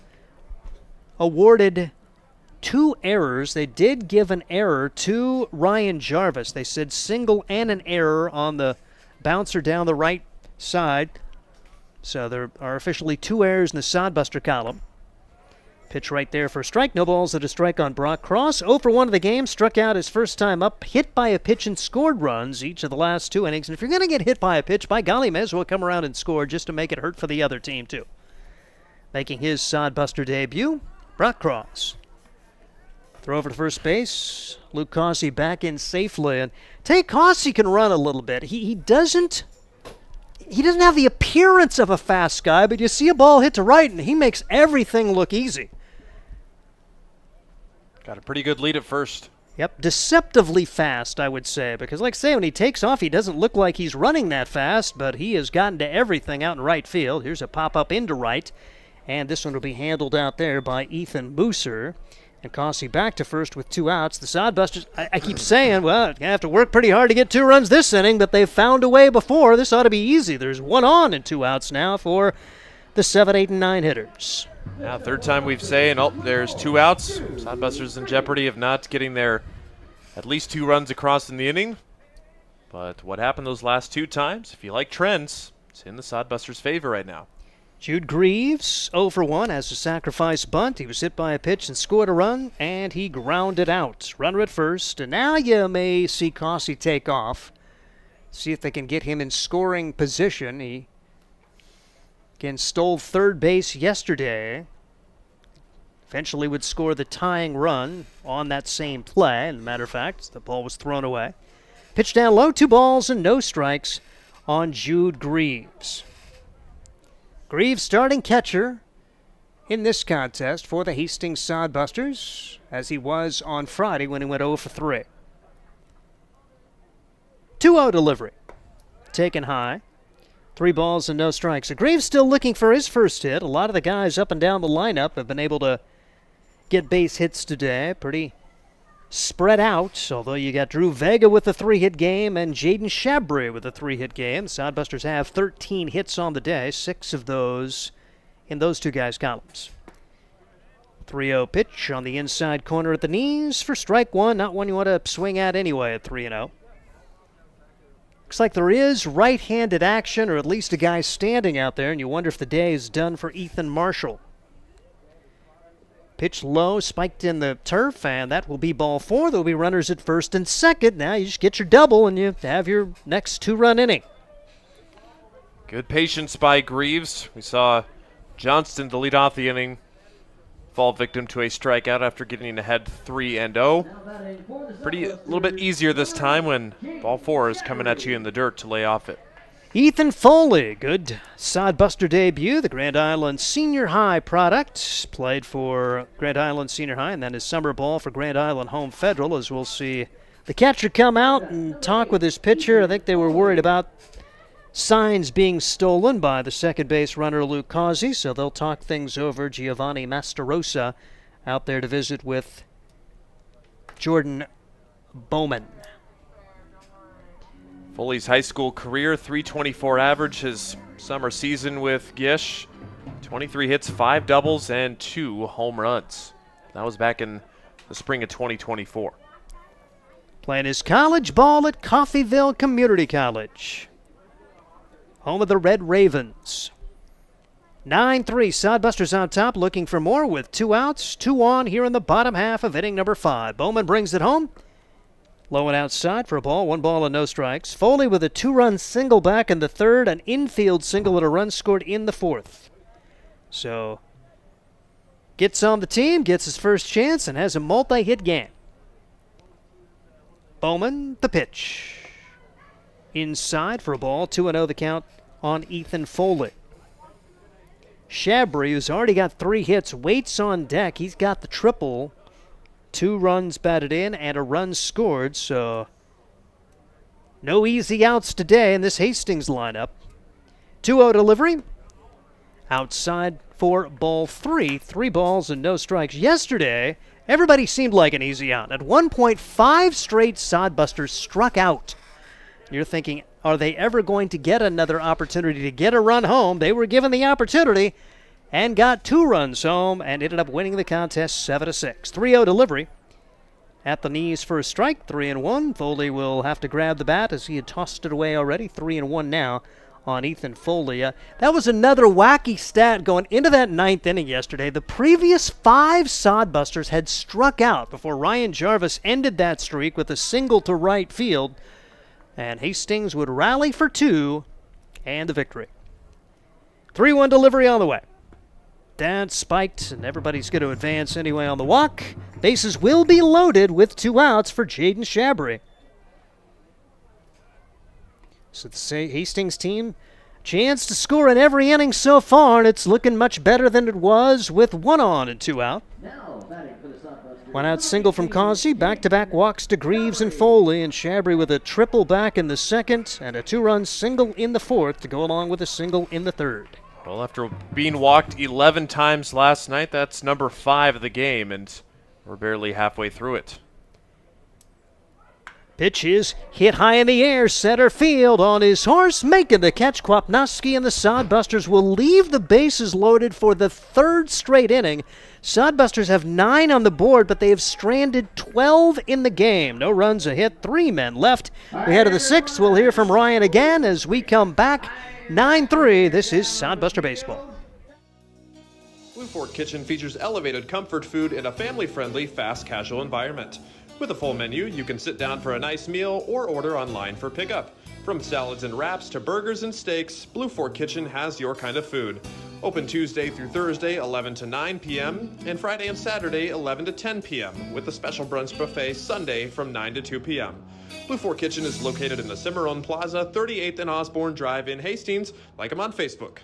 awarded 2 errors. They did give an error to Ryan Jarvis. They said single and an error on the bouncer down the right side. So there are officially 2 errors in the Sodbuster column. Pitch right there for a strike. No balls and a strike on Brock Cross. 0 for 1 of the game. Struck out his first time up. Hit by a pitch and scored runs each of the last 2 innings. And if you're going to get hit by a pitch, by golly, may as well come around and score just to make it hurt for the other team, too. Making his Sodbuster debut, Brock Cross. Throw over to first base. Luke Cossey back in safely. And Tate Cossey can run a little bit. He doesn't have the appearance of a fast guy, but you see a ball hit to right, and he makes everything look easy. Got a pretty good lead at first. Yep, deceptively fast, I would say, because like I say, when he takes off, he doesn't look like he's running that fast, but he has gotten to everything out in right field. Here's a pop-up into right, and this one will be handled out there by Ethan Mooser. And Cossey back to first with 2 outs. The Sodbusters, I keep saying, well, you have to work pretty hard to get 2 runs this inning, but they've found a way before. This ought to be easy. There's 1 on and 2 outs now for the 7, 8, and 9 hitters. Now, third time we've saying, there's 2 outs. Sodbusters in jeopardy of not getting their at least 2 runs across in the inning. But what happened those last 2 times? If you like trends, it's in the Sodbusters' favor right now. Jude Greaves, 0 for 1, has a sacrifice bunt. He was hit by a pitch and scored a run, and he grounded out. Runner at first, and now you may see Cossey take off. See if they can get him in scoring position. He, again, stole third base yesterday. Eventually would score the tying run on that same play. As a matter of fact, the ball was thrown away. Pitch down low, 2 balls and no strikes on Jude Greaves. Greaves starting catcher in this contest for the Hastings Sodbusters, as he was on Friday when he went 0 for 3. 2-0 delivery. Taken high. 3 balls and no strikes. So Greaves still looking for his first hit. A lot of the guys up and down the lineup have been able to get base hits today. Pretty spread out, although you got Drew Vega with a 3-hit game and Jaden Shabry with a 3-hit game. The Sodbusters have 13 hits on the day, 6 of those in those 2 guys' columns. 3-0 pitch on the inside corner at the knees for strike 1, not one you want to swing at anyway at 3-0. Looks like there is right-handed action, or at least a guy standing out there, and you wonder if the day is done for Ethan Marshall. Pitch low, spiked in the turf, and that will be ball 4. There will be runners at first and second. Now you just get your double, and you have your next 2-run inning. Good patience by Greaves. We saw Johnston to lead off the inning fall victim to a strikeout after getting ahead 3-0. A little bit easier this time when ball 4 is coming at you in the dirt to lay off it. Ethan Foley, good Sodbuster debut, the Grand Island Senior High product. Played for Grand Island Senior High and then his summer ball for Grand Island Home Federal, as we'll see the catcher come out and talk with his pitcher. I think they were worried about signs being stolen by the second base runner Luke Cossey, so they'll talk things over. Giovanni Mastarosa out there to visit with Jordan Bowman. Foley's high school career, .324 average. His summer season with Gish, 23 hits, 5 doubles, and 2 home runs. That was back in the spring of 2024. Playing his college ball at Coffeyville Community College, home of the Red Ravens. 9-3, Sodbusters on top, looking for more with 2 outs, 2 on here in the bottom half of inning number 5. Bowman brings it home. Low and outside for a ball, 1 ball and no strikes. Foley with a 2-run single back in the 3rd, an infield single and a run scored in the 4th. So, gets on the team, gets his first chance, and has a multi-hit game. Bowman, the pitch. Inside for a ball, 2-0 the count on Ethan Foley. Shabry, who's already got 3 hits, waits on deck. He's got the triple. 2 runs batted in and a run scored, so no easy outs today in this Hastings lineup. 2-0 delivery. Outside for ball 3. 3 balls and no strikes. Yesterday, everybody seemed like an easy out. At one point, 5 straight Sodbusters struck out. You're thinking, Are they ever going to get another opportunity to get a run home? They were given the opportunity and got 2 runs home and ended up winning the contest 7-6. 3-0 delivery at the knees for a strike, 3-1. Foley will have to grab the bat as he had tossed it away already. 3-1 now on Ethan Foley. That was another wacky stat going into that 9th inning yesterday. The previous 5 Sodbusters had struck out before Ryan Jarvis ended that streak with a single to right field. And Hastings would rally for 2 and the victory. 3-1 delivery on the way. That spiked, and everybody's going to advance anyway on the walk. Bases will be loaded with 2 outs for Jaden Shabry. So the Hastings team, chance to score in every inning so far, and it's looking much better than it was with 1 on and 2 out. 1 out single from Causey, back-to-back walks to Greaves and Foley, and Shabry with a triple back in the 2nd and a 2-run single in the 4th to go along with a single in the 3rd. Well, after being walked 11 times last night, that's number 5 of the game, and we're barely halfway through it. Pitch is hit high in the air, center field on his horse, making the catch. Kwapnowski and the Sodbusters will leave the bases loaded for the 3rd straight inning. Sodbusters have 9 on the board, but they have stranded 12 in the game. No runs, a hit, 3 men left. We head to the 6th. We'll hear from Ryan again as we come back. 9-3. This is Sodbuster Baseball. Blue Fork Kitchen features elevated comfort food in a family-friendly, fast casual environment. With a full menu, you can sit down for a nice meal or order online for pickup. From salads and wraps to burgers and steaks, Blue Fork Kitchen has your kind of food. Open Tuesday through Thursday, 11 to 9 p.m., and Friday and Saturday, 11 to 10 p.m., with a special brunch buffet Sunday from 9 to 2 p.m. Blue Fork Kitchen is located in the Cimarron Plaza, 38th and Osborne Drive in Hastings. Like them on Facebook.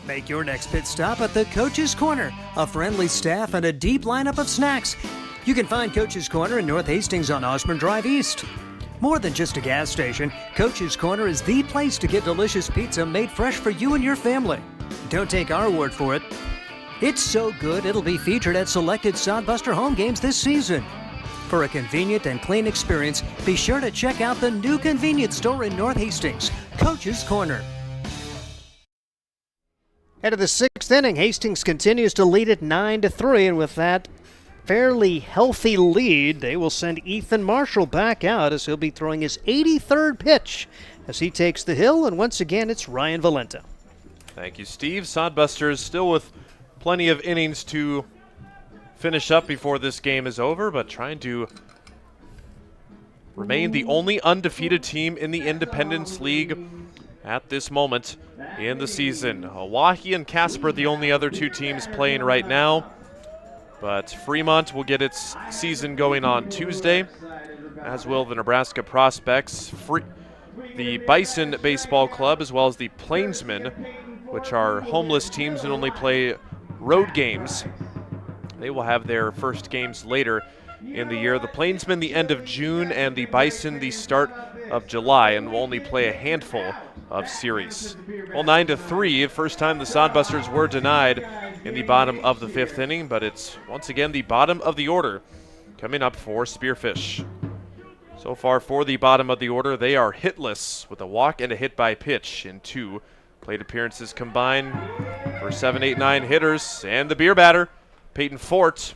Make your next pit stop at the Coach's Corner. A friendly staff and a deep lineup of snacks. You can find Coach's Corner in North Hastings on Osborne Drive East. More than just a gas station, Coach's Corner is the place to get delicious pizza made fresh for you and your family. Don't take our word for it. It's so good it'll be featured at selected Sodbuster home games this season. For a convenient and clean experience, be sure to check out the new convenience store in North Hastings, Coach's Corner. Head of the 6th inning, Hastings continues to lead it 9-3, and with that fairly healthy lead, they will send Ethan Marshall back out as he'll be throwing his 83rd pitch as he takes the hill, and once again it's Ryan Valenta. Thank you, Steve. Sodbusters still with plenty of innings to finish up before this game is over, but trying to remain the only undefeated team in the Independence League at this moment in the season. Hawaii and Casper, the only other 2 teams playing right now. But Fremont will get its season going on Tuesday, as will the Nebraska Prospects, the Bison Baseball Club, as well as the Plainsmen, which are homeless teams and only play road games. They will have their first games later in the year. The Plainsmen the end of June and the Bison the start of July, and will only play a handful of series. Well, 9-3, first time the Sodbusters were denied in the bottom of the 5th inning, but it's once again the bottom of the order coming up for Spearfish. So far for the bottom of the order, they are hitless with a walk and a hit by pitch in 2 plate appearances combined for 7, 8, 9 hitters, and the beer batter, Peyton Fort.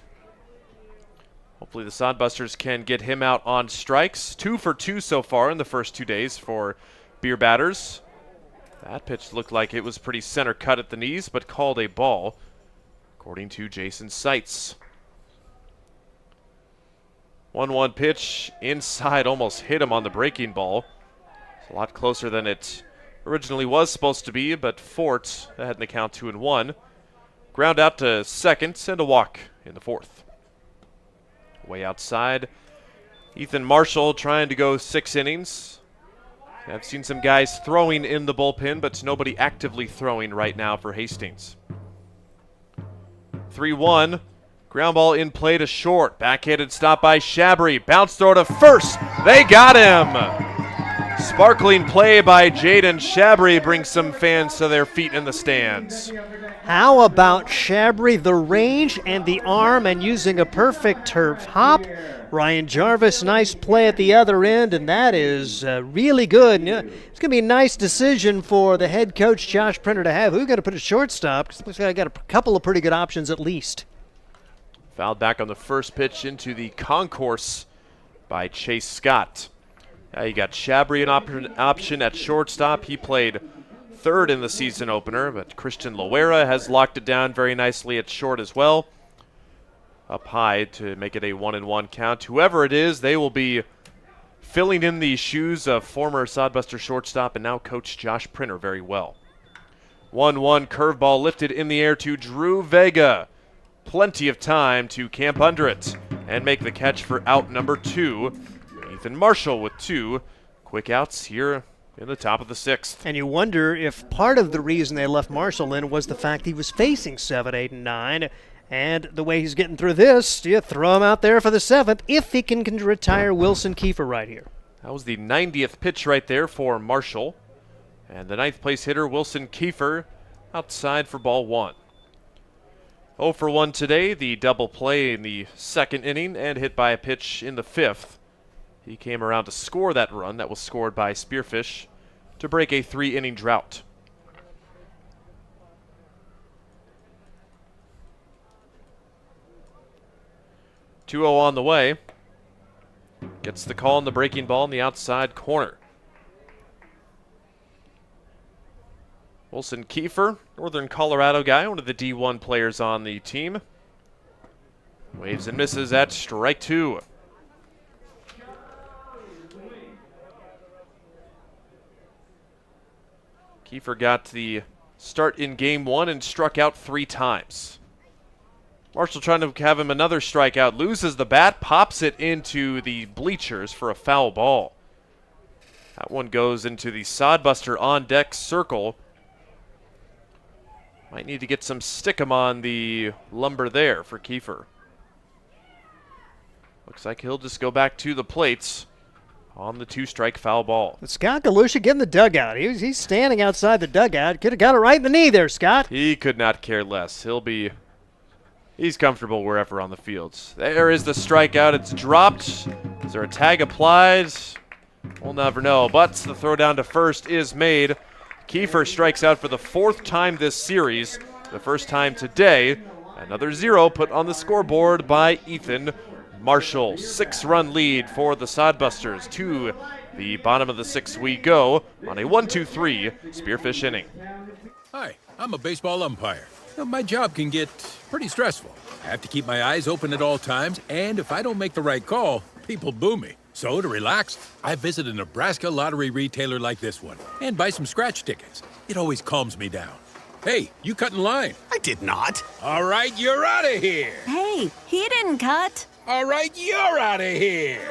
Hopefully the Sodbusters can get him out on strikes. 2 for 2 so far in the first 2 days for beer batters. That pitch looked like it was pretty center cut at the knees, but called a ball, according to Jason Seitz. 1-1 pitch inside, almost hit him on the breaking ball. It's a lot closer than it originally was supposed to be, but Fort ahead in the count 2-1. Ground out to second and a walk in the 4th. Way outside, Ethan Marshall trying to go 6 innings. I've seen some guys throwing in the bullpen, but nobody actively throwing right now for Hastings. 3-1, ground ball in play to short. Backhanded stop by Shabry. Bounce throw to first. They got him. Sparkling play by Jaden Shabry brings some fans to their feet in the stands. How about Shabry, the range and the arm, and using a perfect turf hop? Ryan Jarvis, nice play at the other end, and that is really good. It's going to be a nice decision for the head coach, Josh Printer, to have. Who's going to put a shortstop? Because I got a couple of pretty good options at least. Fouled back on the first pitch into the concourse by Chase Scott. Now you got Shabry an option at shortstop. He played third in the season opener, but Christian Loera has locked it down very nicely at short as well. Up high to make it a 1-1 count. Whoever it is, they will be filling in the shoes of former Sodbuster shortstop and now coach Josh Printer very well. 1-1 curveball lifted in the air to Drew Vega. Plenty of time to camp under it and make the catch for out number 2. Ethan Marshall with 2 quick outs here in the top of the 6th. And you wonder if part of the reason they left Marshall in was the fact he was facing 7, 8, and 9. And the way he's getting through this, you throw him out there for the 7th if he can retire Wilson Kiefer right here. That was the 90th pitch right there for Marshall. And the 9th place hitter, Wilson Kiefer, outside for ball 1. 0 for 1 today, the double play in the 2nd inning and hit by a pitch in the 5th. He came around to score that run that was scored by Spearfish to break a 3-inning drought. .2-0 on the way. Gets the call on the breaking ball in the outside corner. Wilson Kiefer, Northern Colorado guy, one of the D1 players on the team. Waves and misses at strike 2. Kiefer got the start in game 1 and struck out 3 times. Marshall trying to have him another strikeout, loses the bat, pops it into the bleachers for a foul ball. That one goes into the Sodbuster on deck circle. Might need to get some stickum on the lumber there for Kiefer. Looks like he'll just go back to the plates on the 2-strike foul ball. But Scott Galusha getting the dugout. He's standing outside the dugout. Could have got it right in the knee there, Scott. He could not care less. He's comfortable wherever on the fields. There is the strikeout. It's dropped. Is there a tag applied? We'll never know. But the throw down to first is made. Kiefer strikes out for the 4th time this series. The first time today. Another 0 put on the scoreboard by Ethan Marshall. 6-run lead for the Sodbusters. To the bottom of the 6th we go on a 1-2-3 Spearfish inning. Hi, I'm a baseball umpire. My job can get pretty stressful. I have to keep my eyes open at all times, and if I don't make the right call, people boo me. So to relax, I visit a Nebraska lottery retailer like this one and buy some scratch tickets. It always calms me down. Hey, you cut in line. I did not. All right, you're out of here. Hey, he didn't cut. All right, you're out of here.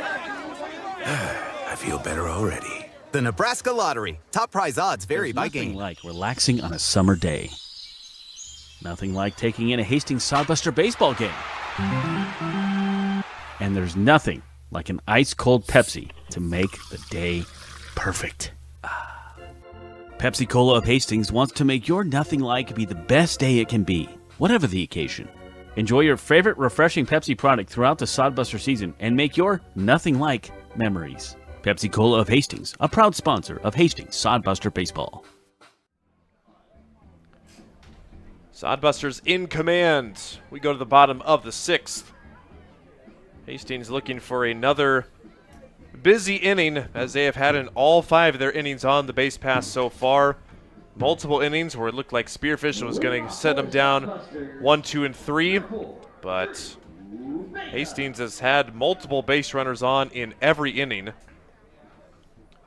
I feel better already. The Nebraska Lottery. Top prize odds vary by game. Nothing like relaxing on a summer day. Nothing like taking in a Hastings Sodbuster baseball game. And there's nothing like an ice-cold Pepsi to make the day perfect. Pepsi Cola of Hastings wants to make your nothing like be the best day it can be, whatever the occasion. Enjoy your favorite refreshing Pepsi product throughout the Sodbuster season and make your nothing like memories. Pepsi Cola of Hastings, a proud sponsor of Hastings Sodbuster Baseball. Sodbusters in command. We go to the bottom of the 6th. Hastings looking for another busy inning as they have had in all 5 of their innings on the base pass so far. Multiple innings where it looked like Spearfish was going to set them down 1, 2, and 3. But Hastings has had multiple base runners on in every inning.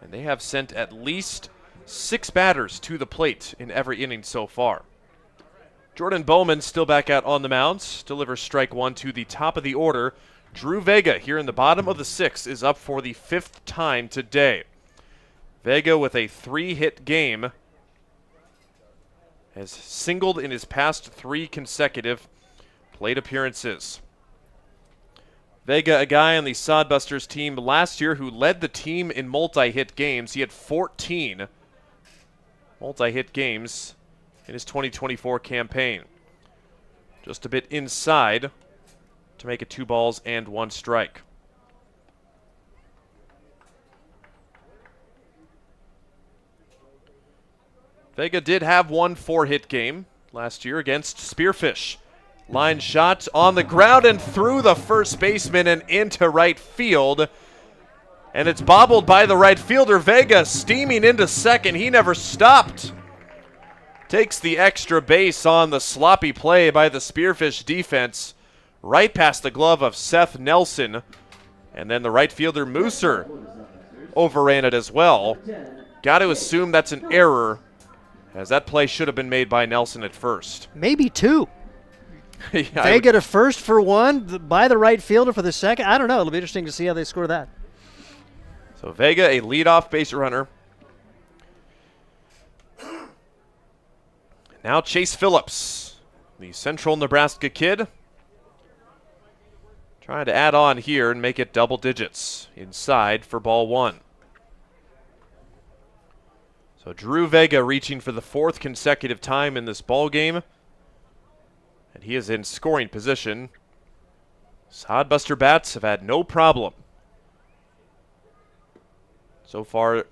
And they have sent at least 6 batters to the plate in every inning so far. Jordan Bowman still back out on the mound. Delivers strike 1 to the top of the order. Drew Vega here in the bottom of the 6th is up for the 5th time today. Vega with a 3-hit game. Has singled in his past 3 consecutive plate appearances. Vega, a guy on the Sodbusters team last year who led the team in multi-hit games. He had 14 multi-hit games in his 2024 campaign. Just a bit inside to make it 2 balls and 1 strike. Vega did have 1 4-hit game last year against Spearfish. Line shot on the ground and through the first baseman and into right field. And it's bobbled by the right fielder. Vega steaming into second. He never stopped. Takes the extra base on the sloppy play by the Spearfish defense. Right past the glove of Seth Nelson. And then the right fielder, Mooser, overran it as well. Got to assume that's an error, as that play should have been made by Nelson at first. Maybe 2. Yeah, they get a first for 1 by the right fielder for the second. I don't know. It'll be interesting to see how they score that. So Vega, a leadoff base runner. Now Chase Phillips, the Central Nebraska kid, trying to add on here and make it double digits inside for ball 1. So Drew Vega reaching for the 4th consecutive time in this ball game. And he is in scoring position. Sodbuster bats have had no problem so far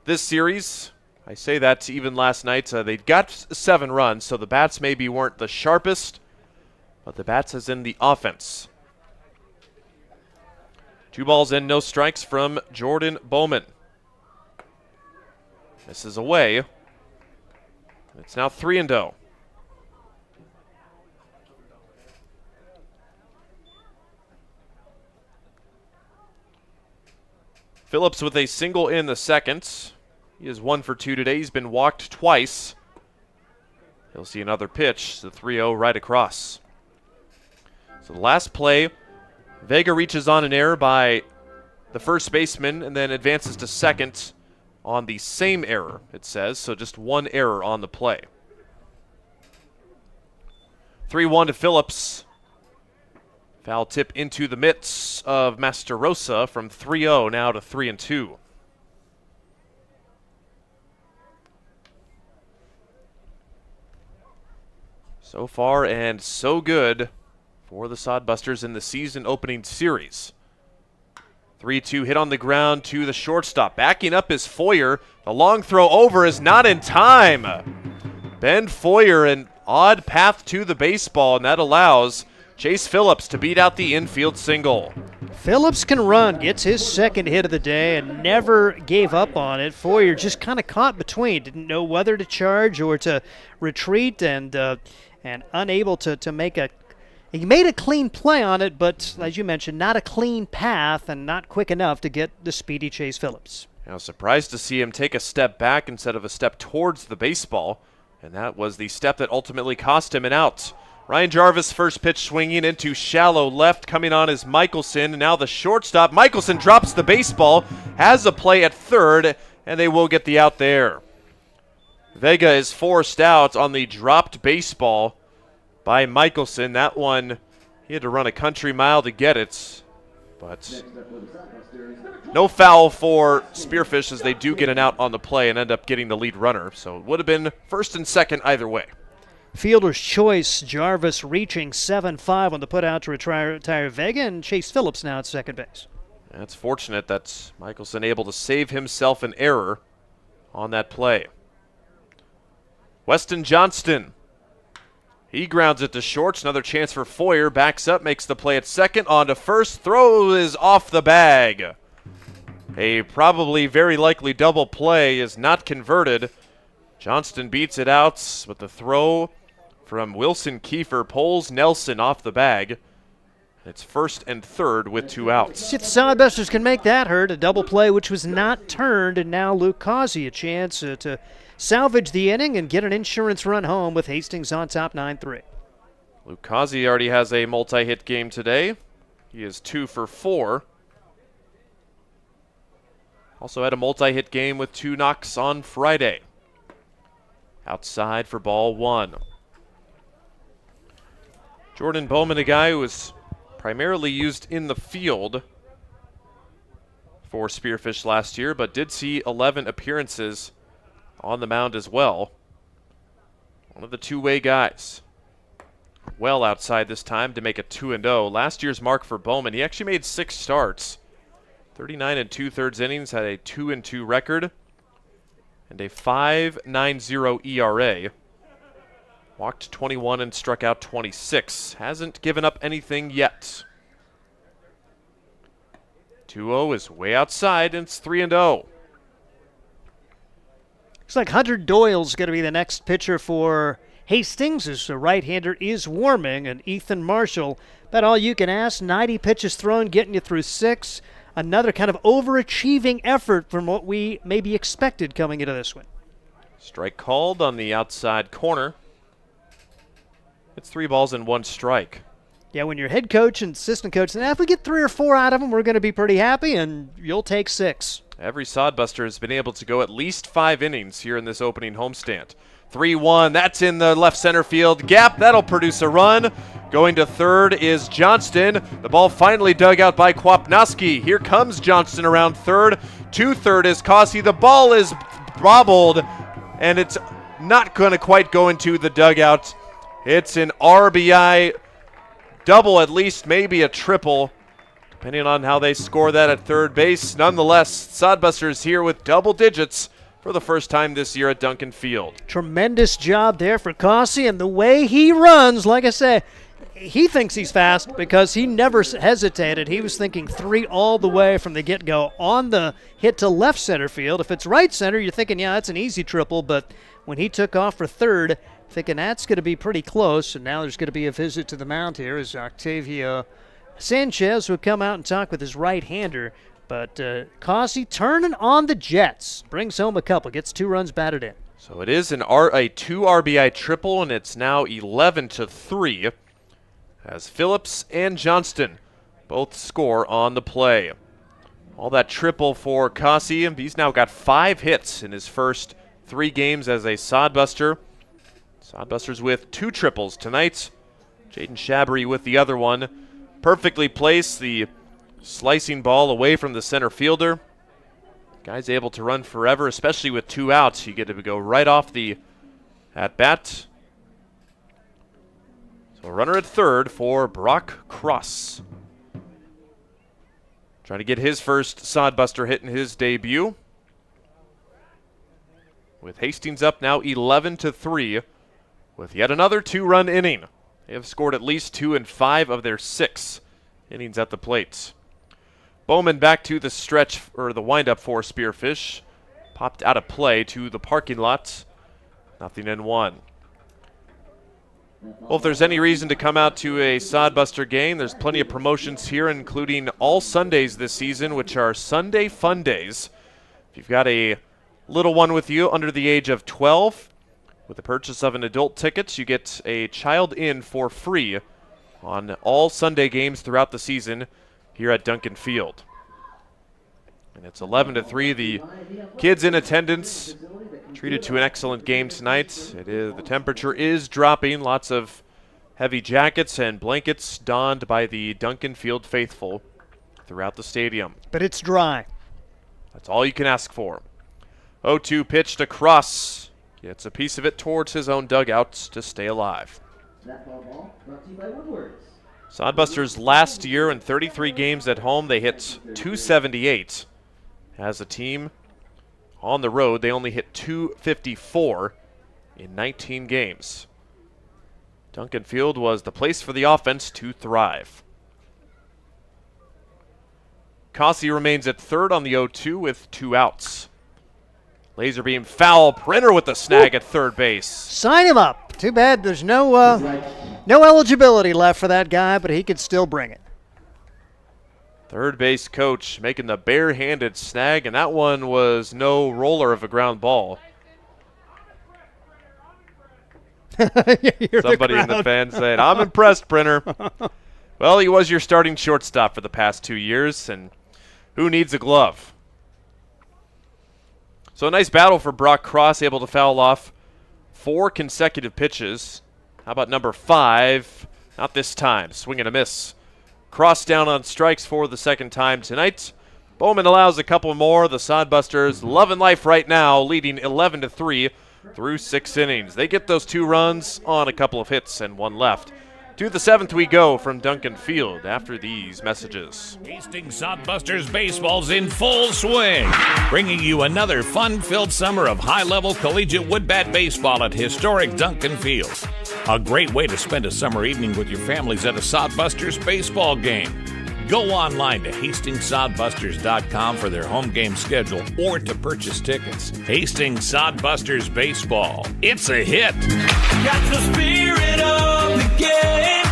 this series. I say that even last night. They got 7 runs, so the bats maybe weren't the sharpest, but the bats as in the offense. 2 balls and no strikes from Jordan Bowman. This is away. It's now 3-0. Phillips with a single in the second. He is 1 for 2 today. He's been walked twice. He'll see another pitch. The 3-0 right across. So the last play, Vega reaches on an error by the first baseman and then advances to second on the same error, it says. So just 1 error on the play. 3-1 to Phillips. Foul tip into the mitts of Masterosa from 3-0 now to 3-2. So far and so good for the Sodbusters in the season opening series. 3-2 hit on the ground to the shortstop. Backing up is Foyer. The long throw over is not in time. Ben Foyer, an odd path to the baseball, and that allows Chase Phillips to beat out the infield single. Phillips can run, gets his 2nd hit of the day, and never gave up on it. Foyer just kind of caught between, didn't know whether to charge or to retreat, and unable to make a. He made a clean play on it, but as you mentioned, not a clean path and not quick enough to get the speedy Chase Phillips. I was surprised to see him take a step back instead of a step towards the baseball, and that was the step that ultimately cost him an out. Ryan Jarvis, first pitch swinging into shallow left. Coming on is Michelson, and now the shortstop. Michelson drops the baseball, has a play at third, and they will get the out there. Vega is forced out on the dropped baseball by Michelson. That one, he had to run a country mile to get it, but no foul for Spearfish as they do get an out on the play and end up getting the lead runner. So it would have been 1st and 2nd either way. Fielder's choice, Jarvis reaching 7-5 on the putout to retire Vega, and Chase Phillips now at second base. It's fortunate that Michelson able to save himself an error on that play. Weston Johnston, he grounds it to short. Another chance for Foyer. Backs up, makes the play at second. On to first. Throw is off the bag. A probably very likely double play is not converted. Johnston beats it out, but the throw from Wilson Kiefer pulls Nelson off the bag. It's 1st and 3rd with 2 outs. See if the Sodbusters can make that hurt. A double play which was not turned, and now Luke Causey a chance to salvage the inning and get an insurance run home with Hastings on top 9-3. Luke Causey already has a multi-hit game today. He is 2 for 4. Also had a multi-hit game with 2 knocks on Friday. Outside for ball 1. Jordan Bowman, a guy who was primarily used in the field for Spearfish last year, but did see 11 appearances on the mound as well. One of the two-way guys. Well outside this time to make it 2-0. Last year's mark for Bowman, he actually made 6 starts. 39 2/3 innings, had a 2-2 record, and a 5.90 ERA. Walked 21 and struck out 26. Hasn't given up anything yet. 2-0 is way outside, and it's 3-0. Looks like Hunter Doyle's going to be the next pitcher for Hastings, as the right-hander is warming, and Ethan Marshall, about all you can ask. 90 pitches thrown, getting you through 6. Another kind of overachieving effort from what we maybe expected coming into this one. Strike called on the outside corner. It's 3 balls and 1 strike. Yeah, when your head coach and assistant coach, if we get 3 or 4 out of them, we're going to be pretty happy, and you'll take 6. Every Sodbuster has been able to go at least 5 innings here in this opening homestand. 3-1, that's in the left center field gap. That'll produce a run. Going to third is Johnston. The ball finally dug out by Kwapnoski. Here comes Johnston around third. To third is Cossey. The ball is bobbled, and it's not going to quite go into the dugout. It's an RBI double, at least, maybe a triple, depending on how they score that at third base. Nonetheless, Sodbusters here with double digits for the first time this year at Duncan Field. Tremendous job there for Cossey, and the way he runs, like I say, he thinks he's fast because he never hesitated. He was thinking 3 all the way from the get-go on the hit to left center field. If it's right center, you're thinking, yeah, that's an easy triple, but when he took off for third, thinking that's going to be pretty close, and now there's going to be a visit to the mound here as Octavio Sanchez would come out and talk with his right-hander. But Cossey turning on the Jets, brings home a couple, gets 2 runs batted in. So it is a 2 RBI triple, and it's now 11-3 as Phillips and Johnston both score on the play. All that triple for Cossey, and he's now got 5 hits in his first 3 games as a Sodbuster. Sodbusters with 2 triples tonight. Jaden Shabry with the other one. Perfectly placed, the slicing ball away from the center fielder. Guy's able to run forever, especially with 2 outs. You get to go right off the at-bat. So runner at third for Brock Cross. Trying to get his first Sodbuster hit in his debut. With Hastings up now 11-3 with yet another 2-run inning. They have scored at least 2 in 5 of their 6 innings at the plate. Bowman back to the stretch, or the windup for Spearfish. Popped out of play to the parking lot. 0-1. Well, if there's any reason to come out to a Sodbuster game, there's plenty of promotions here, including all Sundays this season, which are Sunday Fun Days. If you've got a little one with you under the age of 12, with the purchase of an adult ticket, you get a child in for free on all Sunday games throughout the season here at Duncan Field. And it's 11-3. The kids in attendance treated to an excellent game tonight. The temperature is dropping. Lots of heavy jackets and blankets donned by the Duncan Field faithful throughout the stadium. But it's dry. That's all you can ask for. 0-2 pitched across. Gets a piece of it towards his own dugout to stay alive. Sodbusters last year in 33 games at home, they hit 278. As a team on the road, they only hit 254 in 19 games. Duncan Field was the place for the offense to thrive. Cossey remains at third on the 0-2 with 2 outs. Laser beam foul. Printer with the snag at third base. Sign him up. Too bad there's no eligibility left for that guy, but he could still bring it. Third base coach making the barehanded snag, and that one was no roller of a ground ball. Somebody in the fans saying, I'm impressed, Printer. Well, he was your starting shortstop for the past 2 years, and who needs a glove? So a nice battle for Brock Cross, able to foul off 4 consecutive pitches. How about number 5? Not this time. Swing and a miss. cross down on strikes for the second time tonight. Bowman allows a couple more. The Sodbusters loving life right now, leading 11-3 through 6 innings. They get those 2 runs on a couple of hits and 1 left. To the 7th we go from Duncan Field after these messages. Hastings Sodbusters baseball's in full swing, bringing you another fun-filled summer of high-level collegiate wood bat baseball at historic Duncan Field. A great way to spend a summer evening with your families at a Sodbusters baseball game. Go online to HastingsSodbusters.com for their home game schedule or to purchase tickets. Hastings Sodbusters Baseball. It's a hit. Got the spirit of the game.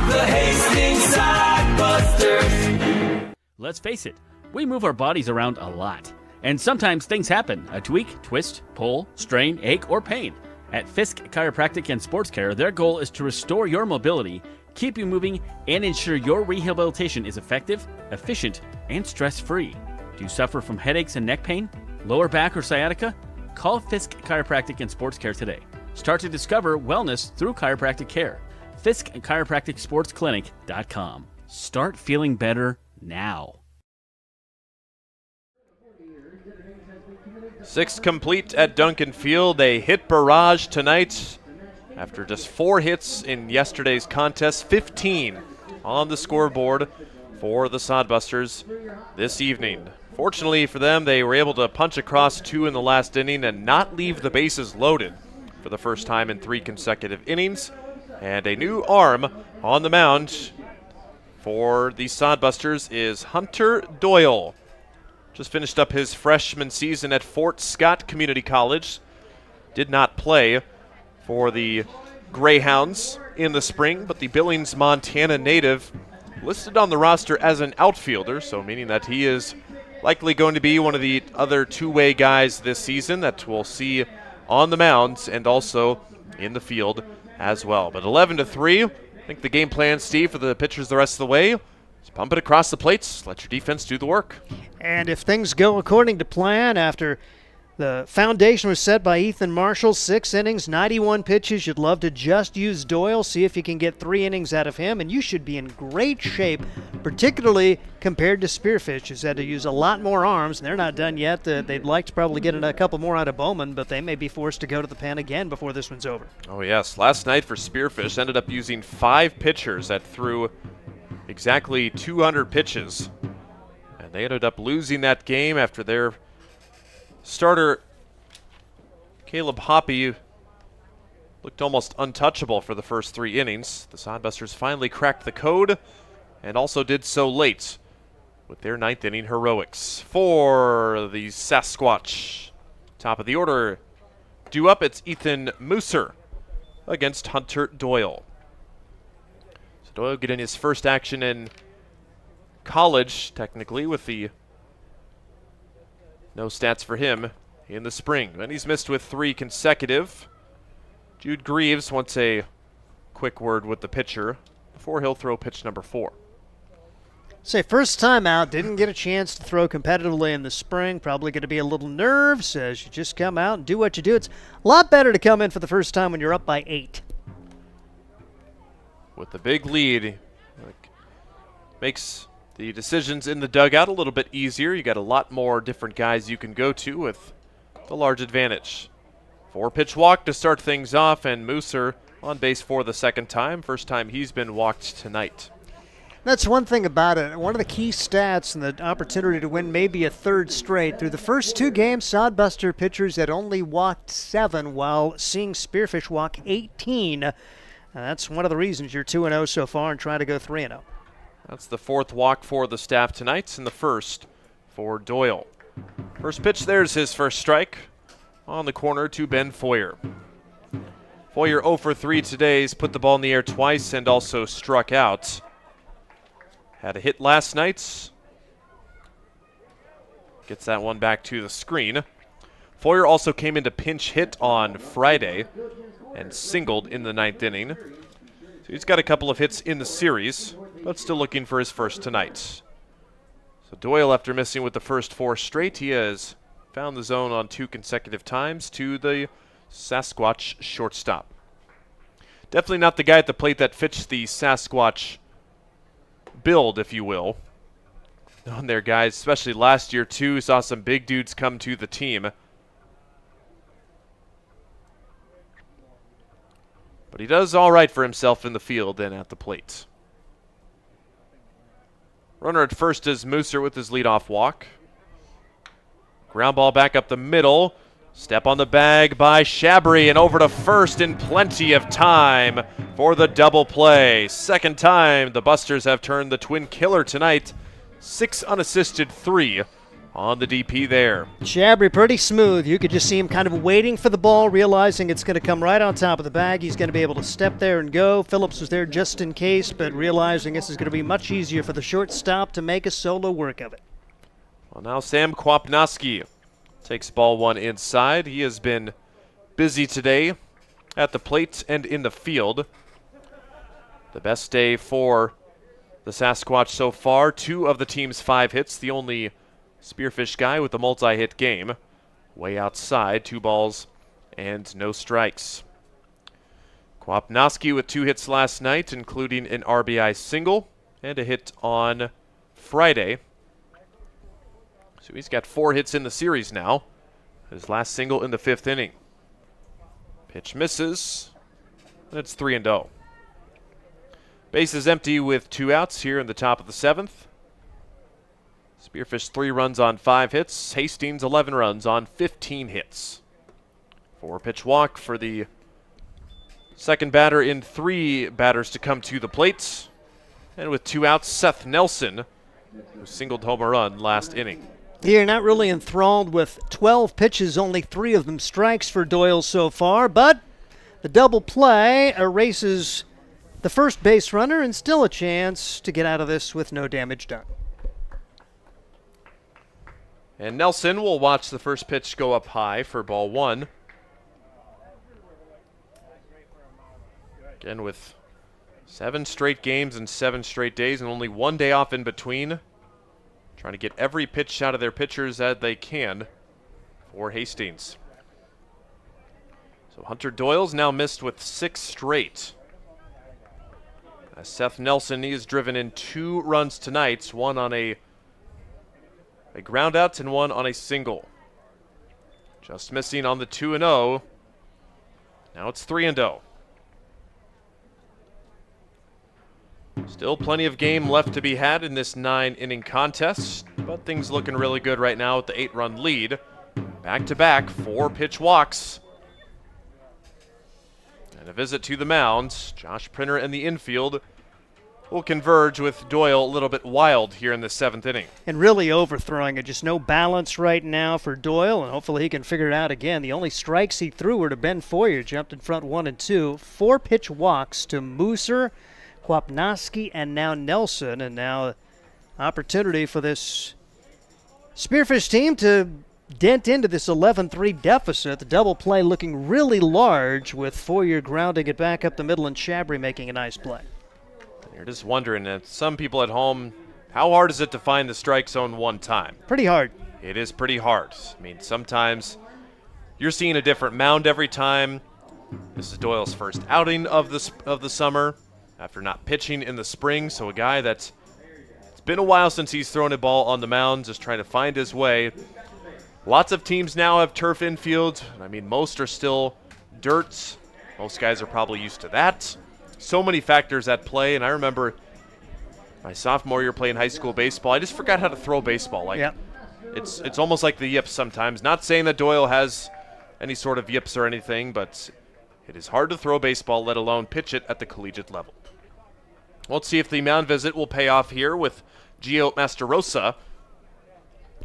The Hastings Sodbusters. Let's face it, we move our bodies around a lot. And sometimes things happen. A tweak, twist, pull, strain, ache, or pain. At Fisk Chiropractic and Sports Care, their goal is to restore your mobility, keep you moving, and ensure your rehabilitation is effective, efficient, and stress-free. Do you suffer from headaches and neck pain, lower back or sciatica? Call Fisk Chiropractic and Sports Care today. Start to discover wellness through chiropractic care. Fisk Chiropractic Sports Clinic.com. Start feeling better now. 6th complete at Duncan Field. A hit barrage tonight. After just 4 hits in yesterday's contest, 15 on the scoreboard for the Sodbusters this evening. Fortunately for them, they were able to punch across 2 in the last inning and not leave the bases loaded for the first time in 3 consecutive innings. And a new arm on the mound for the Sodbusters is Hunter Doyle. Just finished up his freshman season at Fort Scott Community College. Did not play for the Greyhounds in the spring, but the Billings, Montana native listed on the roster as an outfielder, so meaning that he is likely going to be one of the other two-way guys this season that we'll see on the mounds and also in the field as well. But 11-3, I think the game plan, Steve, for the pitchers the rest of the way is pump it across the plates, let your defense do the work. And if things go according to plan, after the foundation was set by Ethan Marshall, 6 innings, 91 pitches. You'd love to just use Doyle, see if you can get 3 innings out of him, and you should be in great shape, particularly compared to Spearfish, who's had to use a lot more arms, and they're not done yet. They'd like to probably get a couple more out of Bowman, but they may be forced to go to the pen again before this one's over. Oh, yes. Last night for Spearfish, ended up using 5 pitchers that threw exactly 200 pitches, and they ended up losing that game after their starter, Caleb Hoppy, looked almost untouchable for the first 3 innings. The Sodbusters finally cracked the code and also did so late with their 9th inning heroics. For the Sasquatch, top of the order, due up, it's Ethan Mooser against Hunter Doyle. So Doyle getting his first action in college, technically, with the no stats for him in the spring. And he's missed with 3 consecutive. Jude Greaves wants a quick word with the pitcher before he'll throw pitch number 4. Say, first time out, didn't get a chance to throw competitively in the spring. Probably going to be a little nerves as you just come out and do what you do. It's a lot better to come in for the first time when you're up by 8. With the big lead, makes the decisions in the dugout a little bit easier. You got a lot more different guys you can go to with the large advantage. 4-pitch walk to start things off, and Mooser on base for the second time. First time he's been walked tonight. That's one thing about it. One of the key stats and the opportunity to win maybe a 3rd straight. Through the first 2 games, Sodbuster pitchers had only walked 7 while seeing Spearfish walk 18. That's one of the reasons you're 2-0 so far and trying to go 3-0. That's the 4th walk for the staff tonight and the first for Doyle. First pitch, there's his first strike on the corner to Ben Foyer. Foyer 0 for 3 today. He's put the ball in the air twice and also struck out. Had a hit last night. Gets that one back to the screen. Foyer also came into pinch hit on Friday and singled in the 9th inning. So he's got a couple of hits in the series, but still looking for his first tonight. So Doyle, after missing with the first 4 straight, he has found the zone on 2 consecutive times to the Sasquatch shortstop. Definitely not the guy at the plate that fits the Sasquatch build, if you will, on their guys, especially last year, too. Saw some big dudes come to the team. But he does all right for himself in the field and at the plate. Runner at first is Mooser with his leadoff walk. Ground ball back up the middle. Step on the bag by Shabry and over to first in plenty of time for the double play. Second time the Busters have turned the twin killer tonight. 6 unassisted, 3 on the DP there. Shabry pretty smooth. You could just see him kind of waiting for the ball, realizing it's going to come right on top of the bag. He's going to be able to step there and go. Phillips was there just in case, but realizing this is going to be much easier for the shortstop to make a solo work of it. Well, now Sam Kwapnoski takes ball 1 inside. He has been busy today at the plate and in the field. The best day for the Sasquatch so far. 2 of the team's 5 hits. The only Spearfish guy with a multi-hit game. Way outside, 2 balls and no strikes. Kwapnoski with 2 hits last night, including an RBI single and a hit on Friday. So he's got 4 hits in the series now. His last single in the 5th inning. Pitch misses. And it's 3-0. Base is empty with 2 outs here in the top of the 7th. Spearfish 3 runs on 5 hits. Hastings 11 runs on 15 hits. 4-pitch walk for the second batter in 3 batters to come to the plate. And with 2 outs, Seth Nelson, who singled home a run last inning. You're not really enthralled with 12 pitches, only 3 of them strikes for Doyle so far, but the double play erases the first base runner and still a chance to get out of this with no damage done. And Nelson will watch the first pitch go up high for ball 1. Again, with 7 straight games and 7 straight days and only 1 day off in between. Trying to get every pitch out of their pitchers that they can for Hastings. So Hunter Doyle's now missed with 6 straight. As Seth Nelson, he has driven in 2 runs tonight, 1 on a ground out and 1 on a single. Just missing on the 2-0. Now it's 3-0. Still plenty of game left to be had in this 9-inning contest, but things looking really good right now with the 8-run lead. Back-to-back 4-pitch walks. And a visit to the mound. Josh Printer and the infield will converge with Doyle a little bit wild here in the 7th inning. And really overthrowing it. Just no balance right now for Doyle, and hopefully he can figure it out again. The only strikes he threw were to Ben Foyer, jumped in front 1 and 2. 4-pitch walks to Mooser, Kwapnoski, and now Nelson. And now opportunity for this Spearfish team to dent into this 11-3 deficit. The double play looking really large with Foyer grounding it back up the middle and Shabry making a nice play. You're just wondering, some people at home, how hard is it to find the strike zone one time? Pretty hard. It is pretty hard. I mean, sometimes you're seeing a different mound every time. This is Doyle's first outing of the summer after not pitching in the spring. So a guy it's been a while since he's thrown a ball on the mound, just trying to find his way. Lots of teams now have turf infield. I mean, most are still dirt. Most guys are probably used to that. So many factors at play, and I remember my sophomore year playing high school baseball. I just forgot how to throw baseball. It's almost like the yips sometimes. Not saying that Doyle has any sort of yips or anything, but it is hard to throw baseball, let alone pitch it at the collegiate level. Let's see if the mound visit will pay off here with Gio Masterosa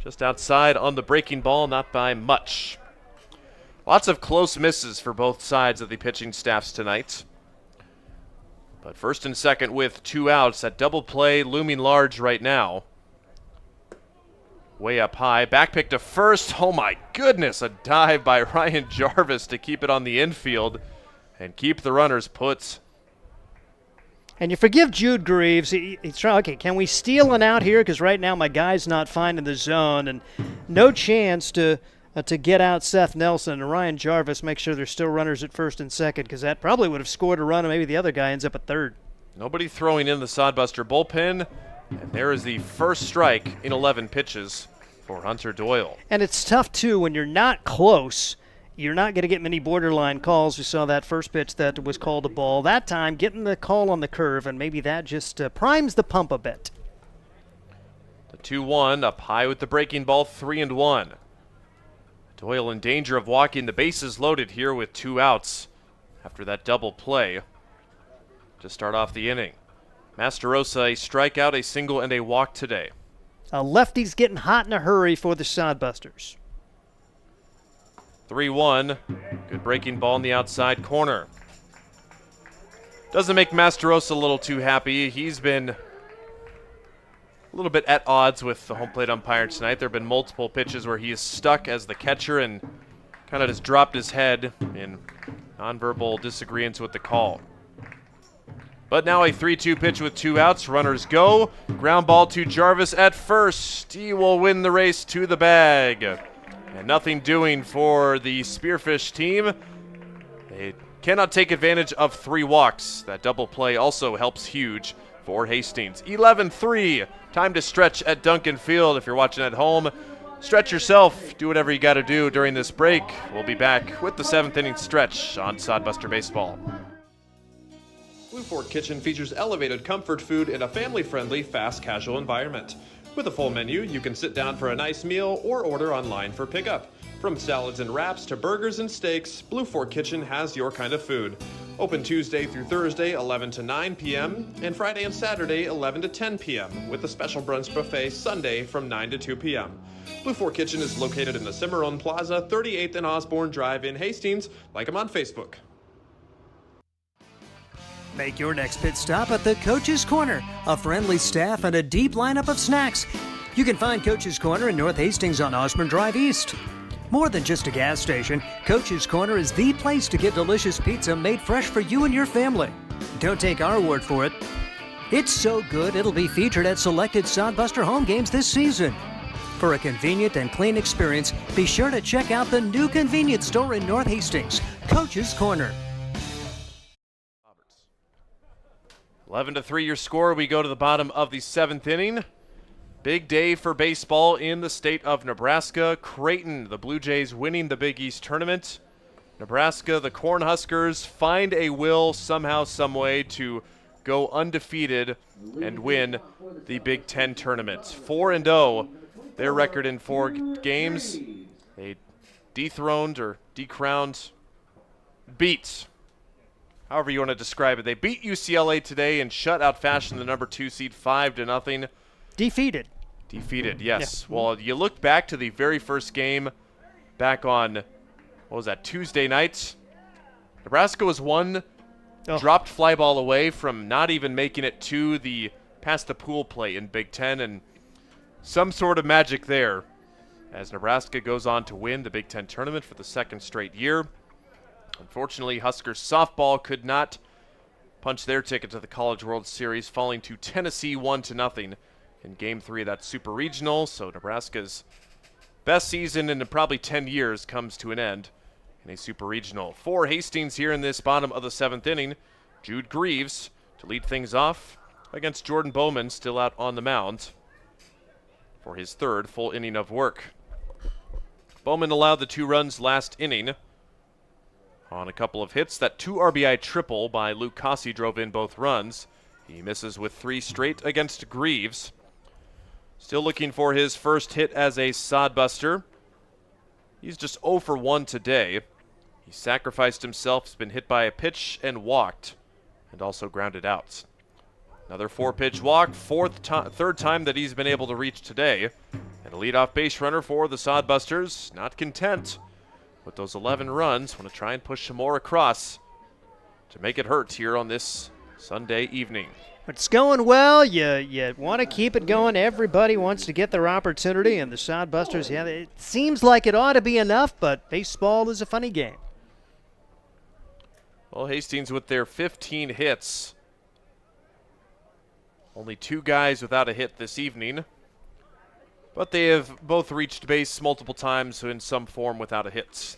just outside on the breaking ball, not by much. Lots of close misses for both sides of the pitching staffs tonight. But first and second with 2 outs. That double play looming large right now. Way up high. Back pick to first. Oh my goodness. A dive by Ryan Jarvis to keep it on the infield and keep the runners put. And you forgive Jude Greaves. He's trying, okay, can we steal an out here? Because right now my guy's not finding the zone. And no chance to get out Seth Nelson. And Ryan Jarvis makes sure there's still runners at first and second, because that probably would have scored a run and maybe the other guy ends up at third. Nobody throwing in the Sodbuster bullpen. And there is the first strike in 11 pitches for Hunter Doyle. And it's tough, too, when you're not close. You're not going to get many borderline calls. We saw that first pitch that was called a ball. That time, getting the call on the curve, and maybe that just primes the pump a bit. The 2-1 up high with the breaking ball, 3-1. Doyle in danger of walking the bases loaded here with 2 outs after that double play to start off the inning. Masterosa, a strikeout, a single, and a walk today. Lefty's getting hot in a hurry for the Sodbusters. 3-1. Good breaking ball in the outside corner. Doesn't make Masterosa a little too happy. He's been a little bit at odds with the home plate umpire tonight. There have been multiple pitches where he is stuck as the catcher and kind of just dropped his head in nonverbal disagreements with the call. But now a 3-2 pitch with 2 outs. Runners go. Ground ball to Jarvis at first. He will win the race to the bag. And nothing doing for the Spearfish team. They cannot take advantage of 3 walks. That double play also helps huge for Hastings. 11-3. Time to stretch at Duncan Field. If you're watching at home, stretch yourself. Do whatever you got to do during this break. We'll be back with the 7th inning stretch on Sodbuster Baseball. Blue Fork Kitchen features elevated comfort food in a family-friendly, fast casual environment. With a full menu, you can sit down for a nice meal or order online for pickup. From salads and wraps to burgers and steaks, Blue Fork Kitchen has your kind of food. Open Tuesday through Thursday, 11 to 9 p.m., and Friday and Saturday, 11 to 10 p.m., with a special brunch buffet Sunday from 9 to 2 p.m. Blue Fork Kitchen is located in the Cimarron Plaza, 38th and Osborne Drive in Hastings. Like them on Facebook. Make your next pit stop at the Coach's Corner. A friendly staff and a deep lineup of snacks. You can find Coach's Corner in North Hastings on Osborne Drive East. More than just a gas station, Coach's Corner is the place to get delicious pizza made fresh for you and your family. Don't take our word for it. It's so good it'll be featured at selected Sodbuster home games this season. For a convenient and clean experience, be sure to check out the new convenience store in North Hastings, Coach's Corner. 11-3 your score. We go to the bottom of the 7th inning. Big day for baseball in the state of Nebraska. Kraton, the Blue Jays, winning the Big East tournament. Nebraska, the Cornhuskers, find a will somehow, some way to go undefeated and win the Big Ten tournament. 4-0, their record in 4 games. They dethroned or decrowned, beat, however you want to describe it. They beat UCLA today in shutout fashion, the number 2 seed, 5-0. Defeated, yes. Yeah. Well, you look back to the very first game back on, what was that, Tuesday night? Nebraska was one dropped fly ball away from not even making it to the past the pool play in Big Ten, and some sort of magic there as Nebraska goes on to win the Big Ten tournament for the 2nd straight year. Unfortunately, Huskers softball could not punch their ticket to the College World Series, falling to Tennessee 1-0 in Game 3 of that Super Regional. So Nebraska's best season in probably 10 years comes to an end in a Super Regional. For Hastings here in this bottom of the 7th inning, Jude Greaves to lead things off against Jordan Bowman, still out on the mound for his 3rd full inning of work. Bowman allowed the 2 runs last inning on a couple of hits. That 2 RBI triple by Luke Cossey drove in both runs. He misses with 3 straight against Greaves. Still looking for his first hit as a Sodbuster. He's just 0 for 1 today. He sacrificed himself, has been hit by a pitch and walked, and also grounded out. Another 4-pitch walk, 3rd time that he's been able to reach today. And a leadoff base runner for the Sodbusters, not content with those 11 runs, want to try and push some more across to make it hurt here on this Sunday evening. It's going well. You want to keep it going. Everybody wants to get their opportunity, and the Sodbusters, it seems like it ought to be enough, but baseball is a funny game. Well, Hastings with their 15 hits. Only 2 guys without a hit this evening. But they have both reached base multiple times in some form without a hit.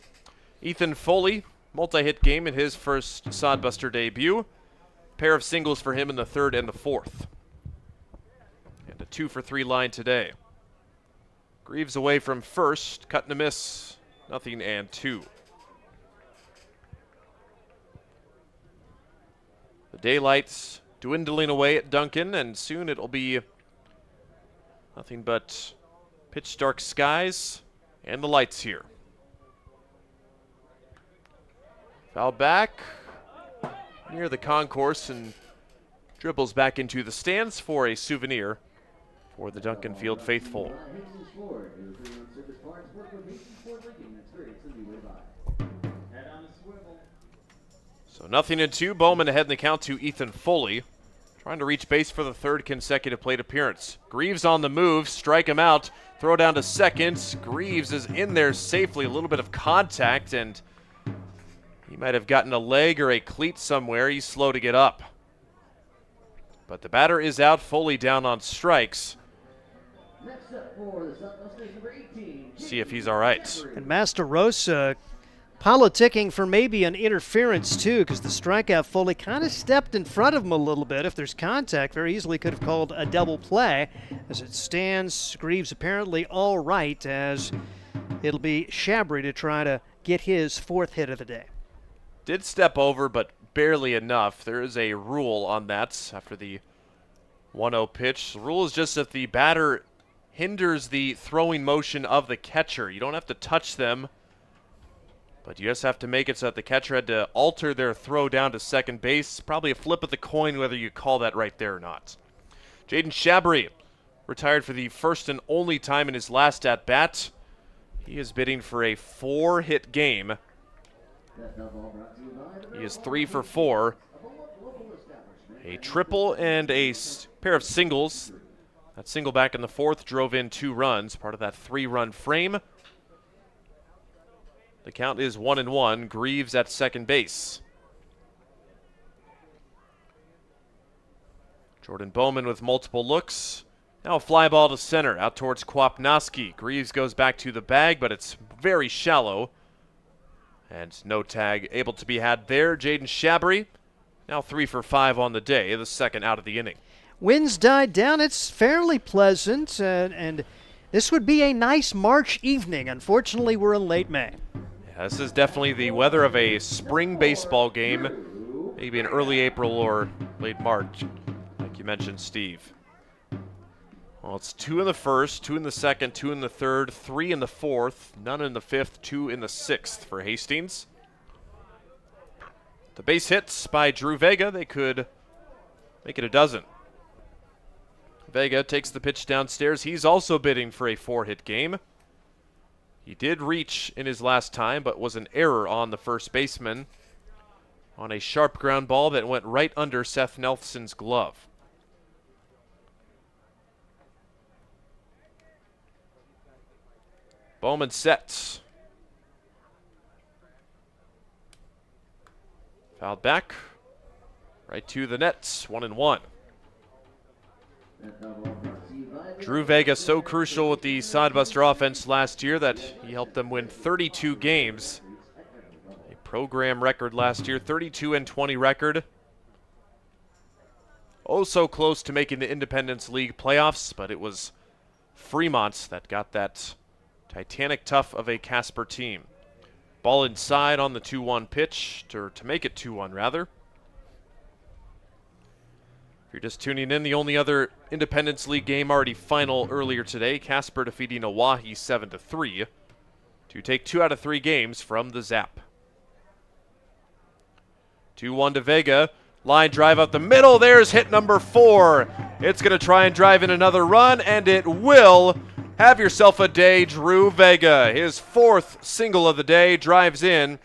Ethan Foley, multi-hit game in his first Sodbuster debut. pair of singles for him in the third and the fourth. And a 2-for-3 line today. Greaves away from first, cut and a miss, 0-2. The daylight's dwindling away at Duncan, and soon it'll be nothing but pitch dark skies and the lights here. Foul back near the concourse and dribbles back into the stands for a souvenir for the Duncan Field faithful. So 0-2. Bowman ahead in the count to Ethan Foley. Trying to reach base for the third consecutive plate appearance. Greaves on the move, strike him out, throw down to second. Greaves is in there safely, a little bit of contact, and he might have gotten a leg or a cleat somewhere. He's slow to get up. But the batter is out, Foley down on strikes. See if he's all right. And Master Rosa politicking for maybe an interference too, because the strikeout Foley kind of stepped in front of him a little bit. If there's contact, very easily could have called a double play. As it stands, Greaves apparently all right, as it'll be Shabry to try to get his fourth hit of the day. Did step over, but barely enough. There is a rule on that after the 1-0 pitch. The rule is just if the batter hinders the throwing motion of the catcher. You don't have to touch them, but you just have to make it so that the catcher had to alter their throw down to second base. Probably a flip of the coin whether you call that right there or not. Jaden Shabry retired for the first and only time in his last at-bat. He is bidding for a 4-hit game. He is 3 for 4. A triple and a pair of singles. That single back in the fourth drove in 2 runs, part of that 3-run frame. The count is 1-1. Greaves at second base. Jordan Bowman with multiple looks. Now a fly ball to center, out towards Kwapnoski. Greaves goes back to the bag, but it's very shallow. And no tag able to be had there. Jaden Shabry, now 3 for 5 on the day, the second out of the inning. Winds died down. It's fairly pleasant, and this would be a nice March evening. Unfortunately, we're in late May. Yeah, this is definitely the weather of a spring baseball game, maybe in early April or late March, like you mentioned, Steve. Well, it's 2 in the first, 2 in the second, 2 in the third, 3 in the fourth, none in the fifth, 2 in the sixth for Hastings. The base hits by Drew Vega, they could make it a dozen. Vega takes the pitch downstairs. He's also bidding for a 4-hit game. He did reach in his last time, but was an error on the first baseman on a sharp ground ball that went right under Seth Nelson's glove. Bowman sets. Fouled back. Right to the nets. 1-1. Drew Vega so crucial with the Sodbuster offense last year that he helped them win 32 games. A program record last year, 32-20 record. Oh, so close to making the Independence League playoffs, but it was Fremont that got that titanic tough of a Casper team. Ball inside on the 2-1 pitch, to make it 2-1 rather. If you're just tuning in, the only other Independence League game already final earlier today, Casper defeating Oahe 7-3 to take 2 out of 3 games from the Zap. 2-1 to Vega. Line drive up the middle. There's hit number 4. It's going to try and drive in another run, and it will. Have yourself a day, Drew Vega. His 4th single of the day drives in.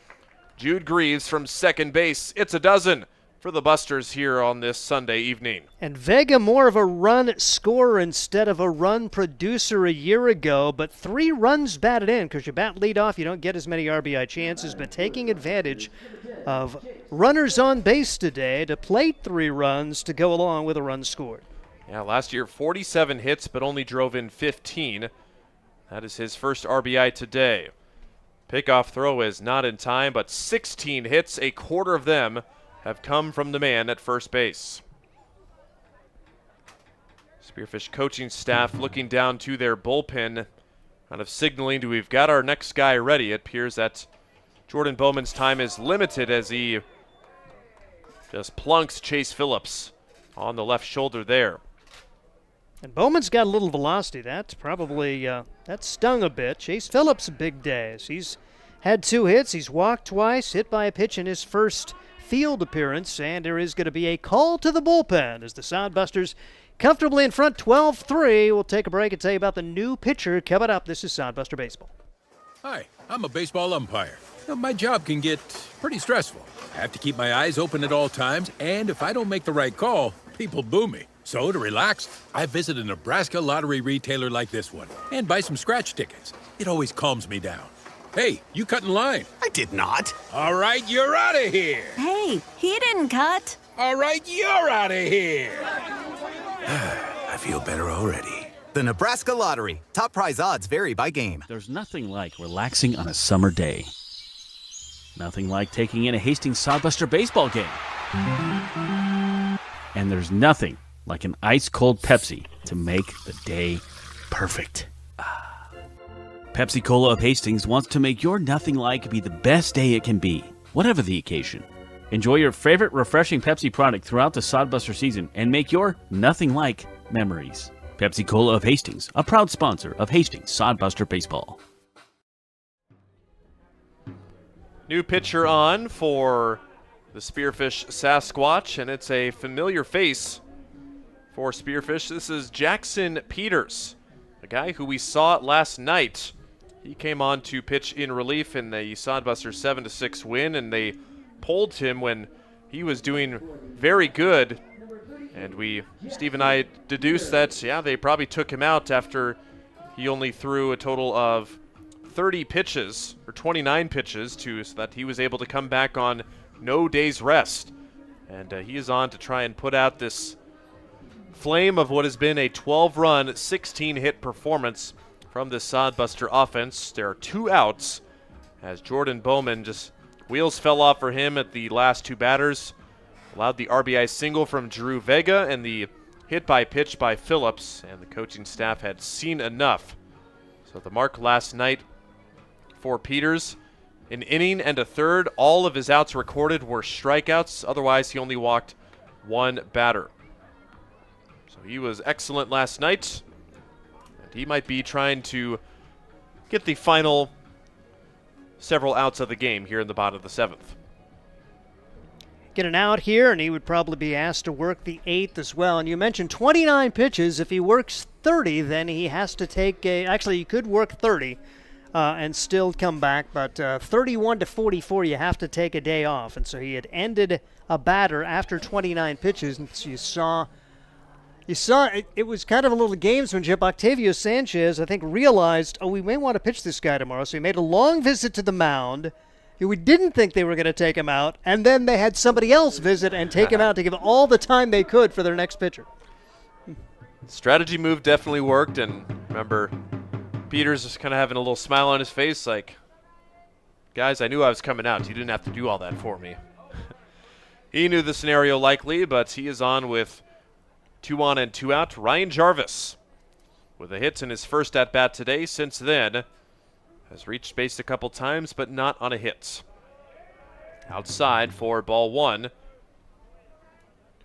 Jude Greaves from second base. It's a dozen for the Busters here on this Sunday evening. And Vega more of a run scorer instead of a run producer a year ago, but 3 runs batted in because you bat lead off, you don't get as many RBI chances, but taking advantage of runners on base today to plate 3 runs to go along with a run scored. Yeah, last year 47 hits but only drove in 15. That is his first RBI today. Pickoff throw is not in time, but 16 hits, a quarter of them have come from the man at first base. Spearfish coaching staff looking down to their bullpen, kind of signaling to we've got our next guy ready. It appears that Jordan Bowman's time is limited as he just plunks Chase Phillips on the left shoulder there. And Bowman's got a little velocity. That's probably, that stung a bit. Chase Phillips, a big day. He's had 2 hits. He's walked twice, hit by a pitch in his first field appearance, and there is going to be a call to the bullpen as the Sodbusters comfortably in front 12-3. We'll take a break and tell you about the new pitcher coming up. This is Sodbuster Baseball. Hi, I'm a baseball umpire. My job can get pretty stressful. I have to keep my eyes open at all times, and if I don't make the right call, people boo me. So to relax, I visit a Nebraska lottery retailer like this one and buy some scratch tickets. It always calms me down. Hey, you cut in line. I did not. All right, you're out of here. Hey, he didn't cut. All right, you're out of here. I feel better already. The Nebraska Lottery. Top prize odds vary by game. There's nothing like relaxing on a summer day. Nothing like taking in a Hastings Sodbuster baseball game. And there's nothing like an ice-cold Pepsi to make the day perfect. Pepsi Cola of Hastings wants to make your nothing like be the best day it can be, whatever the occasion. Enjoy your favorite refreshing Pepsi product throughout the Sodbuster season and make your nothing like memories. Pepsi Cola of Hastings, a proud sponsor of Hastings Sodbuster Baseball. New pitcher on for the Spearfish Sasquatch, and it's a familiar face for Spearfish. This is Jackson Peters, a guy who we saw last night. He came on to pitch in relief in the Sodbuster 7-6 win, and they pulled him when he was doing very good. And Steve and I deduced that, yeah, they probably took him out after he only threw a total of 30 pitches, or 29 pitches, so that he was able to come back on no day's rest. And he is on to try and put out this flame of what has been a 12-run, 16-hit performance from the Sodbuster offense. There are 2 outs as Jordan Bowman just wheels fell off for him at the last 2 batters. Allowed the RBI single from Drew Vega and the hit by pitch by Phillips, and the coaching staff had seen enough. So the mark last night for Peters, an inning and a third. All of his outs recorded were strikeouts. Otherwise, he only walked 1 batter. So he was excellent last night, and he might be trying to get the final several outs of the game here in the bottom of the 7th. Get an out here, and he would probably be asked to work the 8th as well. And you mentioned 29 pitches. If he works 30, then he has to take actually, you could work 30 and still come back, but 31 to 44, you have to take a day off. And so he had ended a batter after 29 pitches, and so you saw it was kind of a little gamesmanship. Octavio Sanchez, I think, realized, we may want to pitch this guy tomorrow, so he made a long visit to the mound. We didn't think they were going to take him out, and then they had somebody else visit and take him out to give him all the time they could for their next pitcher. Strategy move definitely worked, and remember, Peters just kind of having a little smile on his face like, guys, I knew I was coming out. You didn't have to do all that for me. He knew the scenario likely, but he is on with 2 on and 2 out. Ryan Jarvis with a hit in his first at-bat today. Since then, has reached base a couple times, but not on a hit. Outside for ball 1.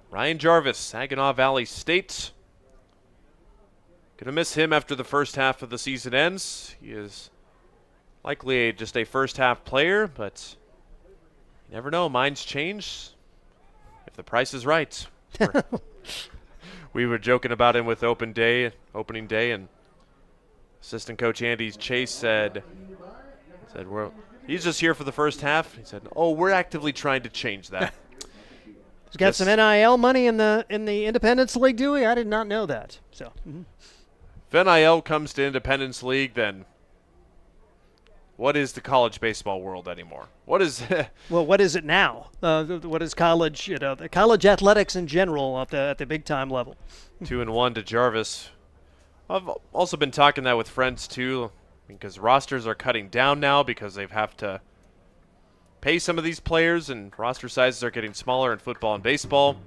Ryan Jarvis, Saginaw Valley State. Gonna miss him after the first half of the season ends. He is likely just a first half player, but you never know. Minds change if the price is right. We were joking about him with opening day, and assistant coach Andy Chase said, well, he's just here for the first half. He said, we're actively trying to change that. He's got some NIL money in the Independence League, do we? I did not know that. So, If NIL comes to Independence League, then what is the college baseball world anymore? What is well, what is it now? What is college? The college athletics in general at the big time level. 2-1 to Jarvis. I've also been talking that with friends too, because rosters are cutting down now because they have to pay some of these players, and roster sizes are getting smaller in football and baseball.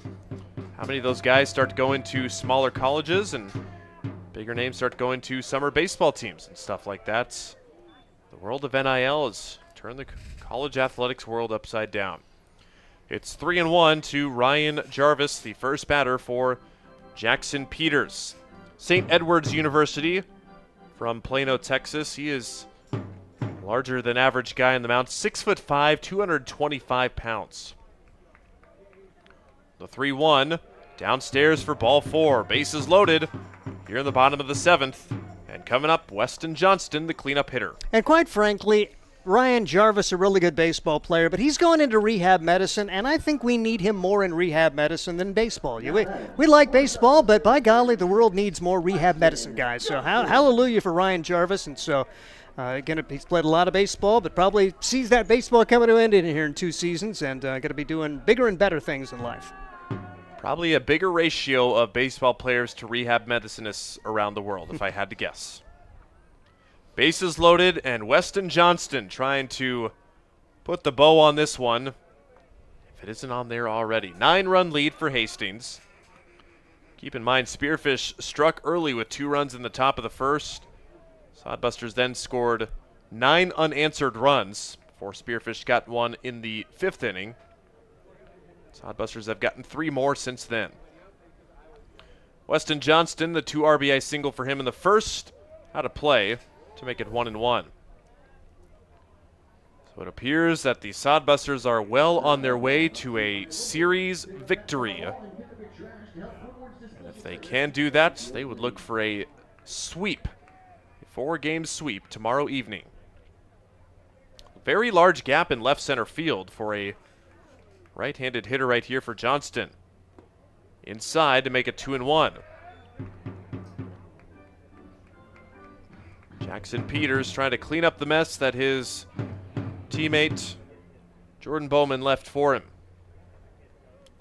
How many of those guys start to go into smaller colleges, and bigger names start going to summer baseball teams and stuff like that? The world of NIL has turned the college athletics world upside down. It's 3-1 to Ryan Jarvis, the first batter for Jackson Peters. St. Edward's University from Plano, Texas. He is larger than average guy in the mound, 6'5", 225 pounds. The 3-1 downstairs for ball 4. Bases loaded here in the bottom of the 7th. And coming up, Weston Johnston, the cleanup hitter. And quite frankly, Ryan Jarvis, a really good baseball player, but he's going into rehab medicine, and I think we need him more in rehab medicine than baseball. We like baseball, but by golly, the world needs more rehab medicine guys. So hallelujah for Ryan Jarvis. And so, again, he's played a lot of baseball, but probably sees that baseball coming to an end in here in 2 seasons, and going to be doing bigger and better things in life. Probably a bigger ratio of baseball players to rehab medicinists around the world, if I had to guess. Bases loaded, and Weston Johnston trying to put the bow on this one, if it isn't on there already. 9-run lead for Hastings. Keep in mind, Spearfish struck early with 2 runs in the top of the first. Sodbusters then scored 9 unanswered runs before Spearfish got one in the 5th inning. Sodbusters have gotten 3 more since then. Weston Johnston, the 2 RBI single for him in the first, out of play to make it 1-1. So it appears that the Sodbusters are well on their way to a series victory. And if they can do that, they would look for a sweep, a 4-game sweep tomorrow evening. Very large gap in left center field for a right-handed hitter right here for Johnston. Inside to make it 2-1. Jackson Peters trying to clean up the mess that his teammate Jordan Bowman left for him.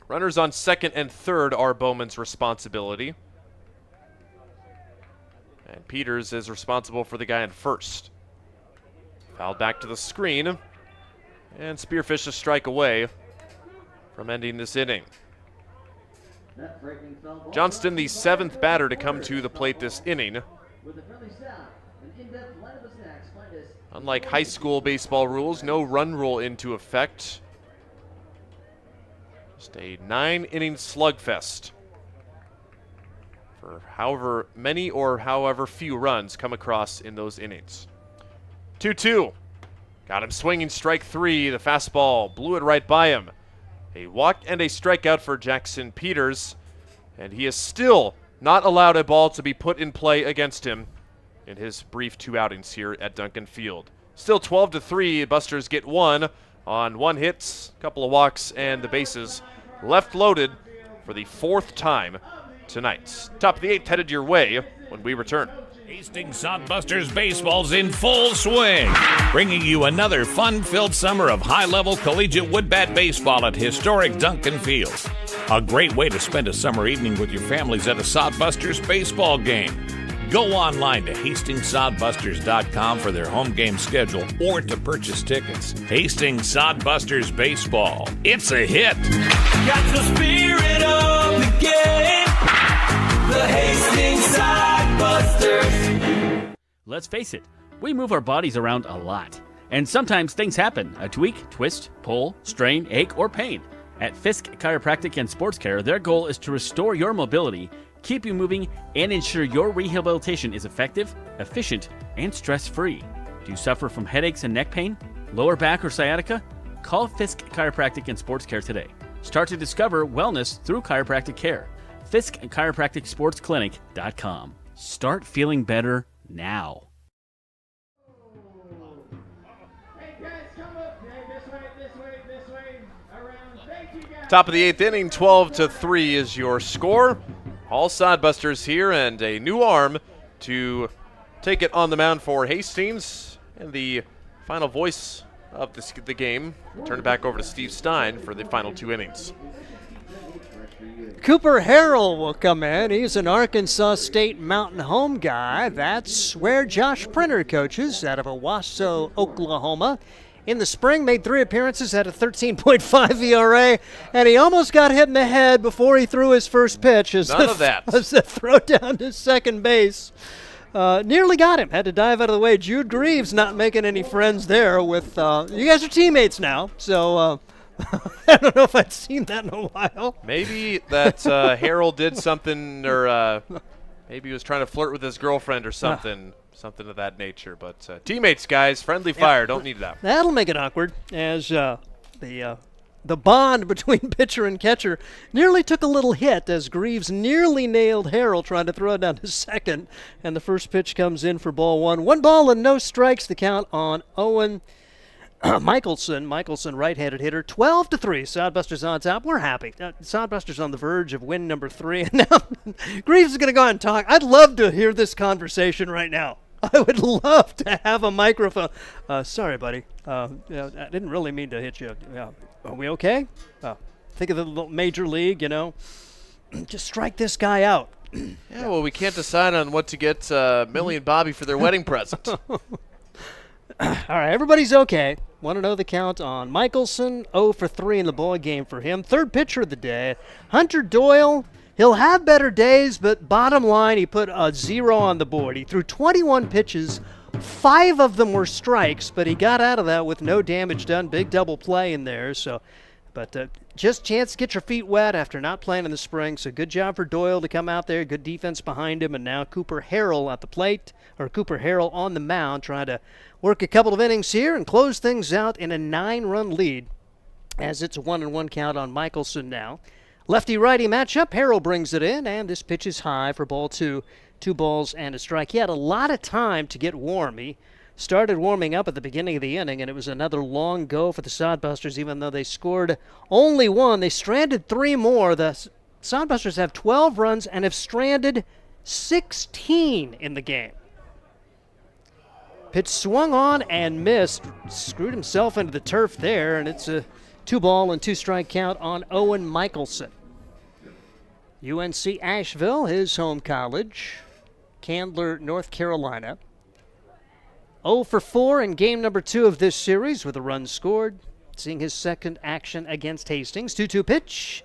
Runners on second and third are Bowman's responsibility. And Peters is responsible for the guy in first. Fouled back to the screen. And Spearfish a strike away from ending this inning. Johnston, the 7th batter to come to the plate this inning. Unlike high school baseball rules, no run rule into effect. Just a 9-inning slugfest for however many or however few runs come across in those innings. 2-2. Got him swinging, strike 3. The fastball blew it right by him. A walk and a strikeout for Jackson Peters, and he is still not allowed a ball to be put in play against him in his brief 2 outings here at Duncan Field. Still 12-3. Busters get 1 on 1 hit, a couple of walks, and the bases left loaded for the 4th time tonight. Top of the 8th headed your way when we return. Hastings Sodbusters baseball's in full swing, bringing you another fun-filled summer of high-level collegiate woodbat baseball at historic Duncan Field. A great way to spend a summer evening with your families at a Sodbusters baseball game. Go online to HastingsSodbusters.com for their home game schedule or to purchase tickets. Hastings Sodbusters baseball. It's a hit. Got the spirit of the game. The Hastings Sodbusters. Let's face it, we move our bodies around a lot. And sometimes things happen. A tweak, twist, pull, strain, ache, or pain. At Fisk Chiropractic and Sports Care, their goal is to restore your mobility, keep you moving, and ensure your rehabilitation is effective, efficient, and stress-free. Do you suffer from headaches and neck pain, lower back or sciatica? Call Fisk Chiropractic and Sports Care today. Start to discover wellness through chiropractic care. Fisk Chiropractic Sports Clinic.com. Start feeling better now. Top of the 8th inning, 12-3 is your score. All Sodbusters here, and a new arm to take it on the mound for Hastings. And the final voice of the game, turn it back over to Steve Stein for the final 2 innings. Cooper Harrell will come in. He's an Arkansas State Mountain Home guy. That's where Josh Printer coaches, out of Owasso, Oklahoma. in the spring, made 3 appearances, had a 13.5 ERA, and he almost got hit in the head before he threw his first pitch. None of that. As the throw down to second base. Nearly got him. Had to dive out of the way. Jude Greaves not making any friends there with you guys are teammates now, so I don't know if I'd seen that in a while. Maybe that Harold did something, or maybe he was trying to flirt with his girlfriend or something. Something of that nature. But teammates, guys, friendly fire. Don't need that. That'll make it awkward, as the bond between pitcher and catcher nearly took a little hit as Greaves nearly nailed Harold trying to throw it down to second, and the first pitch comes in for ball 1. 1 ball and no strikes, the count on Owen Michelson. Michelson, right-handed hitter, 12-3. Sodbusters on top. We're happy. Sodbusters on the verge of win number 3. And now Greaves is going to go on and talk. I'd love to hear this conversation right now. I would love to have a microphone. Sorry, buddy. I didn't really mean to hit you. Are we okay? Think of the little major league, Just strike this guy out. Yeah, well, we can't decide on what to get Millie and Bobby for their wedding present. All right, everybody's okay. Want to know the count on Michelson? 0 for 3 in the ball game for him. Third pitcher of the day, Hunter Doyle. He'll have better days, but bottom line, he put a 0 on the board. He threw 21 pitches. 5 of them were strikes, but he got out of that with no damage done. Big double play in there. But just a chance to get your feet wet after not playing in the spring. So good job for Doyle to come out there. Good defense behind him. And now Cooper Harrell at the plate, or Cooper Harrell on the mound, trying to work a couple of innings here and close things out in a 9-run lead, as it's a 1-1 count on Michelson now. Lefty-righty matchup. Harrell brings it in, and this pitch is high for ball 2. 2 balls and a strike. He had a lot of time to get warm. He started warming up at the beginning of the inning, and it was another long go for the Sodbusters, even though they scored only 1. They stranded 3 more. The Sodbusters have 12 runs and have stranded 16 in the game. Pitch swung on and missed. Screwed himself into the turf there, and it's a 2-ball and 2-strike count on Owen Michelson. UNC Asheville, his home college. Candler, North Carolina. 0 for 4 in game number 2 of this series with a run scored. Seeing his second action against Hastings. 2-2 pitch.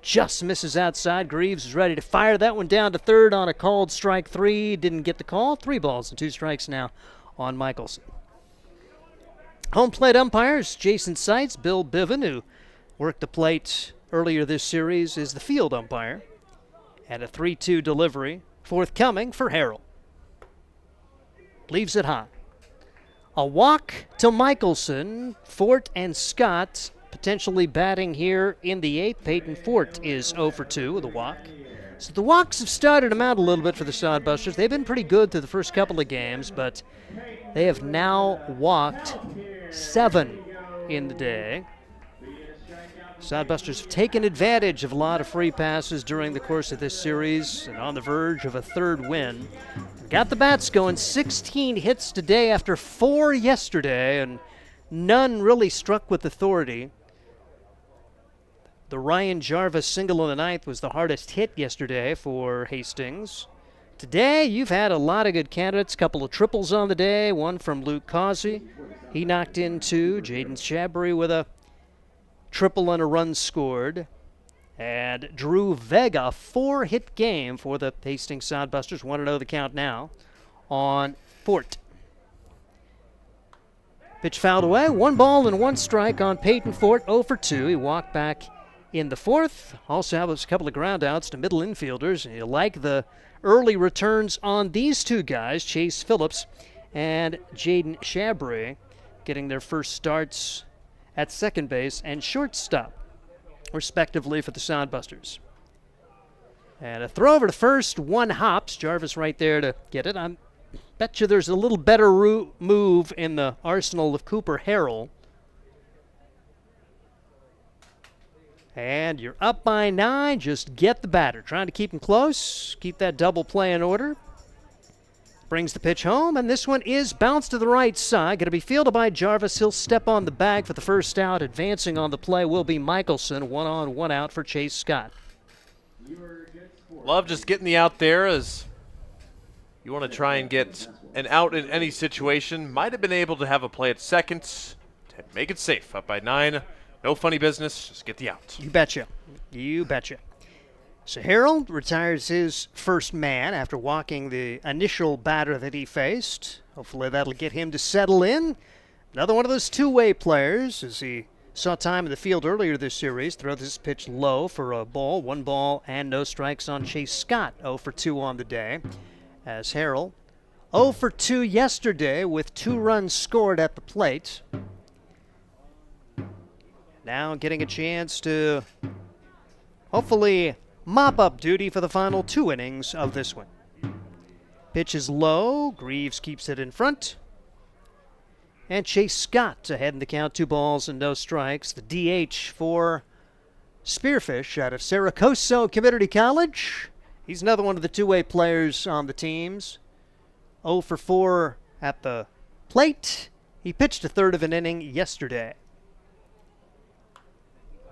Just misses outside. Greaves is ready to fire that one down to third on a called strike 3. Didn't get the call. 3 balls and 2 strikes now on Michelson. Home plate umpires, Jason Seitz, Bill Biven, who worked the plate earlier this series, is the field umpire. And a 3-2 delivery forthcoming for Harrell. Leaves it high. A walk to Michelson. Fort and Scott potentially batting here in the 8th. Peyton Fort is 0 for 2 with a walk. So the walks have started them out a little bit for the Sodbusters. They've been pretty good through the first couple of games, but they have now walked 7 in the day. Sodbusters have taken advantage of a lot of free passes during the course of this series and on the verge of a 3rd win. Got the bats going. 16 hits today after 4 yesterday, and none really struck with authority. The Ryan Jarvis single in the 9th was the hardest hit yesterday for Hastings. Today, you've had a lot of good candidates. A couple of triples on the day. One from Luke Causey. He knocked in 2. Jaden Shabry with a triple and a run scored. And Drew Vega, 4-hit game for the Hastings Sodbusters. 1-0 the count now on Fort. Pitch fouled away. 1 ball and 1 strike on Peyton Fort. 0 for 2. He walked back in the 4th. Also has a couple of ground outs to middle infielders. And you like the early returns on these 2 guys, Chase Phillips and Jaden Shabry, getting their first starts at second base and shortstop, respectively, for the Sodbusters. And a throw over to first, 1 hops. Jarvis right there to get it. I bet you there's a little better move in the arsenal of Cooper Harrell. And you're up by 9. Just get the batter. Trying to keep him close. Keep that double play in order. Brings the pitch home, and this one is bounced to the right side. Going to be fielded by Jarvis. He'll step on the bag for the first out. Advancing on the play will be Michelson. 1 on, 1 out for Chase Scott. Love just getting the out there as You want to try and get an out in any situation. Might have been able to have a play at second to make it safe. Up by 9. No funny business. Just get the out. You betcha. You betcha. So Harold retires his first man after walking the initial batter that he faced. Hopefully that'll get him to settle in. Another one of those two-way players, as he saw time in the field earlier this series. Throw this pitch low for a ball. 1 ball and no strikes on Chase Scott. 0 for 2 on the day. As Harold 0 for 2 yesterday with 2 runs scored at the plate. Now getting a chance to hopefully mop up duty for the final 2 innings of this one. Pitch is low. Greaves keeps it in front. And Chase Scott ahead in the count. 2 balls and no strikes. The DH for Spearfish out of Saracoso Community College. He's another one of the two-way players on the teams. 0 for 4 at the plate. He pitched a third of an inning yesterday.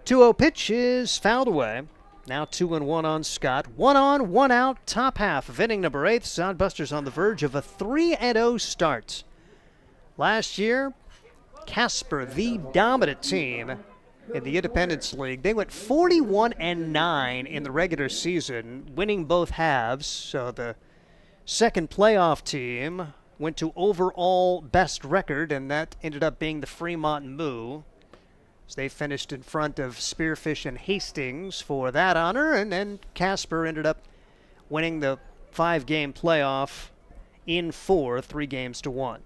2-0 pitch is fouled away. Now 2-1 on Scott. 1 on, 1 out, top half of inning number 8. Sodbusters on the verge of a 3-0 start. Last year, Casper, the dominant team in the Independence League, they went 41-9 in the regular season, winning both halves. So the second playoff team went to overall best record, and that ended up being the Fremont Moo. So they finished in front of Spearfish and Hastings for that honor, and then Casper ended up winning the 5-game playoff in 4, 3-1.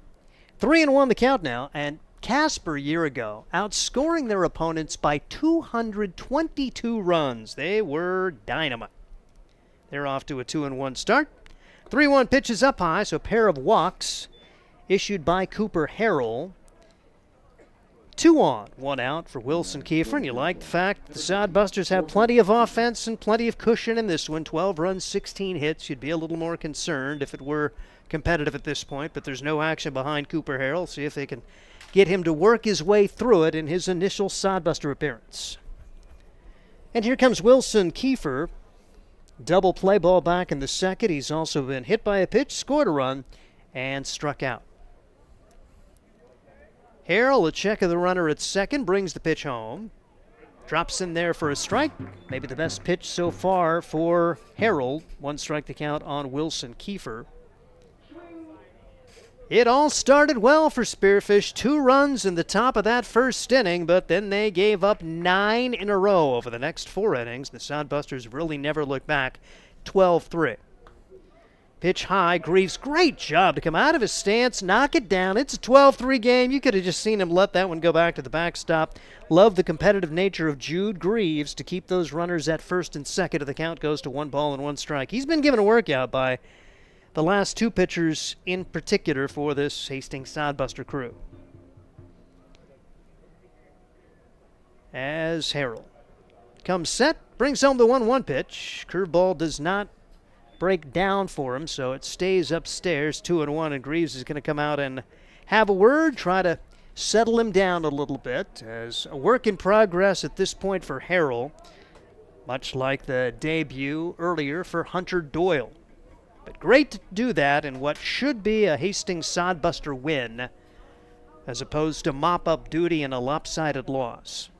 3-1 the count now, and Casper a year ago outscoring their opponents by 222 runs. They were dynamite. They're off to a 2-1 start. 3-1 pitches up high, so a pair of walks issued by Cooper Harrell. 2 on, 1 out for Wilson Kiefer, and you like the fact the Sodbusters have plenty of offense and plenty of cushion in this one. 12 runs, 16 hits. You'd be a little more concerned if it were competitive at this point, but there's no action behind Cooper Harrell. See if they can get him to work his way through it in his initial Sodbuster appearance. And here comes Wilson Kiefer. Double play ball back in the second. He's also been hit by a pitch, scored a run, and struck out. Harrell, a check of the runner at second, brings the pitch home. Drops in there for a strike. Maybe the best pitch so far for Harrell. 1 strike to count on Wilson Kiefer. It all started well for Spearfish. 2 runs in the top of that first inning, but then they gave up 9 in a row over the next 4 innings. The Sodbusters really never looked back. 12-3. Pitch high. Greaves, great job to come out of his stance, knock it down. It's a 12-3 game. You could have just seen him let that one go back to the backstop. Love the competitive nature of Jude Greaves to keep those runners at first and second. The count goes to 1 ball and 1 strike. He's been given a workout by the last 2 pitchers in particular for this Hastings Sodbuster crew. As Harrell comes set, brings home the 1-1 pitch. Curveball does not break down for him, so it stays upstairs. 2-1, and Greaves is going to come out and have a word, try to settle him down a little bit. As a work in progress at this point for Harrell, much like the debut earlier for Hunter Doyle. But great to do that in what should be a Hastings Sodbuster win, as opposed to mop-up duty and a lopsided loss.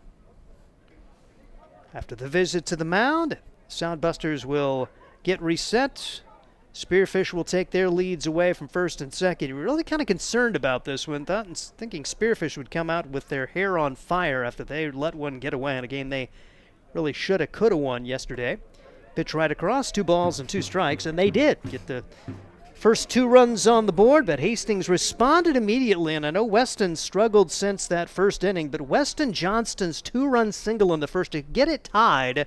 After the visit to the mound, Sodbusters will get reset. Spearfish will take their leads away from first and second. You're really kind of concerned about this one, thinking Spearfish would come out with their hair on fire after they let one get away in a game they really shoulda, coulda won yesterday. Pitch right across, 2 balls and 2 strikes, and they did get the first 2 runs on the board, but Hastings responded immediately, and I know Weston struggled since that first inning, but Weston Johnston's 2-run single in the first to get it tied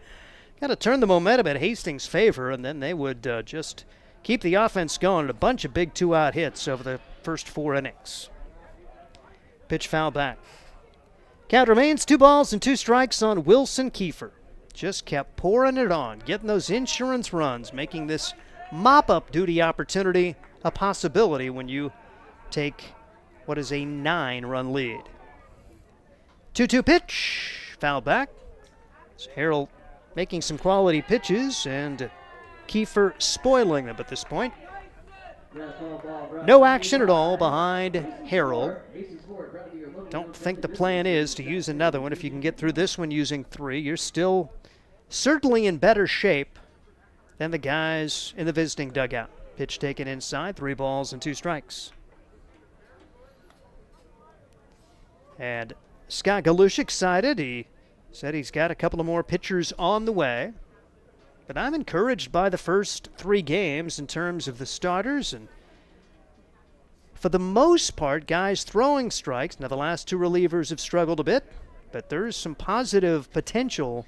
got to turn the momentum at Hastings' favor, and then they would just keep the offense going. A bunch of big 2-out hits over the first 4 innings. Pitch foul back. Count remains 2 balls and 2 strikes on Wilson Kiefer. Just kept pouring it on, getting those insurance runs, making this mop-up duty opportunity a possibility when you take what is a 9-run lead. 2-2 pitch, foul back. So Harrell making some quality pitches, and Kiefer spoiling them at this point. No action at all behind Harrell. Don't think the plan is to use another one. If you can get through this one using 3, you're still certainly in better shape than the guys in the visiting dugout. Pitch taken inside, 3 balls and 2 strikes. And Scott Galush excited. He said he's got a couple of more pitchers on the way. But I'm encouraged by the first 3 games in terms of the starters. And for the most part, guys throwing strikes. Now, the last 2 relievers have struggled a bit, but there's some positive potential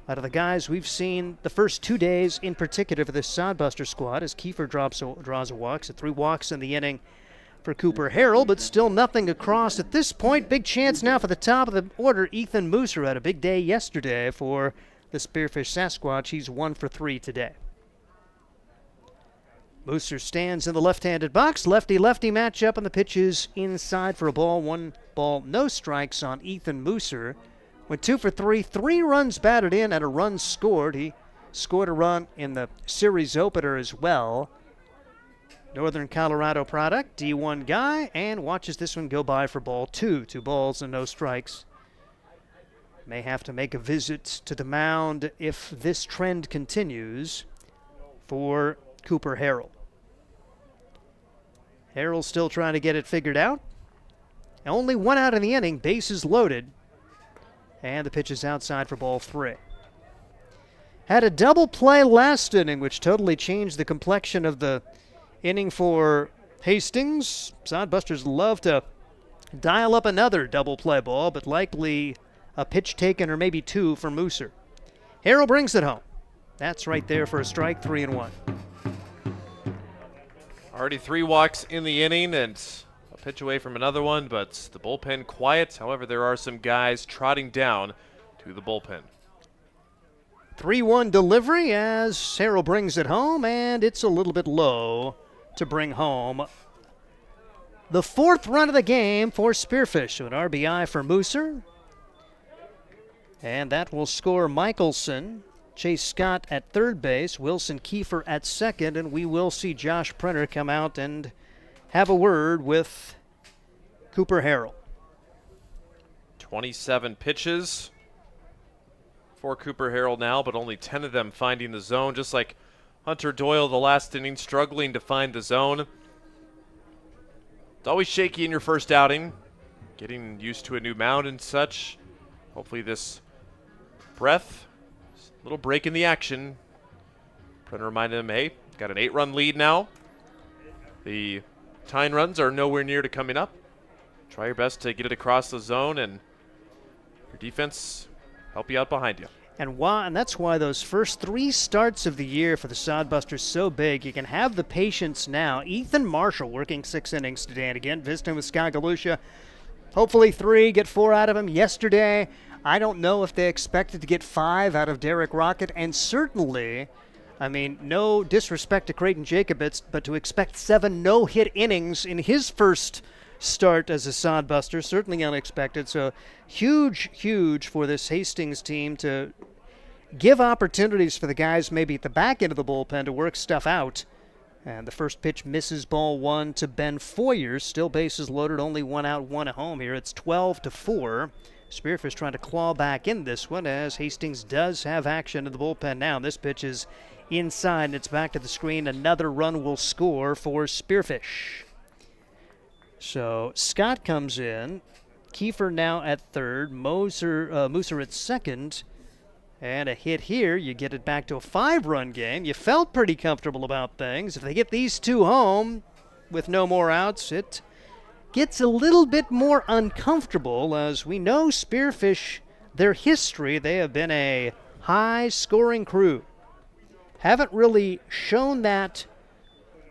out of the guys we've seen the first 2 days in particular for this Sodbuster squad as Kiefer draws a walk. So 3 walks in the inning for Cooper Harrell, but still nothing across at this point. Big chance now for the top of the order. Ethan Mooser had a big day yesterday for the Spearfish Sasquatch. He's 1 for 3 today. Mooser stands in the left-handed box. Lefty-lefty matchup, and the pitch is inside for a ball. 1 ball, no strikes on Ethan Mooser. Went 2 for 3, 3 runs batted in and a run scored. He scored a run in the series opener as well. Northern Colorado product, D1 guy, and watches this one go by for ball 2. 2 balls and no strikes. May have to make a visit to the mound if this trend continues for Cooper Harrell. Harrell still trying to get it figured out. Only 1 out in the inning, bases loaded. And the pitch is outside for ball 3. Had a double play last inning, which totally changed the complexion of the inning for Hastings. Sodbusters love to dial up another double play ball, but likely a pitch taken or maybe 2 for Mooser. Harrell brings it home. That's right there for a strike, 3-1. Already 3 walks in the inning and a pitch away from another one, but the bullpen quiet. However, there are some guys trotting down to the bullpen. 3-1 delivery as Harrell brings it home, and it's a little bit low to bring home the 4th run of the game for Spearfish. So an RBI for Mooser. And that will score Michelson. Chase Scott at third base, Wilson Kiefer at second, and we will see Josh Prenner come out and have a word with Cooper Harrell. 27 pitches for Cooper Harrell now, but only 10 of them finding the zone, just like Hunter Doyle the last inning, struggling to find the zone. It's always shaky in your first outing, getting used to a new mound and such. Hopefully this breath, little break in the action. Prenner reminded him, hey, got an 8-run lead now. The tying runs are nowhere near to coming up. Try your best to get it across the zone, and your defense help you out behind you. And that's why those first 3 starts of the year for the Sodbusters so big. You can have the patience now. Ethan Marshall working 6 innings today, and again visiting with Scott Galusha. Hopefully 3, get 4 out of him. Yesterday, I don't know if they expected to get 5 out of Derek Rocket, and certainly, I mean, no disrespect to Kraton Jacobitz, but to expect 7 no-hit innings in his first start as a Sodbuster, certainly unexpected. So huge for this Hastings team to give opportunities for the guys maybe at the back end of the bullpen to work stuff out. And the first pitch misses, ball 1 to Ben Foyer. Still bases loaded, only 1 out, 1 at home here. It's 12-4. Spearfish trying to claw back in this one as Hastings does have action in the bullpen now. This pitch is inside and it's back to the screen. Another run will score for Spearfish. So Scott comes in. Kiefer now at third. Mooser at second. And a hit here. You get it back to a 5-run game. You felt pretty comfortable about things. If they get these 2 home with no more outs, it gets a little bit more uncomfortable. As we know Spearfish, their history, they have been a high-scoring crew. Haven't really shown that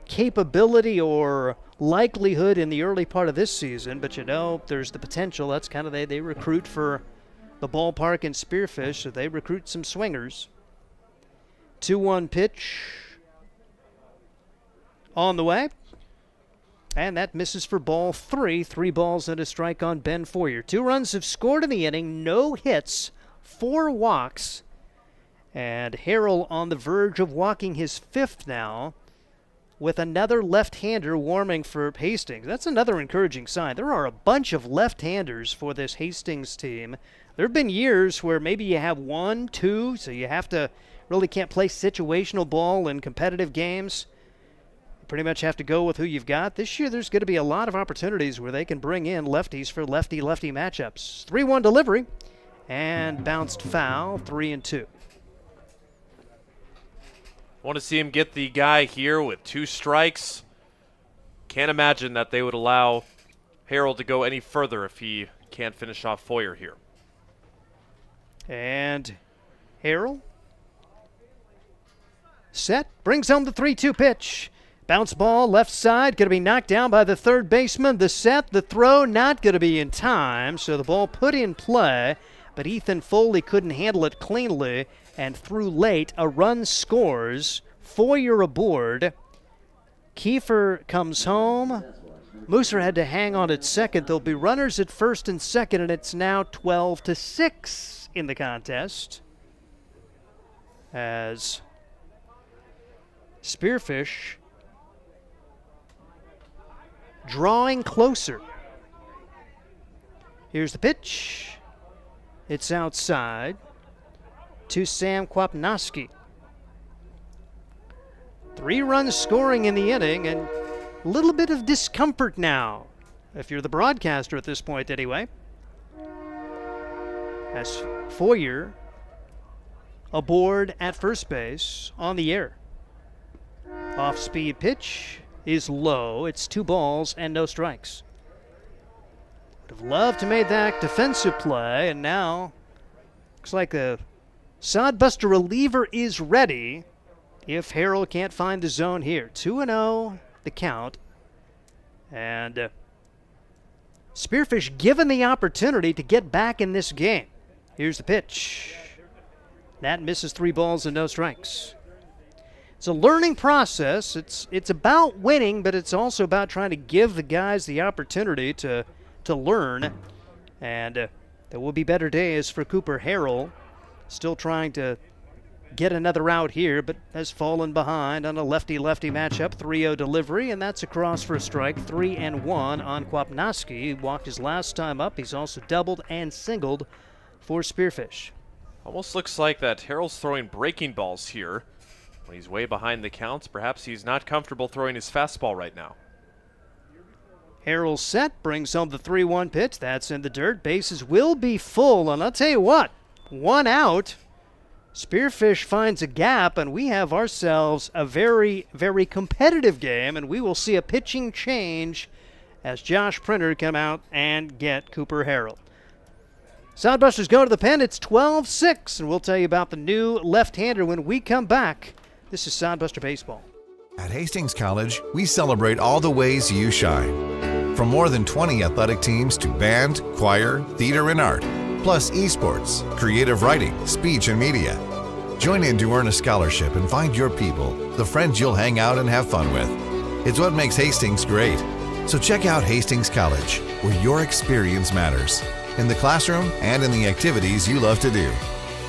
capability or likelihood in the early part of this season, but you know, there's the potential. That's kind of, they recruit for the ballpark in Spearfish, so they recruit some swingers. 2-1 pitch on the way. And that misses for ball 3. 3 balls and a strike on Ben Foyer. 2 runs have scored in the inning, no hits, 4 walks. And Harrell on the verge of walking his 5th now. with another left-hander warming for Hastings. That's another encouraging sign. There are a bunch of left-handers for this Hastings team. There have been years where maybe you have 1, 2, so you really can't play situational ball in competitive games. You pretty much have to go with who you've got. This year there's going to be a lot of opportunities where they can bring in lefties for lefty-lefty matchups. 3-1 delivery and bounced foul, 3-2. Want to see him get the guy here with 2 strikes. Can't imagine that they would allow Harold to go any further if he can't finish off Foyer here. And Harold set, brings home the 3-2 pitch. Bounce ball left side, going to be knocked down by the third baseman. The set, the throw, not going to be in time, so the ball put in play, but Ethan Foley couldn't handle it cleanly and threw late. A run scores. Foyer aboard. Kiefer comes home. Mooser had to hang on at second. There'll be runners at first and second, and it's now 12-6 in the contest as Spearfish drawing closer. Here's the pitch. It's outside to Sam Kwapnowski. 3 runs scoring in the inning, and a little bit of discomfort now, if you're the broadcaster at this point anyway, as Foyer aboard at first base on the air. Off-speed pitch is low. It's 2 balls and no strikes. Would have loved to make that defensive play, and now looks like the Sodbuster reliever is ready if Harold can't find the zone here. 2-0 the count. And Spearfish given the opportunity to get back in this game. Here's the pitch. That misses 3 balls and no strikes. It's a learning process. It's about winning, but it's also about trying to give the guys the opportunity to learn. And there will be better days for Cooper Harrell. Still trying to get another out here, but has fallen behind on a lefty-lefty matchup. 3-0 delivery, and that's across for a strike. 3-1 on Kwapnowski. He walked his last time up. He's also doubled and singled for Spearfish. Almost looks like that Harrell's throwing breaking balls here. When he's way behind the counts, perhaps he's not comfortable throwing his fastball right now. Harrell set, brings home the 3-1 pitch. That's in the dirt. Bases will be full, and I'll tell you what, 1 out. Spearfish finds a gap, and we have ourselves a very, very competitive game, and we will see a pitching change as Josh Printer come out and get Cooper Harrell. Soundbusters go to the pen. It's 12-6, and we'll tell you about the new left-hander when we come back. This is Soundbuster Baseball. At Hastings College, we celebrate all the ways you shine. From more than 20 athletic teams to band, choir, theater, and art, plus esports, creative writing, speech, and media. Join in to earn a scholarship and find your people, the friends you'll hang out and have fun with. It's what makes Hastings great. So check out Hastings College, where your experience matters, in the classroom and in the activities you love to do.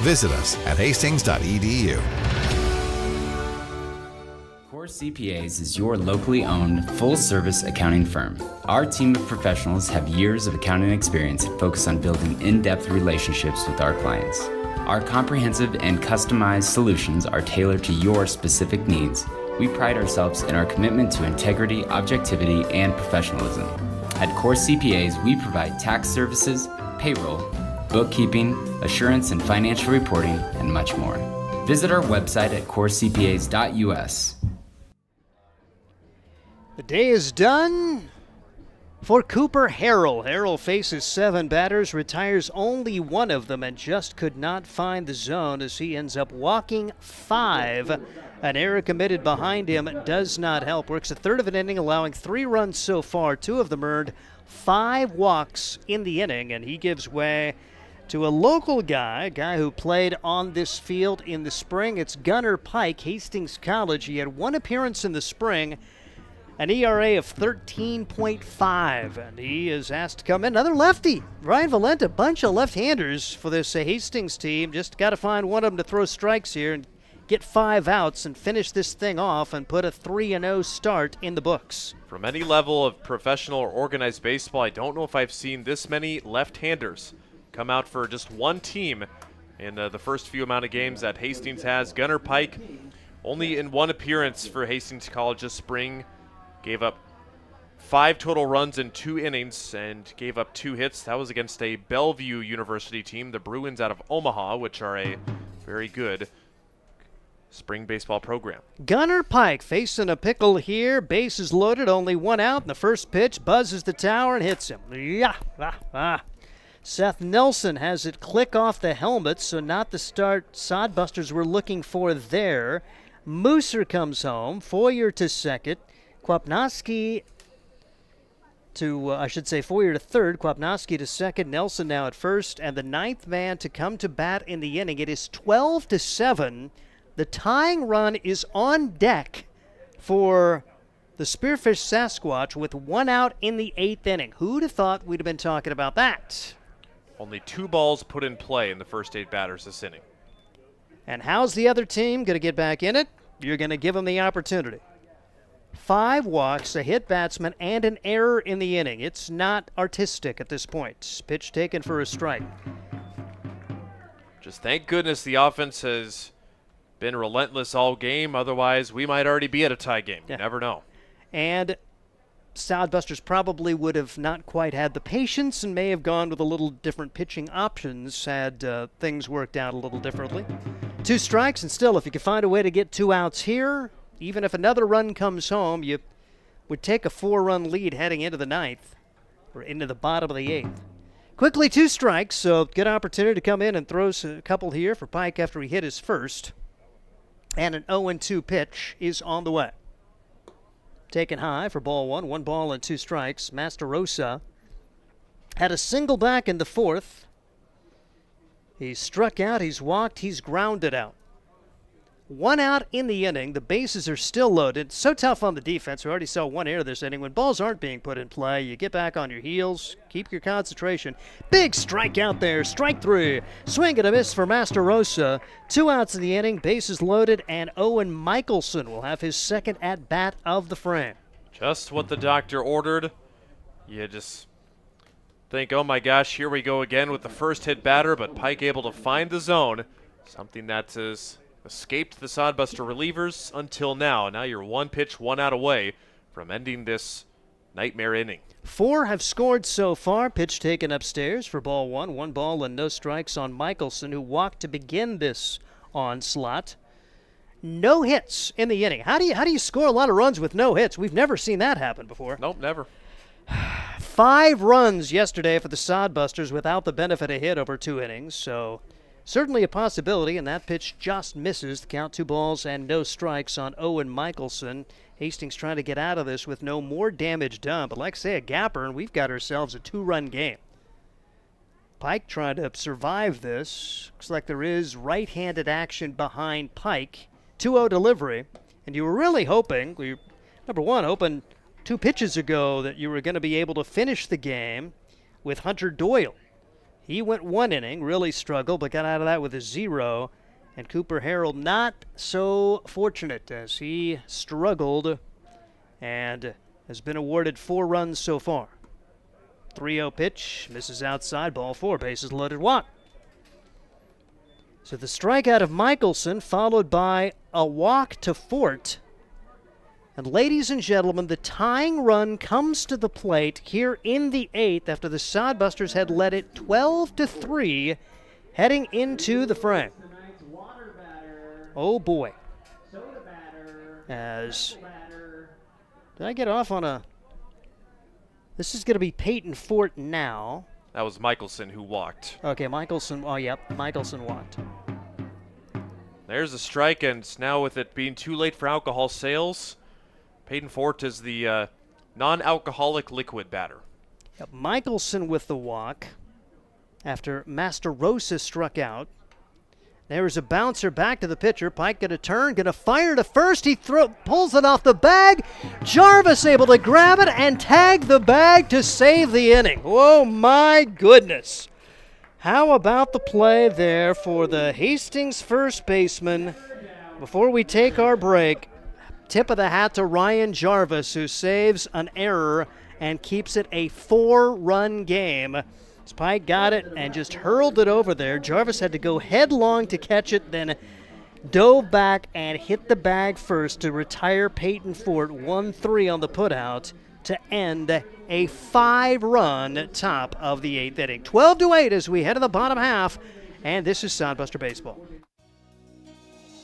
Visit us at hastings.edu. Core CPAs is your locally owned, full-service accounting firm. Our team of professionals have years of accounting experience and focus on building in-depth relationships with our clients. Our comprehensive and customized solutions are tailored to your specific needs. We pride ourselves in our commitment to integrity, objectivity, and professionalism. At Core CPAs, we provide tax services, payroll, bookkeeping, assurance and financial reporting, and much more. Visit our website at corecpas.us. The day is done for Cooper Harrell. Harrell faces 7 batters, retires only 1 of them, and just could not find the zone as he ends up walking 5. An error committed behind him does not help. Works a third of an inning, allowing 3 runs so far. 2 of them earned, 5 walks in the inning, and he gives way to a local guy, a guy who played on this field in the spring. It's Gunnar Pike, Hastings College. He had 1 appearance in the spring, an ERA of 13.5, and he is asked to come in. Another lefty, Ryan Valenta, a bunch of left-handers for this Hastings team. Just got to find one of them to throw strikes here, and get 5 outs and finish this thing off and put a 3-0 start in the books. From any level of professional or organized baseball, I don't know if I've seen this many left-handers come out for just one team in the first few amount of games that Hastings has. Gunnar Pike, only in one appearance for Hastings College this spring, gave up 5 total runs in 2 innings and gave up 2 hits. That was against a Bellevue University team, the Bruins out of Omaha, which are a very good spring baseball program. Gunnar Pike facing a pickle here. Bases loaded, only 1 out. And the first pitch buzzes the tower and hits him. Seth Nelson has it click off the helmet, so not the start Sodbusters were looking for there. Mooser comes home. Foyer to second. Kwapnowski to, Foyer to third, Kwapnowski to second, Nelson now at first, and the 9th man to come to bat in the inning. It is 12-7. The tying run is on deck for the Spearfish Sasquatch with 1 out in the 8th inning. Who'd have thought we'd have been talking about that? Only 2 balls put in play in the first 8 batters this inning. And how's the other team going to get back in it? You're going to give them the opportunity. 5 walks, a hit batsman, and an error in the inning. It's not artistic at this point. Pitch taken for a strike. Just thank goodness the offense has been relentless all game. Otherwise, we might already be at a tie game. You never know. And Sodbusters probably would have not quite had the patience and may have gone with a little different pitching options had things worked out a little differently. 2 strikes, and still, if you could find a way to get 2 outs here, even if another run comes home, you would take a 4-run lead heading into the 9th, or into the bottom of the 8th. Quickly 2 strikes, so good opportunity to come in and throw a couple here for Pike after he hit his first. And an 0-2 pitch is on the way. Taken high for ball 1, 1 ball and 2 strikes. Masterosa had a single back in the 4th. He's struck out, he's walked, he's grounded out. 1 out in the inning. The bases are still loaded. So tough on the defense. We already saw 1 error this inning. When balls aren't being put in play, you get back on your heels, keep your concentration. Big strikeout there. Strike 3. Swing and a miss for Masterosa. 2 outs in the inning. Bases loaded, and Owen Michelson will have his second at-bat of the frame. Just what the doctor ordered. You just think, oh my gosh, here we go again with the first hit batter, but Pike able to find the zone. Something that is escaped the Sodbuster relievers until now. Now you're 1 pitch, 1 out away from ending this nightmare inning. 4 have scored so far. Pitch taken upstairs for ball 1. 1 ball and no strikes on Michelson, who walked to begin this onslaught. No hits in the inning. How do you score a lot of runs with no hits? We've never seen that happen before. Nope, never. 5 runs yesterday for the Sodbusters without the benefit of hit over 2 innings, so certainly a possibility, and that pitch just misses. The count 2 balls and no strikes on Owen Michelson. Hastings trying to get out of this with no more damage done, but like I say, a gapper, and we've got ourselves a 2-run game. Pike trying to survive this. Looks like there is right-handed action behind Pike. 2-0 delivery, and you were really hoping, number 1, hoping 2 pitches ago that you were going to be able to finish the game with Hunter Doyle. He went 1 inning, really struggled, but got out of that with a 0. And Cooper Harrell not so fortunate as he struggled and has been awarded 4 runs so far. 3-0 pitch, misses outside, ball 4, bases loaded, 1. So the strikeout of Michelson followed by a walk to Fort. And ladies and gentlemen, the tying run comes to the plate here in the 8th after the Sodbusters had led it 12-3 heading into the frame. Oh boy. Did I get off on a... This is going to be Peyton Fort now. That was Michelson who walked. Okay, Michelson. Oh, yep, Michelson walked. There's a strike, and now with it being too late for alcohol sales, Peyton Fort is the non-alcoholic liquid batter. Yep, Michelson with the walk after Masterosa struck out. There's a bouncer back to the pitcher. Pike going to turn, going to fire to first. He pulls it off the bag. Jarvis able to grab it and tag the bag to save the inning. Oh, my goodness. How about the play there for the Hastings first baseman, Before we take our break, tip of the hat to Ryan Jarvis, who saves an error and keeps it a 4-run game. Spike got it and just hurled it over there. Jarvis had to go headlong to catch it, then dove back and hit the bag first to retire Peyton Fort 1-3 on the putout to end a 5-run top of the 8th inning. 12-8 as we head to the bottom half, and this is Sodbuster Baseball.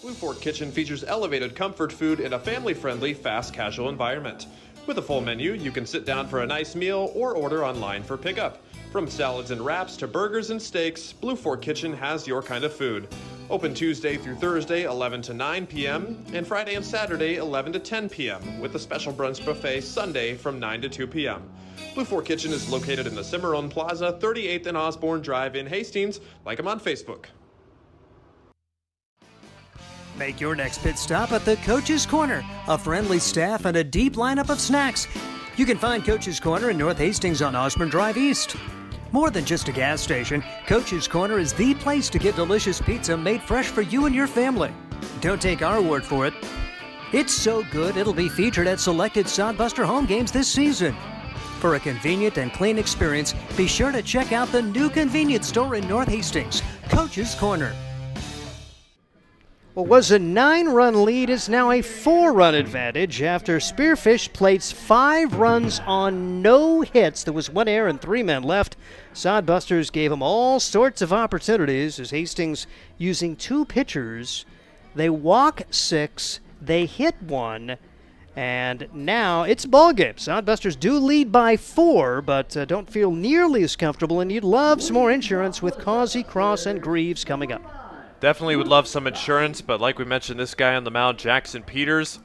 Blue Fork Kitchen features elevated comfort food in a family-friendly, fast casual environment. With a full menu, you can sit down for a nice meal or order online for pickup. From salads and wraps to burgers and steaks, Blue Fork Kitchen has your kind of food. Open Tuesday through Thursday, 11 to 9 p.m., and Friday and Saturday, 11 to 10 p.m., with a special brunch buffet Sunday from 9 to 2 p.m. Blue Fork Kitchen is located in the Cimarron Plaza, 38th and Osborne Drive in Hastings. Like them on Facebook. Make your next pit stop at the Coach's Corner. A friendly staff and a deep lineup of snacks. You can find Coach's Corner in North Hastings on Osborne Drive East. More than just a gas station, Coach's Corner is the place to get delicious pizza made fresh for you and your family. Don't take our word for it. It's so good it'll be featured at selected Sodbuster home games this season. For a convenient and clean experience, be sure to check out the new convenience store in North Hastings, Coach's Corner. What was a 9-run lead is now a 4-run advantage after Spearfish plates 5 runs on no hits. There was 1 error and 3 men left. Sodbusters gave them all sorts of opportunities as Hastings using 2 pitchers. They walk 6, they hit 1, and now it's ball game. Sodbusters do lead by 4, but don't feel nearly as comfortable, and you'd love some more insurance with Causey, Cross, and Greaves coming up. Definitely would love some insurance, but like we mentioned, this guy on the mound, Jackson Peters,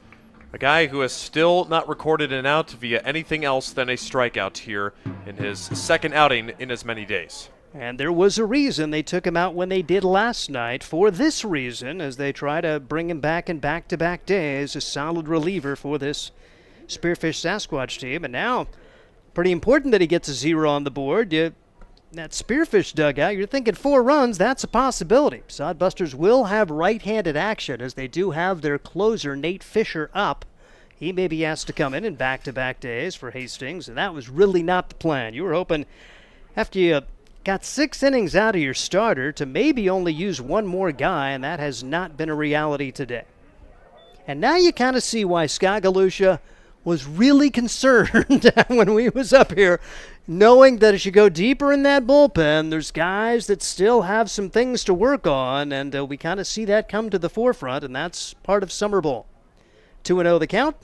a guy who has still not recorded an out via anything else than a strikeout here in his second outing in as many days. And there was a reason they took him out when they did last night, for this reason, as they try to bring him back in back-to-back days, a solid reliever for this Spearfish Sasquatch team. And now, pretty important that he gets a 0 on the board. That Spearfish dugout, you're thinking 4 runs, that's a possibility. Sodbusters will have right-handed action as they do have their closer, Nate Fisher, up. He may be asked to come in back-to-back days for Hastings, and that was really not the plan. You were hoping after you got 6 innings out of your starter to maybe only use 1 more guy, and that has not been a reality today. And now you kind of see why Scott Galusha was really concerned when we was up here, knowing that as you go deeper in that bullpen, there's guys that still have some things to work on, and we kind of see that come to the forefront, and that's part of summer ball. 2-0 the count.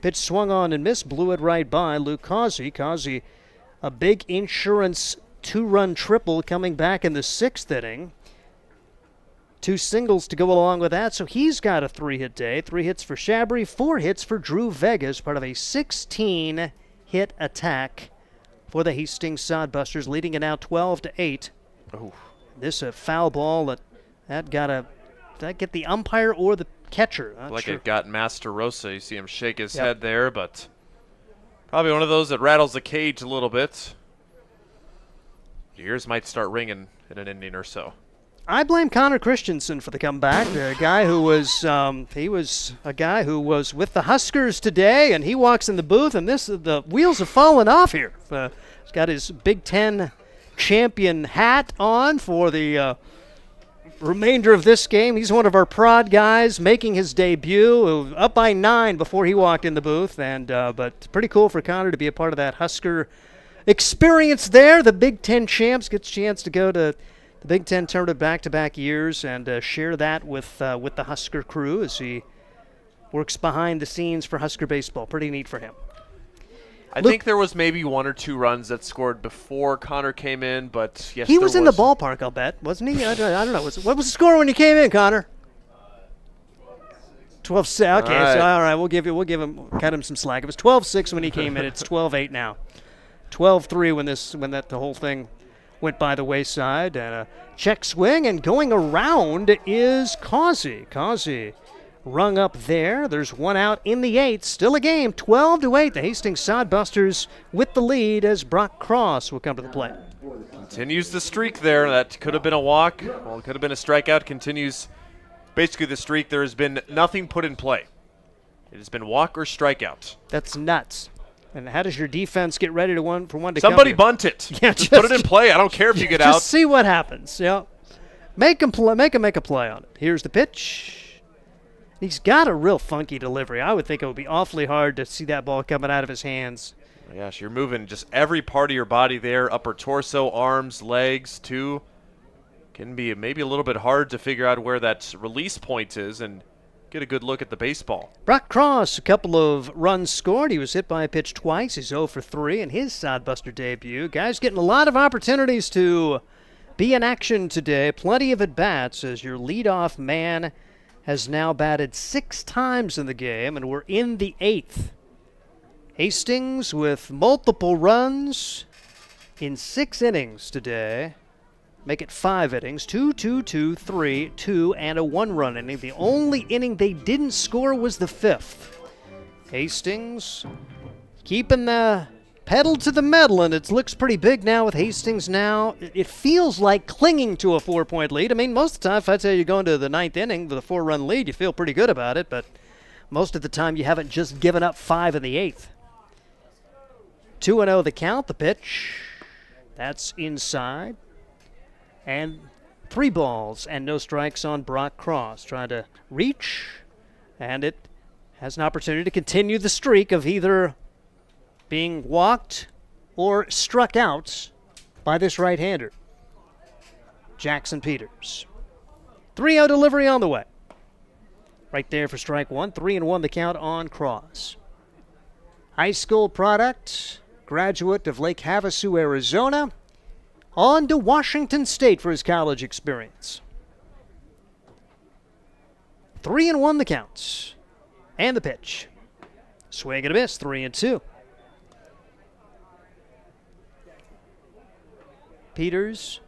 Pitch swung on and missed, blew it right by Luke Causey. Causey, a big insurance 2-run triple coming back in the 6th inning. 2 singles to go along with that, so he's got a 3-hit day. 3 hits for Shabry, 4 hits for Drew Vegas, part of a 16-hit attack for the Hastings Sodbusters, leading it now 12-8. Oh. This a foul ball that get the umpire or the catcher? Like sure. It got Master Rosa. You see him shake his head there, but probably one of those that rattles the cage a little bit. Your ears might start ringing in an inning or so. I blame Connor Christensen for the comeback. The guy who was a guy who was with the Huskers today, and he walks in the booth, and the wheels have fallen off here. He's got his Big Ten champion hat on for the remainder of this game. He's one of our prod guys, making his debut, up by 9 before he walked in the booth, and but pretty cool for Connor to be a part of that Husker experience there. The Big Ten champs gets a chance to go to the Big Ten tournament back-to-back years and share that with the Husker crew as he works behind the scenes for Husker baseball. Pretty neat for him. I think there was maybe 1 or 2 runs that scored before Connor came in, but yes, he was in the ballpark, I'll bet, wasn't he? I don't know. What was the score when you came in, Connor? 12-6. Okay, so all right, cut him some slack. It was 12-6 when he came in. It's 12-8 now. 12-3 when the whole thing went by the wayside. And a check swing, and going around is Causey. Causey rung up there. There's 1 out in the 8th. Still a game, 12-8. The Hastings Sodbusters with the lead as Brock Cross will come to the plate. Continues the streak there. That could have been a walk. Well, it could have been a strikeout. Continues basically the streak, there has been nothing put in play. It has been walk or strikeout. That's nuts. And how does your defense get ready for one to Somebody come bunt it. Yeah, just put it in play. I don't care if you get out. Just see what happens. Yeah. Make him make a play on it. Here's the pitch. He's got a real funky delivery. I would think it would be awfully hard to see that ball coming out of his hands. Oh, gosh, you're moving just every part of your body there, upper torso, arms, legs, too. Can be maybe a little bit hard to figure out where that release point is and get a good look at the baseball. Brock Cross, a couple of runs scored. He was hit by a pitch twice. He's 0 for 3 in his sodbuster debut. Guys getting a lot of opportunities to be in action today. Plenty of at-bats as your leadoff man has now batted 6 times in the game, and we're in the 8th. Hastings with multiple runs in 6 innings today. Make it 5 innings, 2, 2, 2, 3, 2, and a 1-run inning. The only inning they didn't score was the 5th. Hastings keeping the pedal to the metal, and it looks pretty big now with Hastings now. It feels like clinging to a 4-point lead. I mean, most of the time, if I tell you you're going to the 9th inning with a 4-run lead, you feel pretty good about it, but most of the time you haven't just given up 5 in the 8th. 2-0 the count, the pitch. That's inside. And 3 balls and no strikes on Brock Cross. Trying to reach, and it has an opportunity to continue the streak of either being walked or struck out by this right-hander, Jackson Peters. 3-0 delivery on the way. Right there for strike 1. 3-1 the count on Cross. High school product, graduate of Lake Havasu, Arizona. On to Washington State for his college experience. 3-1 the counts. And the pitch. Swing and a miss, 3-2. Peters,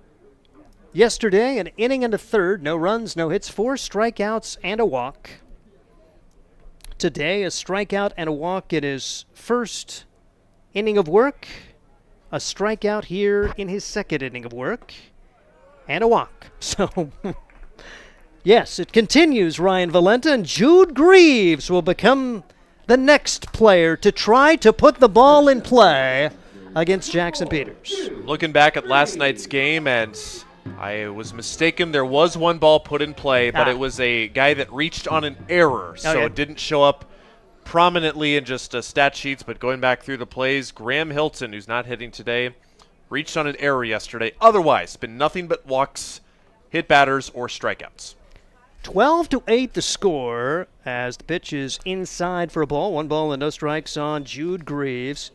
yesterday, an inning and a third. No runs, no hits, 4 strikeouts and a walk. Today, a strikeout and a walk in his first inning of work. A strikeout here in his second inning of work, and a walk. So, yes, it continues, Ryan Valenta, and Jude Greaves will become the next player to try to put the ball in play against Jackson Peters. Looking back at last night's game, and I was mistaken. There was 1 ball put in play, but it was a guy that reached on an error, so it didn't show up prominently in just stat sheets, but going back through the plays, Graham Hilton, who's not hitting today, reached on an error yesterday. Otherwise, been nothing but walks, hit batters, or strikeouts. 12-8 the score as the pitch is inside for a ball. 1 ball and no strikes on Jude Greaves.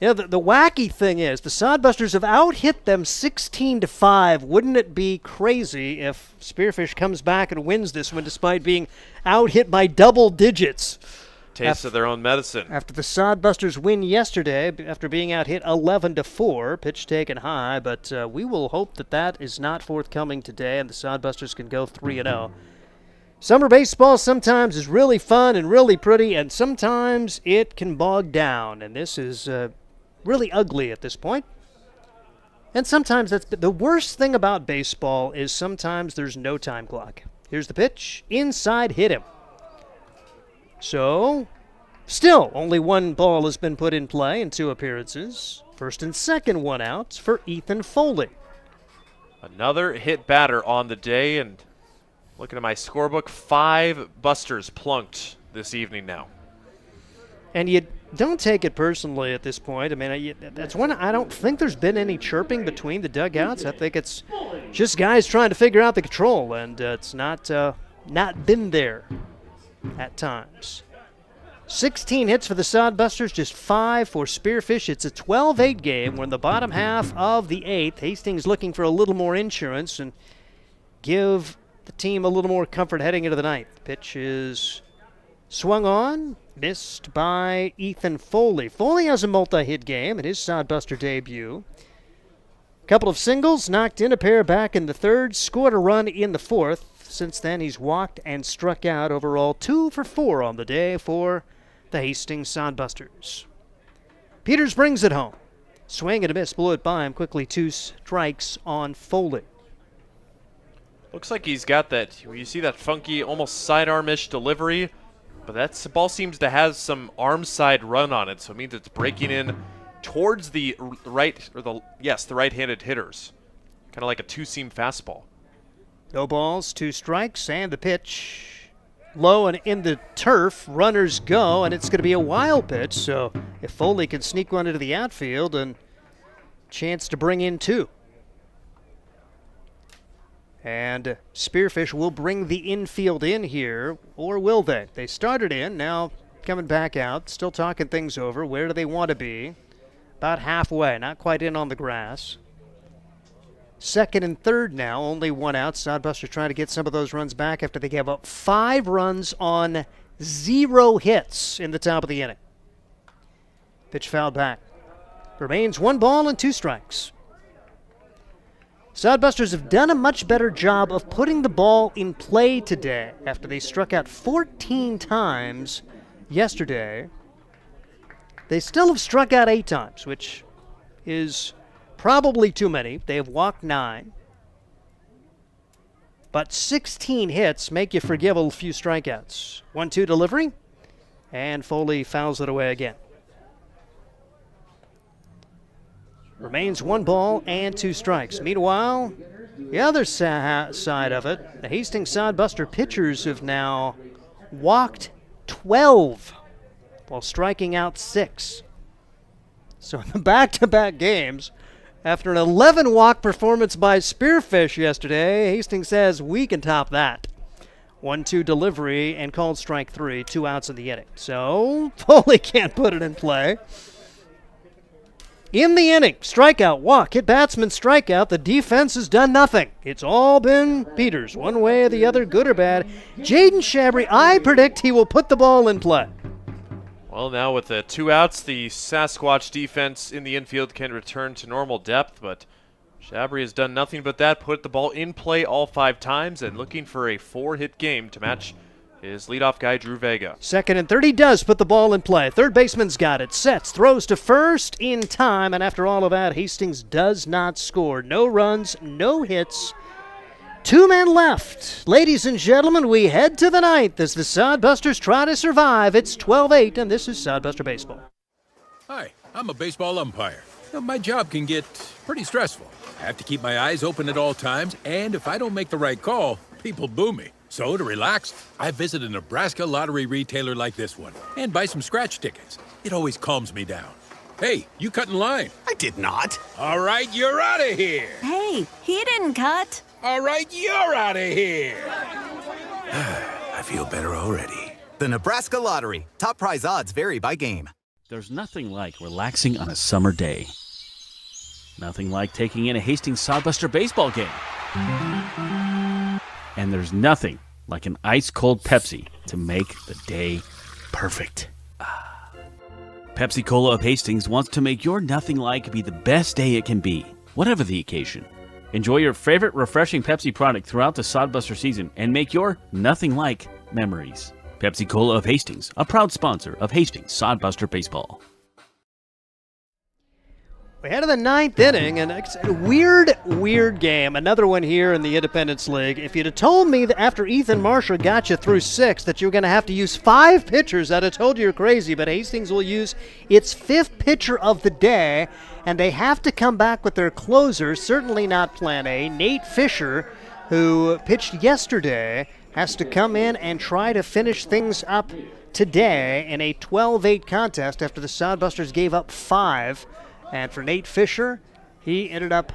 You know, the wacky thing is the Sodbusters have out-hit them 16-5. Wouldn't it be crazy if Spearfish comes back and wins this one despite being out-hit by double digits? Taste of their own medicine. After the Sodbusters win yesterday, after being out hit 11-4, pitch taken high, but we will hope that is not forthcoming today, and the Sodbusters can go 3-0. Summer baseball sometimes is really fun and really pretty, and sometimes it can bog down, and this is really ugly at this point. And sometimes that's the worst thing about baseball is sometimes there's no time clock. Here's the pitch. Inside, hit him. So, still, only 1 ball has been put in play in 2 appearances. First and second 1 out for Ethan Foley. Another hit batter on the day, and looking at my scorebook, 5 busters plunked this evening now. And you don't take it personally at this point. I mean, that's one. I don't think there's been any chirping between the dugouts. I think it's just guys trying to figure out the control, and it's not been there at times. 16 hits for the Sodbusters, just 5 for Spearfish. It's a 12-8 game. We're in the bottom half of the 8th. Hastings looking for a little more insurance and give the team a little more comfort heading into the 9th. Pitch is swung on, missed by Ethan Foley. Foley has a multi-hit game in his Sodbuster debut. Couple of singles, knocked in a pair back in the 3rd, scored a run in the 4th. Since then, he's walked and struck out. Overall, 2 for 4 on the day for the Hastings Sodbusters. Peters brings it home. Swing and a miss, blew it by him. Quickly 2 strikes on Foley. Looks like he's got that, you see that funky, almost sidearm-ish delivery, but that ball seems to have some arm side run on it, so it means it's breaking in towards the right-handed hitters. Kind of like a two-seam fastball. No balls, 2 strikes, and the pitch low and in the turf. Runners go, and it's going to be a wild pitch, so if Foley can sneak one into the outfield, and chance to bring in 2. And Spearfish will bring the infield in here, or will they? They started in, now coming back out, still talking things over. Where do they want to be? About halfway, not quite in on the grass. Second and third now, only 1 out. Sodbuster trying to get some of those runs back after they gave up 5 runs on 0 hits in the top of the inning. Pitch fouled back. Remains 1 ball and 2 strikes. Sodbusters have done a much better job of putting the ball in play today after they struck out 14 times yesterday. They still have struck out 8 times, which is probably too many. They have walked 9. But 16 hits make you forgive a few strikeouts. 1-2 delivery, and Foley fouls it away again. Remains 1 ball and 2 strikes. Meanwhile, the other side of it, the Hastings Sodbuster pitchers have now walked 12 while striking out 6. So in the back-to-back games, after an 11-walk performance by Spearfish yesterday, Hastings says we can top that. 1-2 delivery and called strike 3, 2 outs in the inning. So Foley can't put it in play. In the inning, strikeout, walk, hit batsman, strikeout. The defense has done nothing. It's all been Peters, one way or the other, good or bad. Jaden Shabry, I predict he will put the ball in play. Well, now with the 2 outs, the Sasquatch defense in the infield can return to normal depth, but Shabry has done nothing but that, put the ball in play all 5 times, and looking for a 4-hit game to match his leadoff guy, Drew Vega. Second and third, he does put the ball in play. Third baseman's got it, sets, throws to first in time, and after all of that, Hastings does not score. No runs, no hits. 2 men left. Ladies and gentlemen, we head to the 9th as the Sodbusters try to survive. It's 12-8, and this is Sodbuster Baseball. Hi, I'm a baseball umpire. My job can get pretty stressful. I have to keep my eyes open at all times, and if I don't make the right call, people boo me. So to relax, I visit a Nebraska lottery retailer like this one and buy some scratch tickets. It always calms me down. Hey, you cut in line. I did not. All right, you're out of here. Hey, he didn't cut. All right, you're out of here. I feel better already. The Nebraska Lottery. Top prize odds vary by game. There's nothing like relaxing on a summer day. Nothing like taking in a Hastings Sodbuster baseball game. And there's nothing like an ice-cold Pepsi to make the day perfect. Pepsi Cola of Hastings wants to make your nothing like be the best day it can be, whatever the occasion. Enjoy your favorite refreshing Pepsi product throughout the Sodbuster season and make your nothing like memories. Pepsi Cola of Hastings, a proud sponsor of Hastings Sodbuster Baseball. We head to the 9th inning, and it's a weird game. Another one here in the Independence League. If you'd have told me that after Ethan Marshall got you through 6 that you were going to have to use 5 pitchers, I'd have told you you're crazy. But Hastings will use its 5th pitcher of the day, and they have to come back with their closer, certainly not Plan A. Nate Fisher, who pitched yesterday, has to come in and try to finish things up today in a 12-8 contest after the Sodbusters gave up 5. And for Nate Fisher, he ended up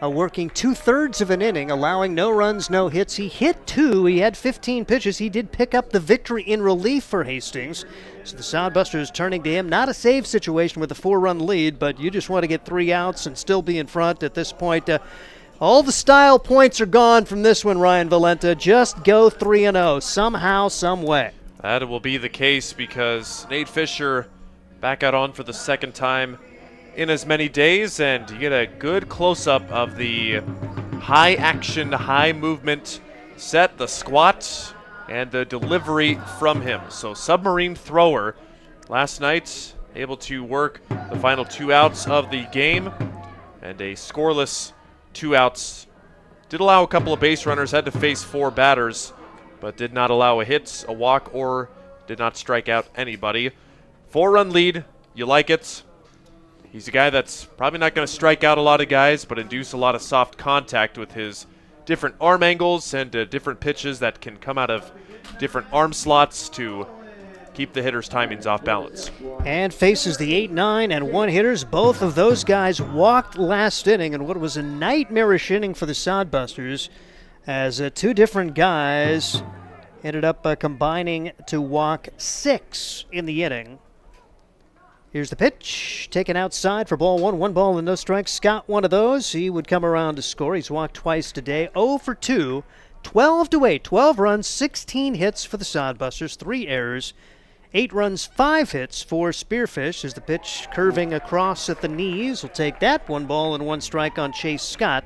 working 2/3 of an inning, allowing no runs, no hits. He hit 2. He had 15 pitches. He did pick up the victory in relief for Hastings. So the Sodbusters turning to him. Not a save situation with a 4-run lead, but you just want to get 3 outs and still be in front at this point. All the style points are gone from this one, Ryan Valenta. Just go 3-0 somehow, some way. That will be the case because Nate Fisher back out on for the 2nd time in as many days, and you get a good close-up of the high action, high movement set, the squat, and the delivery from him. So submarine thrower last night, able to work the final 2 outs of the game, and a scoreless 2 outs Did allow a couple of base runners, had to face 4 batters, but did not allow a hit, a walk, or did not strike out anybody. 4-run lead, you like it. He's a guy that's probably not going to strike out a lot of guys, but induce a lot of soft contact with his different arm angles and different pitches that can come out of different arm slots to keep the hitters' timings off balance. And faces the 8-9 and 1 hitters. Both of those guys walked last inning in what was a nightmarish inning for the Sodbusters, as 2 different guys ended up combining to walk 6 in the inning. Here's the pitch, taken outside for ball 1. 1 ball and no strikes. Scott, one of those. He would come around to score. He's walked twice today. 0 for 2, 12 to 8, 12 runs, 16 hits for the Sodbusters, 3 errors. 8 runs, 5 hits for Spearfish as the pitch curving across at the knees. Will take that. 1 ball and 1 strike on Chase Scott.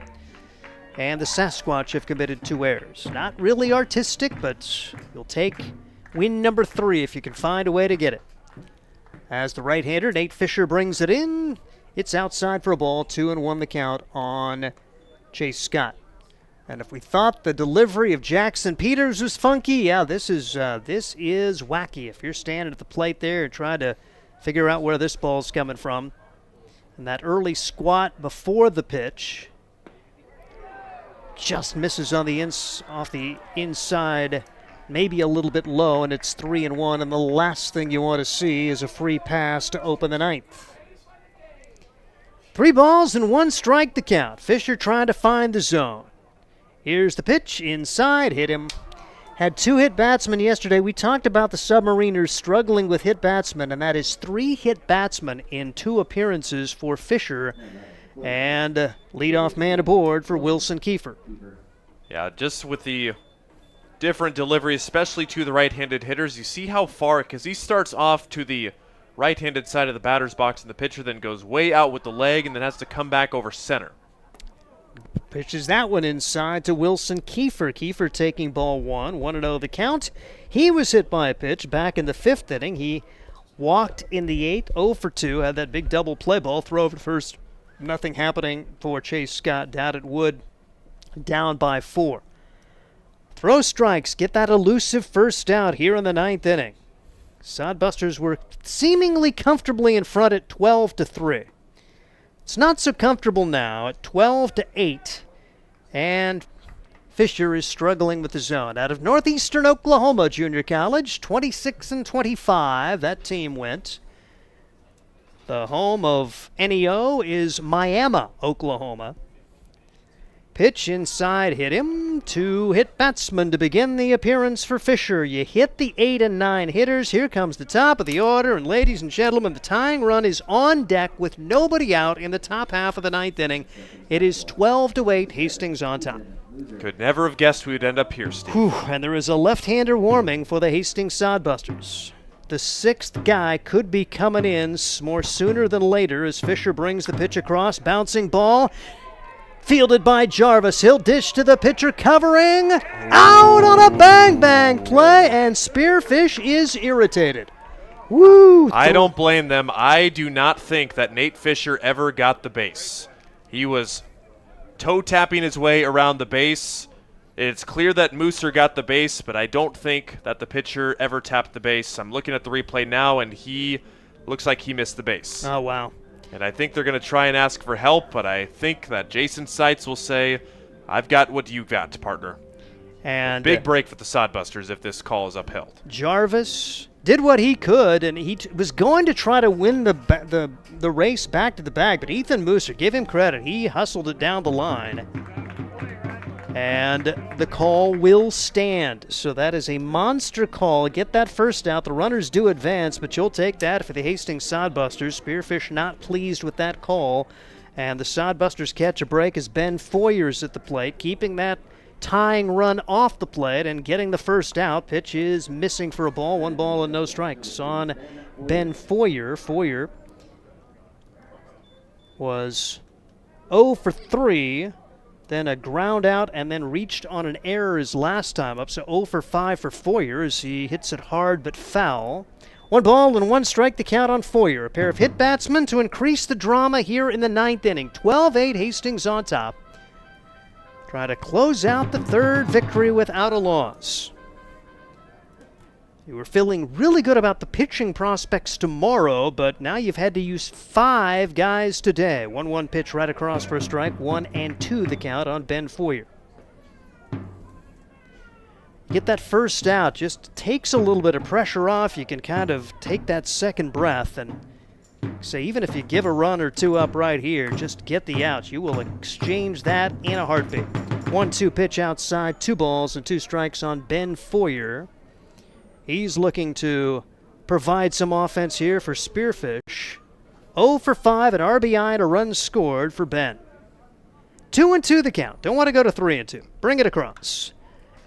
And the Sasquatch have committed 2 errors. Not really artistic, but you'll take win number 3 if you can find a way to get it. As the right-hander, Nate Fisher brings it in. It's outside for a ball, 2-1 the count on Chase Scott. And if we thought the delivery of Jackson Peters was funky, yeah, this is wacky. If you're standing at the plate there and trying to figure out where this ball's coming from. And that early squat before the pitch just misses on the off the inside, maybe a little bit low, and it's 3-1. And the last thing you want to see is a free pass to open the 9th. 3 balls and 1 strike the count. Fisher trying to find the zone. Here's the pitch, inside, hit him. Had 2 hit batsmen yesterday. We talked about the Submariners struggling with hit batsmen, and that is 3 hit batsmen in 2 appearances for Fisher, and leadoff man aboard for Wilson Kiefer. Yeah, just with the different delivery, especially to the right-handed hitters, you see how far, because he starts off to the right-handed side of the batter's box, and the pitcher then goes way out with the leg and then has to come back over center. Pitches that one inside to Wilson Kiefer. Kiefer taking ball 1, 1-0 the count. He was hit by a pitch back in the 5th inning. He walked in the 8th, 0 for 2, had that big double play ball, throw over to first. Nothing happening for Chase Scott down at Wood, down by 4. Throw strikes, get that elusive first out here in the 9th inning. Sodbusters were seemingly comfortably in front at 12-3. It's not so comfortable now at 12-8, and Fisher is struggling with the zone. Out of Northeastern Oklahoma Junior College, 26-25, that team went. The home of NEO is Miami, Oklahoma. Pitch inside, hit him. 2 hit batsmen to begin the appearance for Fisher. You hit the 8 and 9 hitters. Here comes the top of the order, and ladies and gentlemen, the tying run is on deck with nobody out in the top half of the 9th inning. It is 12-8, Hastings on top. Could never have guessed we would end up here, Steve. Whew, and there is a left-hander warming for the Hastings Sodbusters. The 6th guy could be coming in more sooner than later as Fisher brings the pitch across. Bouncing ball. Fielded by Jarvis. He'll dish to the pitcher covering. Out on a bang-bang play, and Spearfish is irritated. Woo! I don't blame them. I do not think that Nate Fisher ever got the base. He was toe-tapping his way around the base. It's clear that Mooser got the base, but I don't think that the pitcher ever tapped the base. I'm looking at the replay now, and he looks like he missed the base. Oh, wow. And I think they're going to try and ask for help, but I think that Jason Seitz will say, I've got what you got, partner. And big break for the Sodbusters if this call is upheld. Jarvis did what he could, and he was going to try to win the race back to the bag, but Ethan Mooser, give him credit, he hustled it down the line. And the call will stand. So that is a monster call. Get that first out. The runners do advance, but you'll take that for the Hastings Sodbusters. Spearfish not pleased with that call. And the Sodbusters catch a break as Ben Foyer's at the plate, keeping that tying run off the plate and getting the first out. Pitch is missing for a ball. 1 ball and no strikes on Ben Foyer. Foyer was 0 for 3. Then a ground out, and then reached on an error his last time up. So 0 for 5 for Foyer as he hits it hard but foul. 1 ball and 1 strike the count on Foyer. A pair of hit batsmen to increase the drama here in the 9th inning. 12-8, Hastings on top. try to close out the third victory without a loss. You were feeling really good about the pitching prospects tomorrow, but now you've had to use 5 guys today. 1-1 pitch right across for a strike, 1-2 the count on Ben Foyer. Get that first out, just takes a little bit of pressure off. You can kind of take that second breath and say, even if you give a run or 2 up right here, just get the outs. You will exchange that in a heartbeat. 1-2 pitch outside, 2 balls and 2 strikes on Ben Foyer. He's looking to provide some offense here for Spearfish. 0 for 5, an RBI and a run scored for Ben. 2-2 the count. Don't want to go to 3-2. Bring it across.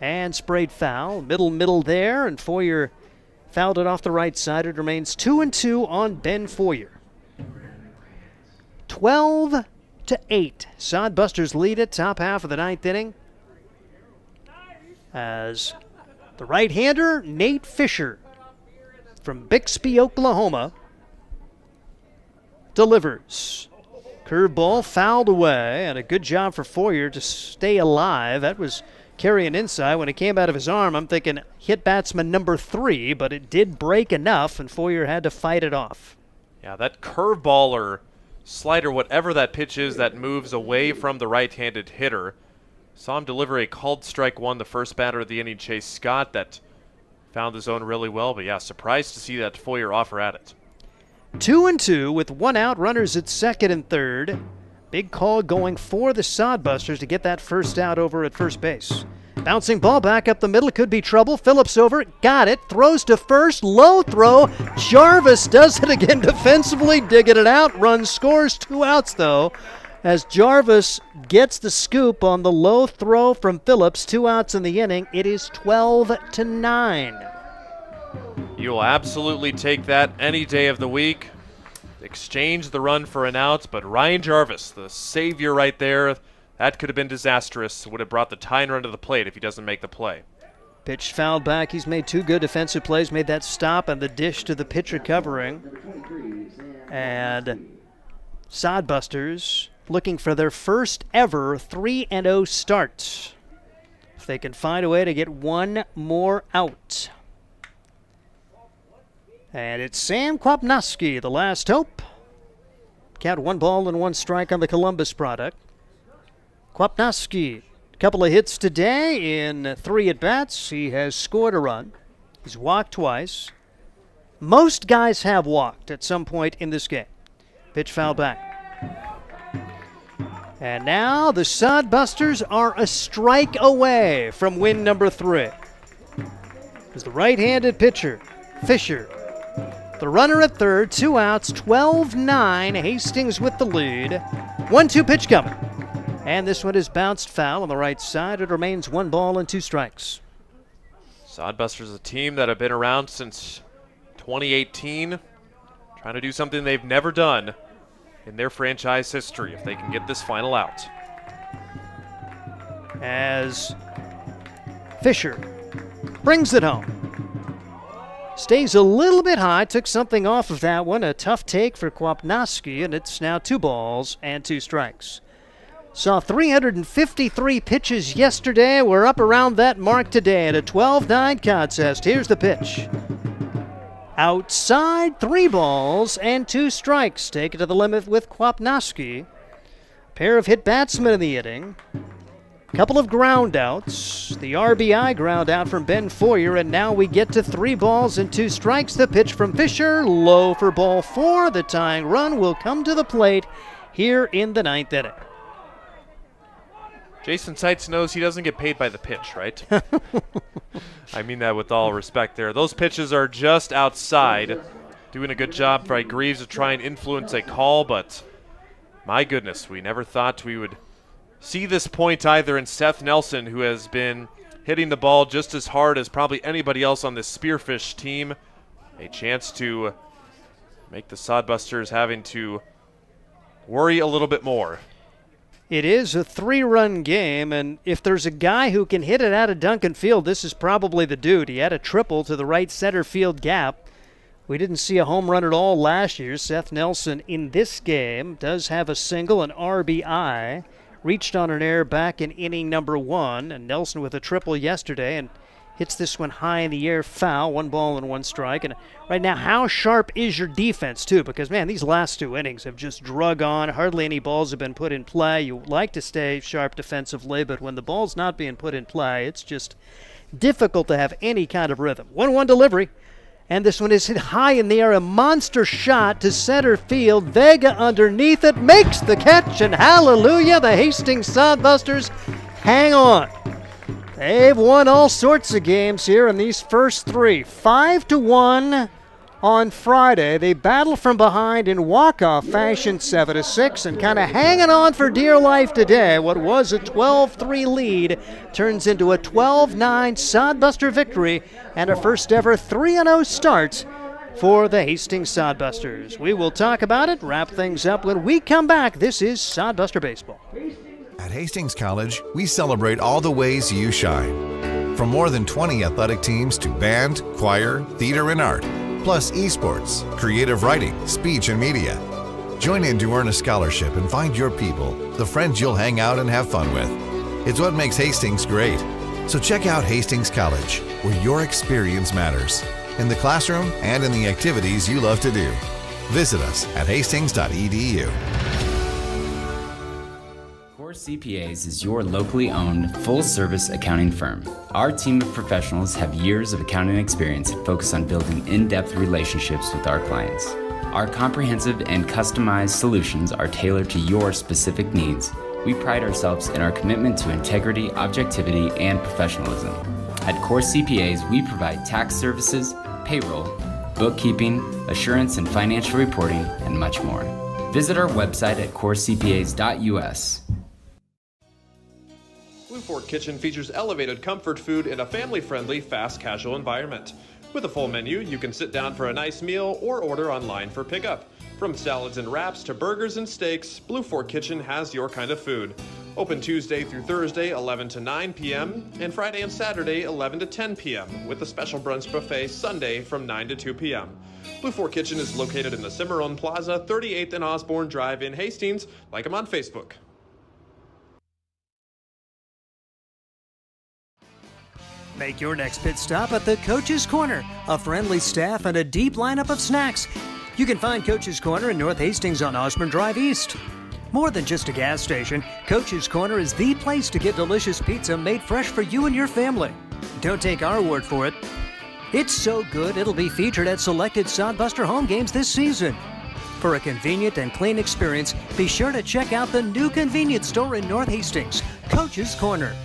And sprayed foul. Middle there, and Foyer fouled it off the right side. It remains 2-2 on Ben Foyer. 12-8. Sodbusters lead it, top half of the 9th inning. As the right-hander, Nate Fisher from Bixby, Oklahoma, delivers. Curveball fouled away, and a good job for Foyer to stay alive. That was carrying inside. When it came out of his arm, I'm thinking hit batsman number 3, but it did break enough, and Foyer had to fight it off. Yeah, that curveball or slider, whatever that pitch is that moves away from the right-handed hitter. Saw him deliver a called strike 1, the first batter of the inning, Chase Scott, that found the zone really well. But yeah, surprised to see that Foyer offer at it. 2-2 with 1 out, runners at second and third. Big call going for the Sodbusters to get that first out over at first base. Bouncing ball back up the middle, could be trouble. Phillips over, got it, throws to first, low throw. Jarvis does it again defensively, digging it out. Run scores, 2 outs though, as Jarvis gets the scoop on the low throw from Phillips. 2 outs in the inning. It is 12-9. You will absolutely take that any day of the week. Exchange the run for an out, but Ryan Jarvis, the savior right there, that could have been disastrous. Would have brought the tying run to the plate if he doesn't make the play. Pitch fouled back. He's made 2 good defensive plays. Made that stop and the dish to the pitcher covering. And Sodbusters looking for their first ever 3-0 start. If they can find a way to get 1 more out. And it's Sam Kwapnowski, the last hope. Count 1 ball and 1 strike on the Columbus product. Kwapnowski, a couple of hits today in 3 at-bats. He has scored a run. He's walked twice. Most guys have walked at some point in this game. Pitch fouled back. And now the Sodbusters are a strike away from win number 3. As the right-handed pitcher, Fisher, the runner at third, 2 outs, 12-9. Hastings with the lead. 1-2 pitch coming. And this one is bounced foul on the right side. It remains 1 ball and 2 strikes. Sodbusters, a team that have been around since 2018, trying to do something they've never done in their franchise history if they can get this final out. As Fisher brings it home. Stays a little bit high, took something off of that one. A tough take for Kwapnowski, and it's now 2 balls and 2 strikes. Saw 353 pitches yesterday. We're up around that mark today at a 12-9 contest. Here's the pitch. Outside, 3 balls and 2 strikes. Take it to the limit with Kwapnowski. Pair of hit batsmen in the inning. Couple of ground outs. The RBI ground out from Ben Foyer, and now we get to 3 balls and 2 strikes. The pitch from Fisher, low for ball 4. The tying run will come to the plate here in the 9th inning. Jason Seitz knows he doesn't get paid by the pitch, right? I mean that with all respect there. Those pitches are just outside. Doing a good job by Greaves to try and influence a call, but my goodness, we never thought we would see this point either in Seth Nelson, who has been hitting the ball just as hard as probably anybody else on this Spearfish team. A chance to make the Sodbusters having to worry a little bit more. It is a 3-run game, and if there's a guy who can hit it out of Duncan Field, this is probably the dude. He had a triple to the right center field gap. We didn't see a home run at all last year. Seth Nelson in this game does have a single, an RBI. reached on an error back in inning number 1, and Nelson with a triple yesterday and hits this one high in the air, foul, 1 ball and 1 strike. And right now, how sharp is your defense, too? Because, man, these last 2 innings have just drug on. Hardly any balls have been put in play. You like to stay sharp defensively, but when the ball's not being put in play, it's just difficult to have any kind of rhythm. 1-1 delivery. And this one is hit high in the air, a monster shot to center field. Vega underneath it, makes the catch, and hallelujah, the Hastings Sodbusters hang on. They've won all sorts of games here in these first 3. 5-1 on Friday. They battle from behind in walk-off fashion, 7-6, and kind of hanging on for dear life today. What was a 12-3 lead turns into a 12-9 Sodbuster victory and a first-ever 3-0 start for the Hastings Sodbusters. We will talk about it, wrap things up when we come back. This is Sodbuster Baseball. At Hastings College, we celebrate all the ways you shine. From more than 20 athletic teams to band, choir, theater, and art, plus esports, creative writing, speech, and media. Join in to earn a scholarship and find your people, the friends you'll hang out and have fun with. It's what makes Hastings great. So check out Hastings College, where your experience matters, in the classroom and in the activities you love to do. Visit us at hastings.edu. CPAs is your locally owned, full-service accounting firm. Our team of professionals have years of accounting experience and focus on building in-depth relationships with our clients. Our comprehensive and customized solutions are tailored to your specific needs. We pride ourselves in our commitment to integrity, objectivity, and professionalism. At Core CPAs, we provide tax services, payroll, bookkeeping, assurance and financial reporting, and much more. Visit our website at corecpas.us. Blue Fork Kitchen features elevated comfort food in a family-friendly, fast casual environment. With a full menu, you can sit down for a nice meal or order online for pickup. From salads and wraps to burgers and steaks, Blue Fork Kitchen has your kind of food. Open Tuesday through Thursday, 11 to 9 p.m., and Friday and Saturday, 11 to 10 p.m., with a special brunch buffet Sunday from 9 to 2 p.m. Blue Fork Kitchen is located in the Cimarron Plaza, 38th and Osborne Drive in Hastings. Like them on Facebook. Make your next pit stop at the Coach's Corner, a friendly staff and a deep lineup of snacks. You can find Coach's Corner in North Hastings on Osborne Drive East. More than just a gas station, Coach's Corner is the place to get delicious pizza made fresh for you and your family. Don't take our word for it. It's so good it'll be featured at selected Sodbuster home games this season. For a convenient and clean experience, be sure to check out the new convenience store in North Hastings, Coach's Corner.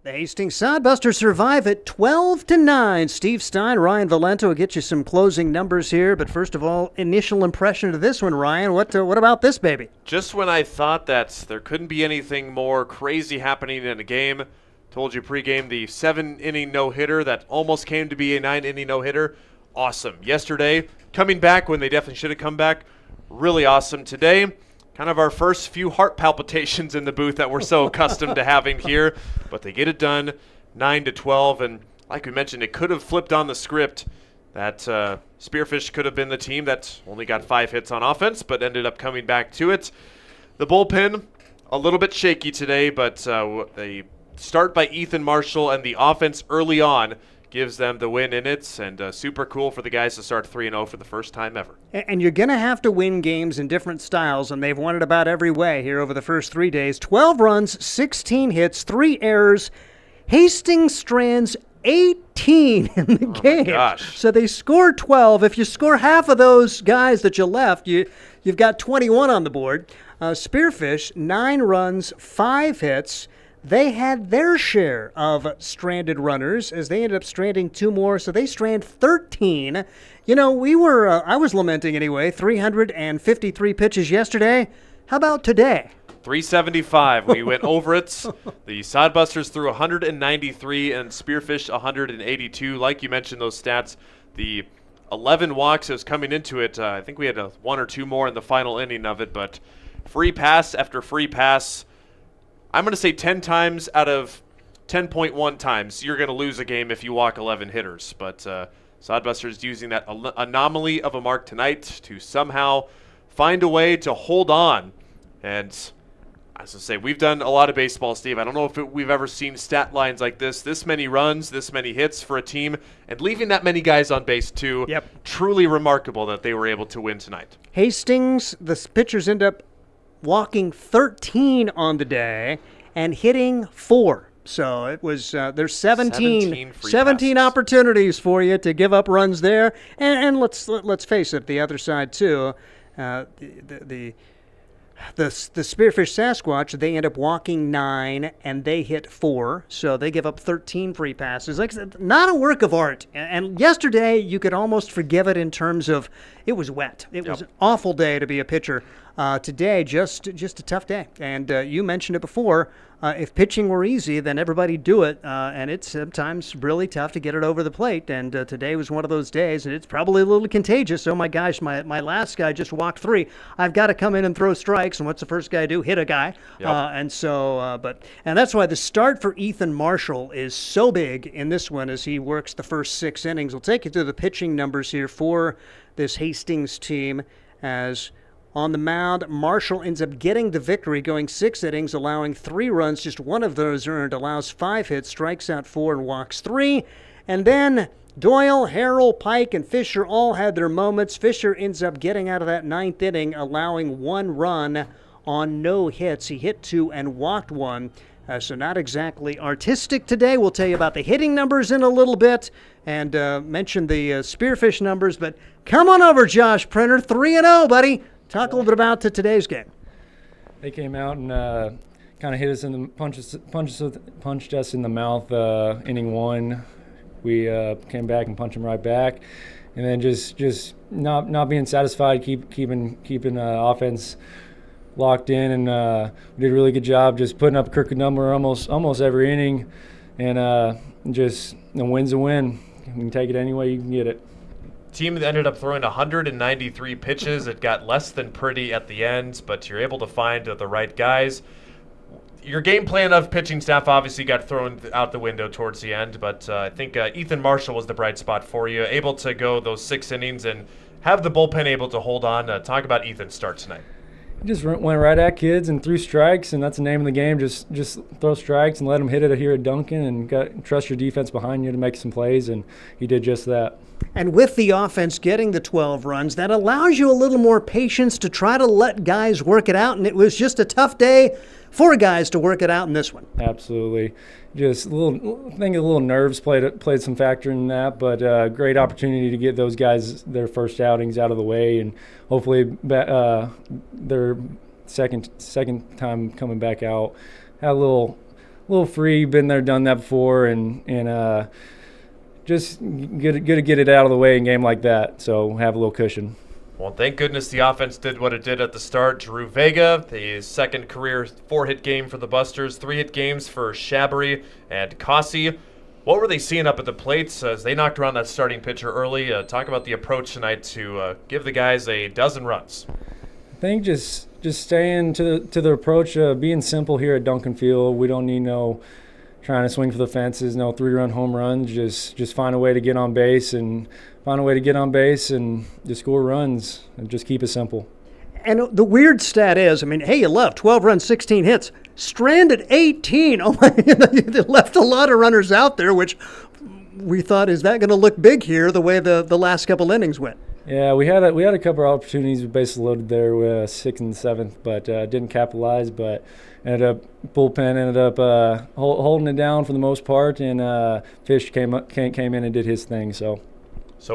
The Hastings Sodbusters survive at 12-9. Steve Stein, Ryan Valento will get you some closing numbers here. But first of all, initial impression of this one, Ryan. What about this baby? Just when I thought that there couldn't be anything more crazy happening in a game, told you pregame the 7-inning no-hitter that almost came to be a 9-inning no-hitter. Awesome. Yesterday, coming back when they definitely should have come back. Really awesome. Today, kind of our first few heart palpitations in the booth that we're so accustomed to having here, but they get it done, 9-12, and like we mentioned, it could have flipped on the script. That Spearfish could have been the team that only got 5 hits on offense, but ended up coming back to it. The bullpen, a little bit shaky today, but a start by Ethan Marshall and the offense early on gives them the win in it, and super cool for the guys to start 3-0 for the first time ever. And you're going to have to win games in different styles, and they've won it about every way here over the first 3 days. 12 runs, 16 hits, 3 errors. Hastings strands 18 in the game. My gosh. So they score 12. If you score half of those guys that you left, you've got 21 on the board. Spearfish, 9 runs, 5 hits. They had their share of stranded runners as they ended up stranding 2 more, so they strand 13. You know, I was lamenting anyway, 353 pitches yesterday. How about today? 375. We went over it. The Sodbusters threw 193 and Spearfish 182. Like you mentioned, those stats, the 11 walks is coming into it. I think we had 1 or 2 more in the final inning of it, but free pass after free pass. I'm going to say 10 times out of 10.1 times you're going to lose a game if you walk 11 hitters. But Sodbusters using that anomaly of a mark tonight to somehow find a way to hold on And as I say, we've done a lot of baseball, Steve. I don't know if we've ever seen stat lines like this many runs, this many hits for a team, and leaving that many guys on base too. Yep. Truly remarkable that they were able to win tonight. Hastings, the pitchers end up walking 13 on the day and hitting 4. So it was there's 17 opportunities for you to give up runs there, and let's face it, the other side too, the Spearfish Sasquatch, they end up walking 9 and they hit 4, so they give up 13 free passes. Like I said, not a work of art. And yesterday you could almost forgive it in terms of it was wet. It was an awful day to be a pitcher. Today, just a tough day. And you mentioned it before. If pitching were easy, then everybody'd do it. And it's sometimes really tough to get it over the plate. And today was one of those days, and it's probably a little contagious. Oh, my gosh, my last guy just walked 3. I've got to come in and throw strikes. And what's the first guy do? Hit a guy. Yep. And that's why the start for Ethan Marshall is so big in this one as he works the first 6 innings. We'll take you through the pitching numbers here for this Hastings team as on the mound, Marshall ends up getting the victory, going 6 innings, allowing 3 runs. Just one of those earned, allows 5 hits, strikes out 4, and walks 3. And then Doyle, Harrell, Pike, and Fisher all had their moments. Fisher ends up getting out of that 9th inning, allowing 1 run on no hits. He hit 2 and walked 1. So not exactly artistic today. We'll tell you about the hitting numbers in a little bit and mention the Spearfish numbers. But come on over, Josh Printer. 3-0, buddy. Talk a little bit about today's game. They came out and kind of hit us in the punched us in the mouth. Inning 1, we came back and punched them right back, and then just not being satisfied, keeping offense locked in, and we did a really good job just putting up a crooked number almost every inning, and just a win's a win. You can take it any way you can get it. Team that ended up throwing 193 pitches. It got less than pretty at the end, but you're able to find the right guys. Your game plan of pitching staff obviously got thrown out the window towards the end, but I think Ethan Marshall was the bright spot for you, able to go those 6 innings and have the bullpen able to hold on. Talk about Ethan's start tonight. He just went right at kids and threw strikes, and that's the name of the game. Just throw strikes and let them hit it here at Duncan, and trust your defense behind you to make some plays, and he did just that. And with the offense getting the 12 runs, that allows you a little more patience to try to let guys work it out, and it was just a tough day for guys to work it out in this one. Absolutely. Just a little nerves played some factor in that, but great opportunity to get those guys their first outings out of the way, and hopefully their second time coming back out. Had a little free, been there, done that before, and just good to get it out of the way in a game like that, so have a little cushion. Well, thank goodness the offense did what it did at the start. Drew Vega, the second career 4-hit game for the Busters, 3-hit games for Shabry and Cossey. What were they seeing up at the plates as they knocked around that starting pitcher early? Talk about the approach tonight to give the guys a dozen runs. I think just staying to the approach, being simple here at Duncan Field. We don't need no trying to swing for the fences, no 3-run home runs. Just find a way to get on base and just score runs and just keep it simple. And the weird stat is, hey, you left 12 runs, 16 hits, stranded 18. Oh my! You left a lot of runners out there, which we thought, is that going to look big here? The way the last couple innings went. Yeah, we had a couple of opportunities with bases loaded there with 6th and 7th, but didn't capitalize. But bullpen ended up holding it down for the most part, and Fish came in and did his thing. So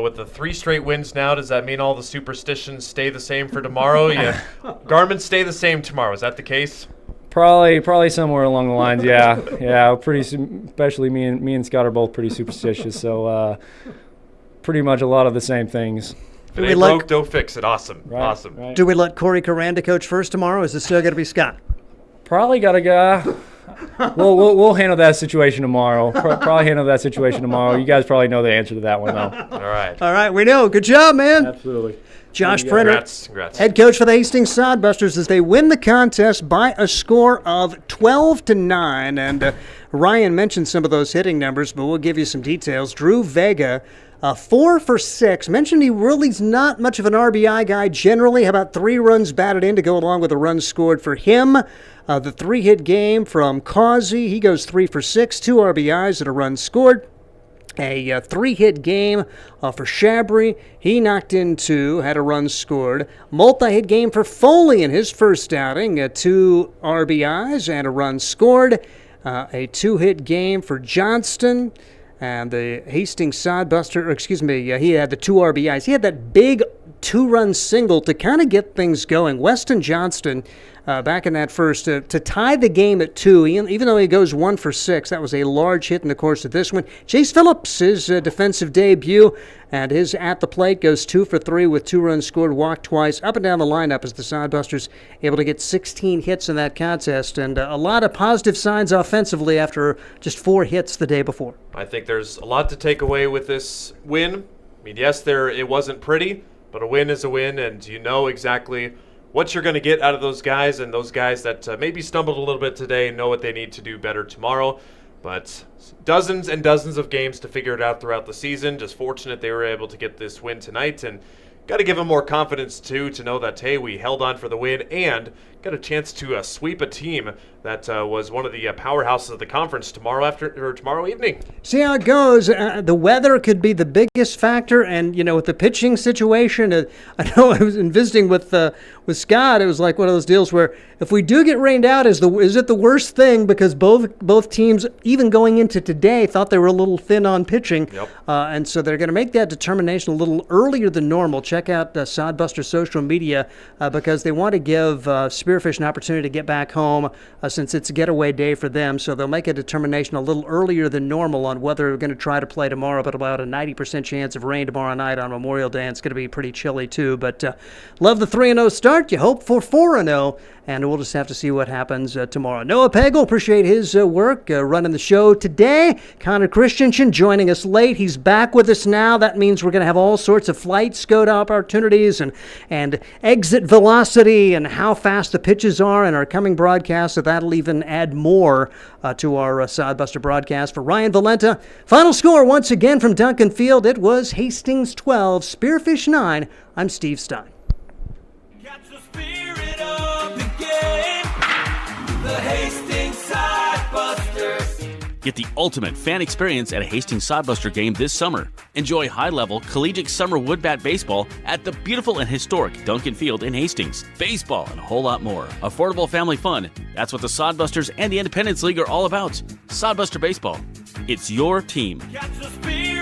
with the 3 straight wins now, does that mean all the superstitions stay the same for tomorrow? Garments stay the same tomorrow. Is that the case? Probably somewhere along the lines. Yeah. Especially me and Scott are both pretty superstitious. So pretty much a lot of the same things. If it ain't broke, don't fix it. Awesome. Right, awesome. Right. Do we let Corey Corranda coach first tomorrow, or is it still going to be Scott? Probably got a guy. We'll handle that situation tomorrow. Probably handle that situation tomorrow. You guys probably know the answer to that one, though. All right. All right, we know. Good job, man. Absolutely. Josh Printer, Congrats. head coach for the Hastings Sodbusters, as they win the contest by a score of 12-9. And Ryan mentioned some of those hitting numbers, but we'll give you some details. Drew Vega 4 for 6. Mentioned he really's not much of an RBI guy generally. How about 3 runs batted in to go along with a run scored for him? The 3-hit game from Causey. He goes 3 for 6, 2 RBIs and a run scored. A 3-hit game for Shabry. He knocked in 2, had a run scored. Multi-hit game for Foley in his first outing. 2 RBIs and a run scored. A 2-hit game for Johnston. And the Hastings Sodbuster, he had the 2 RBIs. He had that big 2-run single to kind of get things going. Weston Johnston, back in that first, to tie the game at 2, even though he goes 1 for 6, that was a large hit in the course of this one. Chase Phillips, his defensive debut, and his at the plate goes 2 for 3 with 2 runs scored, walked twice, up and down the lineup as the Sodbusters able to get 16 hits in that contest, and a lot of positive signs offensively after just 4 hits the day before. I think there's a lot to take away with this win. I mean, yes, it wasn't pretty, but a win is a win, and you know exactly what you're going to get out of those guys, and those guys that maybe stumbled a little bit today know what they need to do better tomorrow. But dozens and dozens of games to figure it out throughout the season. Just fortunate they were able to get this win tonight, and got to give them more confidence too, to know that, hey, we held on for the win and got a chance to sweep a team that was one of the powerhouses of the conference tomorrow evening. See how it goes. The weather could be the biggest factor, and with the pitching situation, I know I was visiting with Scott. It was like one of those deals where if we do get rained out, is it the worst thing? Because both teams, even going into today, thought they were a little thin on pitching, and so they're going to make that determination a little earlier than normal. Check out Sodbuster social media because they want to give Spearfish an opportunity to get back home since it's a getaway day for them. So they'll make a determination a little earlier than normal on whether they're going to try to play tomorrow, but about a 90% chance of rain tomorrow night on Memorial Day. And it's going to be pretty chilly too. But love the 3-0 start. You hope for 4-0. And we'll just have to see what happens tomorrow. Noah Pagel, appreciate his work running the show today. Connor Christensen joining us late. He's back with us now. That means we're going to have all sorts of flight SCOTA opportunities and exit velocity and how fast the pitches are in our coming broadcast. So that'll even add more to our Sodbuster broadcast. For Ryan Valenta, final score once again from Duncan Field. It was Hastings 12, Spearfish 9. I'm Steve Stein. The Hastings Sodbusters. Get the ultimate fan experience at a Hastings Sodbuster game this summer. Enjoy high-level collegiate summer wood bat baseball at the beautiful and historic Duncan Field in Hastings. Baseball and a whole lot more. Affordable family fun. That's what the Sodbusters and the Independence League are all about. Sodbuster Baseball. It's your team. Catch the speed.